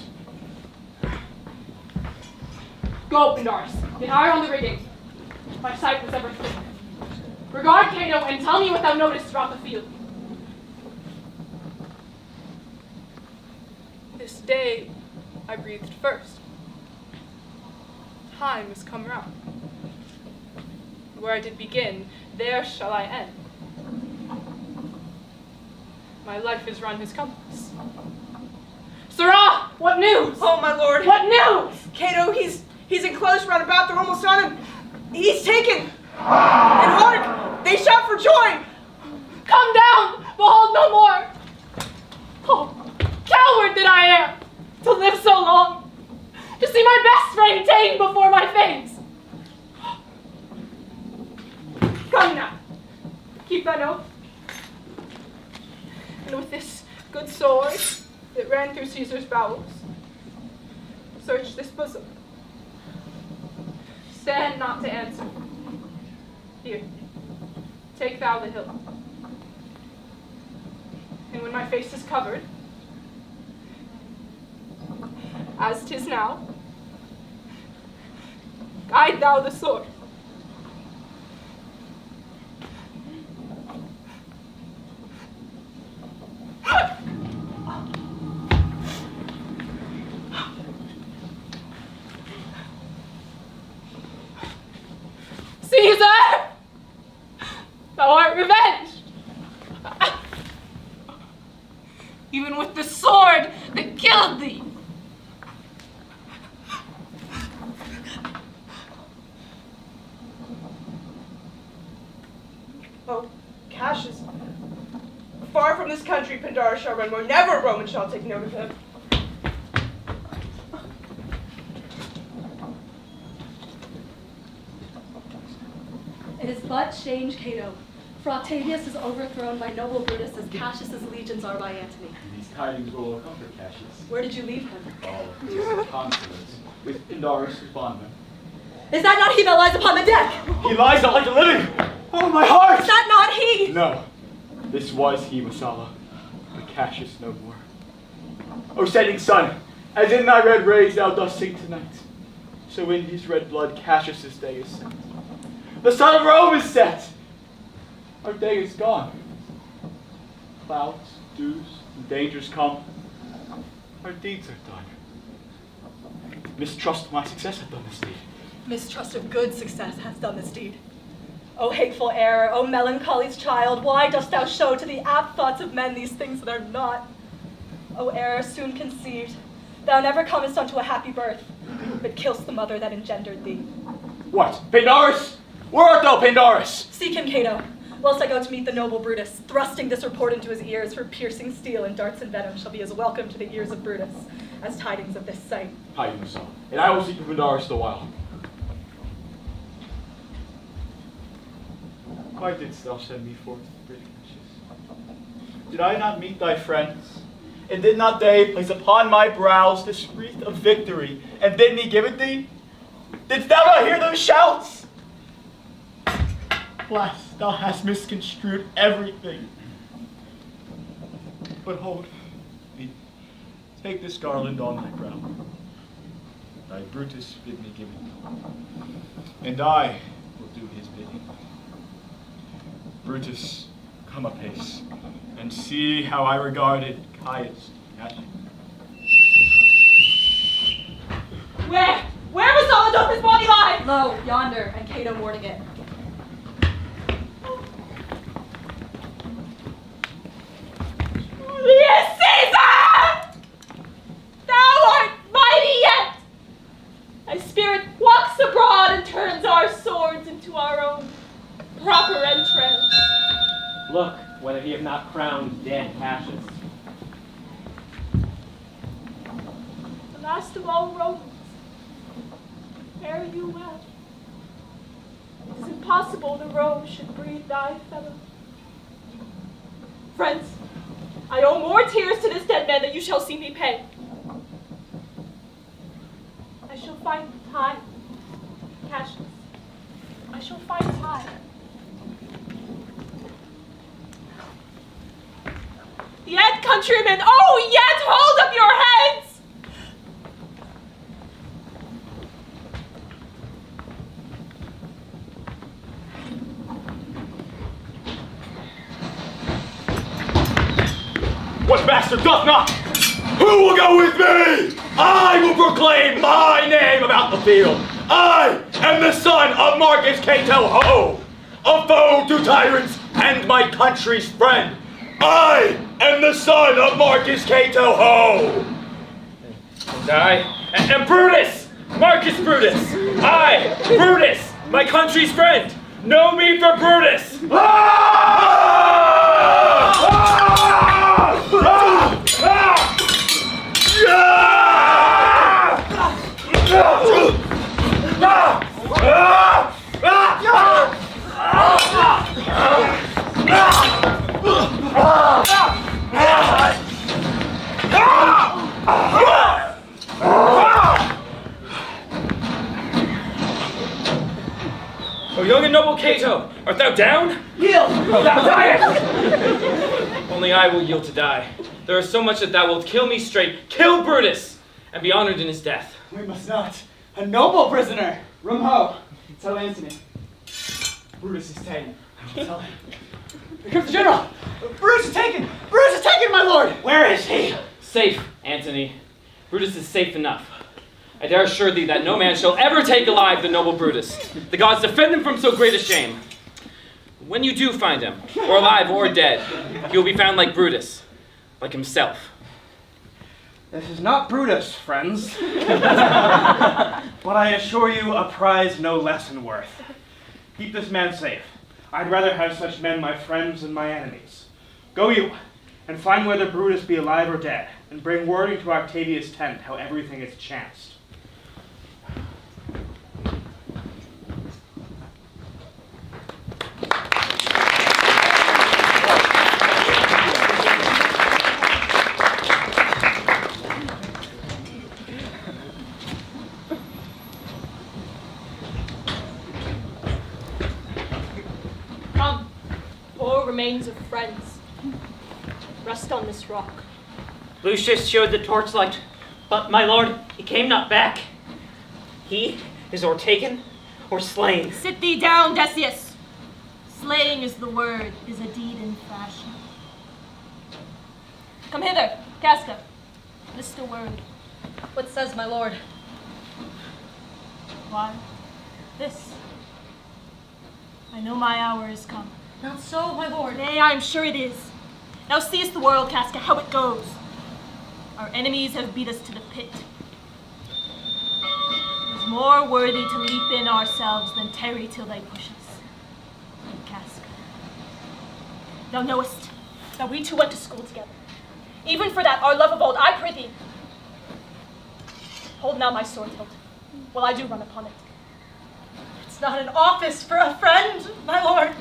Go, Pindarus, get higher on the rigging. My sight was ever thick. Regard Cato and tell me what thou noticed throughout the field. This day I breathed first. Time has come round. Where I did begin, there shall I end. My life is run his compass. Sirrah, what news? Oh, my lord. What news? Cato, he's enclosed round about. They're almost on him. He's taken. And hark, they shout for joy. Come down, behold no more. Oh, coward that I am, to live so long, to see my best friend ta'en before my face. Come now, keep thine oath. And with this good sword that ran through Caesar's bowels, search this bosom. Stand not to answer. Here, take thou the hilt. And when my face is covered, as 'tis now, guide thou the sword. Caesar! even with the sword that killed thee. Oh, Cassius. Far from this country, Pandora shall run, where never a Roman shall take note of him. It is but change, Cato. For Octavius is overthrown by noble Brutus as Cassius's legions are by Antony. These tidings will comfort Cassius. Where did you leave him? Oh, he is consulate, with Pindarus his bondman. Is that not he that lies upon the deck? He lies not like a living! Oh, my heart! Is that not he? No, this was he, Messala, but Cassius no more. O setting sun, as in thy red rays thou dost sink tonight, so in his red blood Cassius's day is set. The sun of Rome is set! Our day is gone. Clouds, dews, and dangers come. Our deeds are done. Mistrust of my success hath done this deed. Mistrust of good success hath done this deed. O hateful error, O melancholy's child, why dost thou show to the apt thoughts of men these things that are not? O error soon conceived, thou never comest unto a happy birth, but kill'st the mother that engendered thee. What? Pindarus? Where art thou, Pindarus? Seek him, Cato, whilst I go to meet the noble Brutus, thrusting this report into his ears, for piercing steel and darts and venom shall be as welcome to the ears of Brutus as tidings of this sight. Hide Messala, and I will seek for Pindarus the while. Why didst thou send me forth, great Cassius? Did I not meet thy friends? And did not they place upon my brows this wreath of victory, and bid me give it thee? Didst thou not hear those shouts? Alas, thou hast misconstrued everything. But hold, take this garland on thy brow. Thy Brutus bid me give it, and I will do his bidding. Brutus, come apace, and see how I regarded Caius Cassius. Where was Solodopus' body lie? Lo, yonder, and Cato mourning it. Julius Caesar! Thou art mighty yet! Thy spirit walks abroad and turns our swords into our own proper entrails. Look, whether he have not crowned dead Cassius. The last of all Romans, fare you well. It is impossible that Rome should breed thy fellow. Friends, I owe more tears to this dead man than you shall see me pay. I shall find time, Cassius. I shall find time. Yet, countrymen, oh, yet hold up your heads! What bastard doth not? Who will go with me? I will proclaim my name about the field. I am the son of Marcus Cato Ho, a foe to tyrants and my country's friend. I am the son of Marcus Cato Ho. And I am Brutus, Marcus Brutus. I, Brutus, my country's friend. Know me for Brutus. O young and noble Cato, art thou down? Yield! Thou diest! Only I will yield to die. There is so much that thou wilt kill me straight. Kill Brutus, and be honored in his death. We must not. A noble prisoner! Rumho, tell Antony. Brutus is taken. I will tell him. Here comes the general! Brutus is taken! Brutus is taken, my lord! Where is he? Safe, Antony. Brutus is safe enough. I dare assure thee that no man shall ever take alive the noble Brutus. The gods defend him from so great a shame. When you do find him, or alive or dead, he will be found like Brutus, like himself. This is not Brutus, friends. But I assure you a prize no less in worth. Keep this man safe. I'd rather have such men my friends than my enemies. Go you, and find whether Brutus be alive or dead, and bring word into Octavius' tent how everything is chanced. Come, poor remains of friends. Rest on this rock. Lucius showed the torchlight, but my lord, he came not back. He is or taken or slain. Sit thee down, Decius. Slaying is the word, is a deed in fashion. Come hither, Casca. List a word. What says my lord? Why? This. I know my hour is come. Not so, my lord. Nay, I am sure it is. Now seest the world, Casca, how it goes. Our enemies have beat us to the pit. It is more worthy to leap in ourselves than tarry till they push us. Casca, thou knowest that we two went to school together. Even for that, our love of old, I prithee. Hold now my sword hilt, while I do run upon it. It's not an office for a friend, my lord.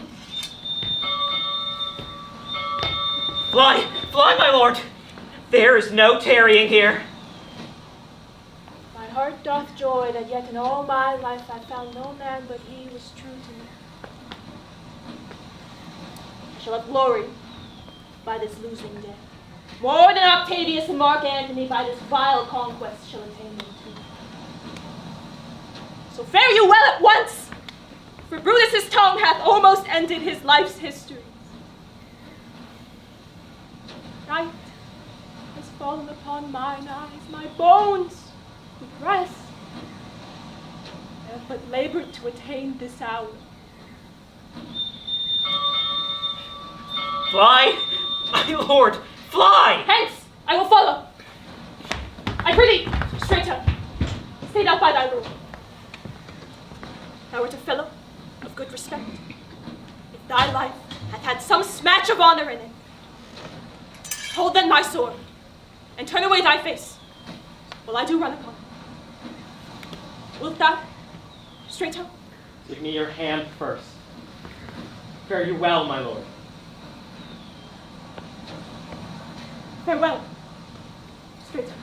Fly, fly, my lord. There is no tarrying here. My heart doth joy that yet in all my life I found no man but he was true to me. I shall have glory by this losing day. More than Octavius and Mark Antony by this vile conquest shall attain them too. So fare you well at once, for Brutus' tongue hath almost ended his life's history. Night has fallen upon mine eyes, my bones would rest. I have but labored to attain this hour. Fly, my lord, fly! Hence, I will follow. I prithee, straight up. Stay thou by thy rule. Thou art a fellow of good respect. If thy life hath had some smatch of honor in it, hold then my sword, and turn away thy face, while I do run upon it. Wilt thou, straight up? Give me your hand first. Fare you well, my lord. Farewell, straight up.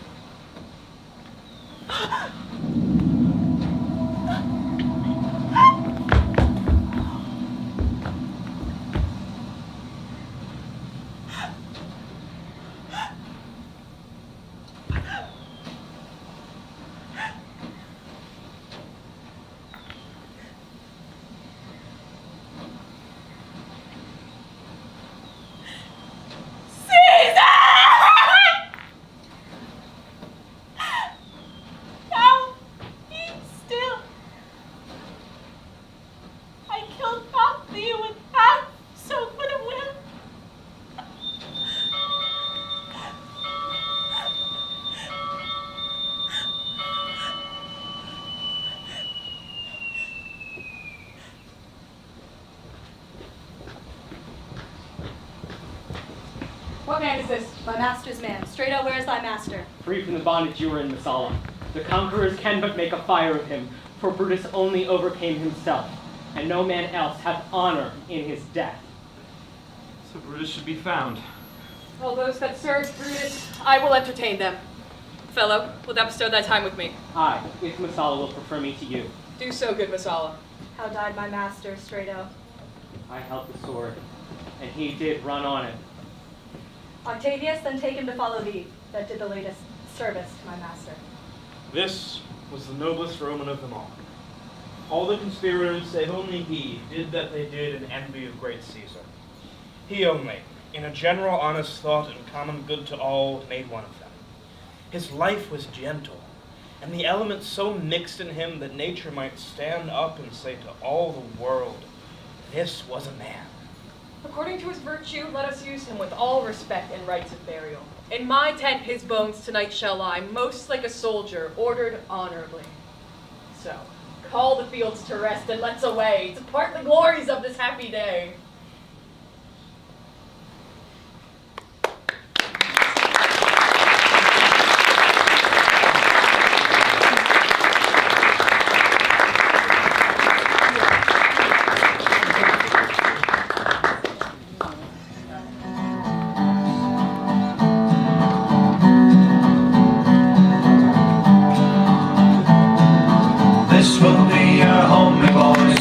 Now, be still. I killed not thee with half so good a will. What man is this? My master's man. Straight out, where is thy master? Free from the bondage you were in, Messala. The conquerors can but make a fire of him, for Brutus only overcame himself, and no man else hath honor in his death. So Brutus should be found. All those that serve Brutus, I will entertain them. Fellow, wilt thou bestow thy time with me? Aye, if Messala will prefer me to you. Do so, good Messala. How died my master, straight out? I held the sword, and he did run on it. Octavius, then take him to follow thee, that did the latest service to my master. This was the noblest Roman of them all. All the conspirators, save only he, did that they did in envy of great Caesar. He only, in a general honest thought and common good to all, made one of them. His life was gentle, and the elements so mixed in him that nature might stand up and say to all the world, this was a man. According to his virtue, let us use him with all respect and rites of burial. In my tent his bones tonight shall lie, most like a soldier, ordered honorably. So, call the fields to rest and let's away, to part the glories of this happy day. This will be your home, my boys.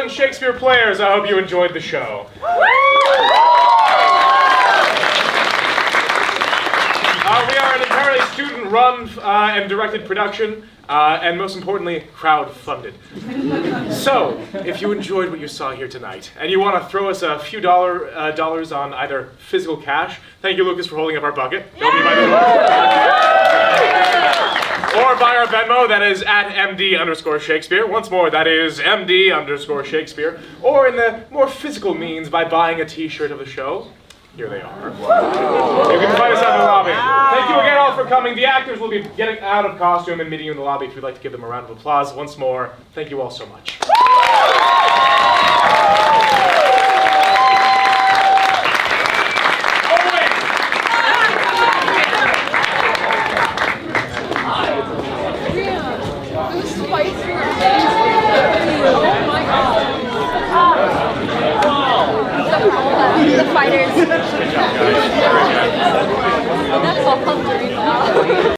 Shakespeare players, I hope you enjoyed the show. We are an entirely student-run and directed production, and most importantly, crowd-funded. So, if you enjoyed what you saw here tonight, and you want to throw us a few dollars on either physical cash, thank you, Lucas, for holding up our bucket. They'll be by the or by our Venmo, that is at MD_Shakespeare. Once more, that is MD_Shakespeare. Or in the more physical means, by buying a t-shirt of the show. Here they are. You can find us out in the lobby. Thank you again all for coming. The actors will be getting out of costume and meeting you in the lobby if you'd like to give them a round of applause. Once more, thank you all so much. The fighters. That's all.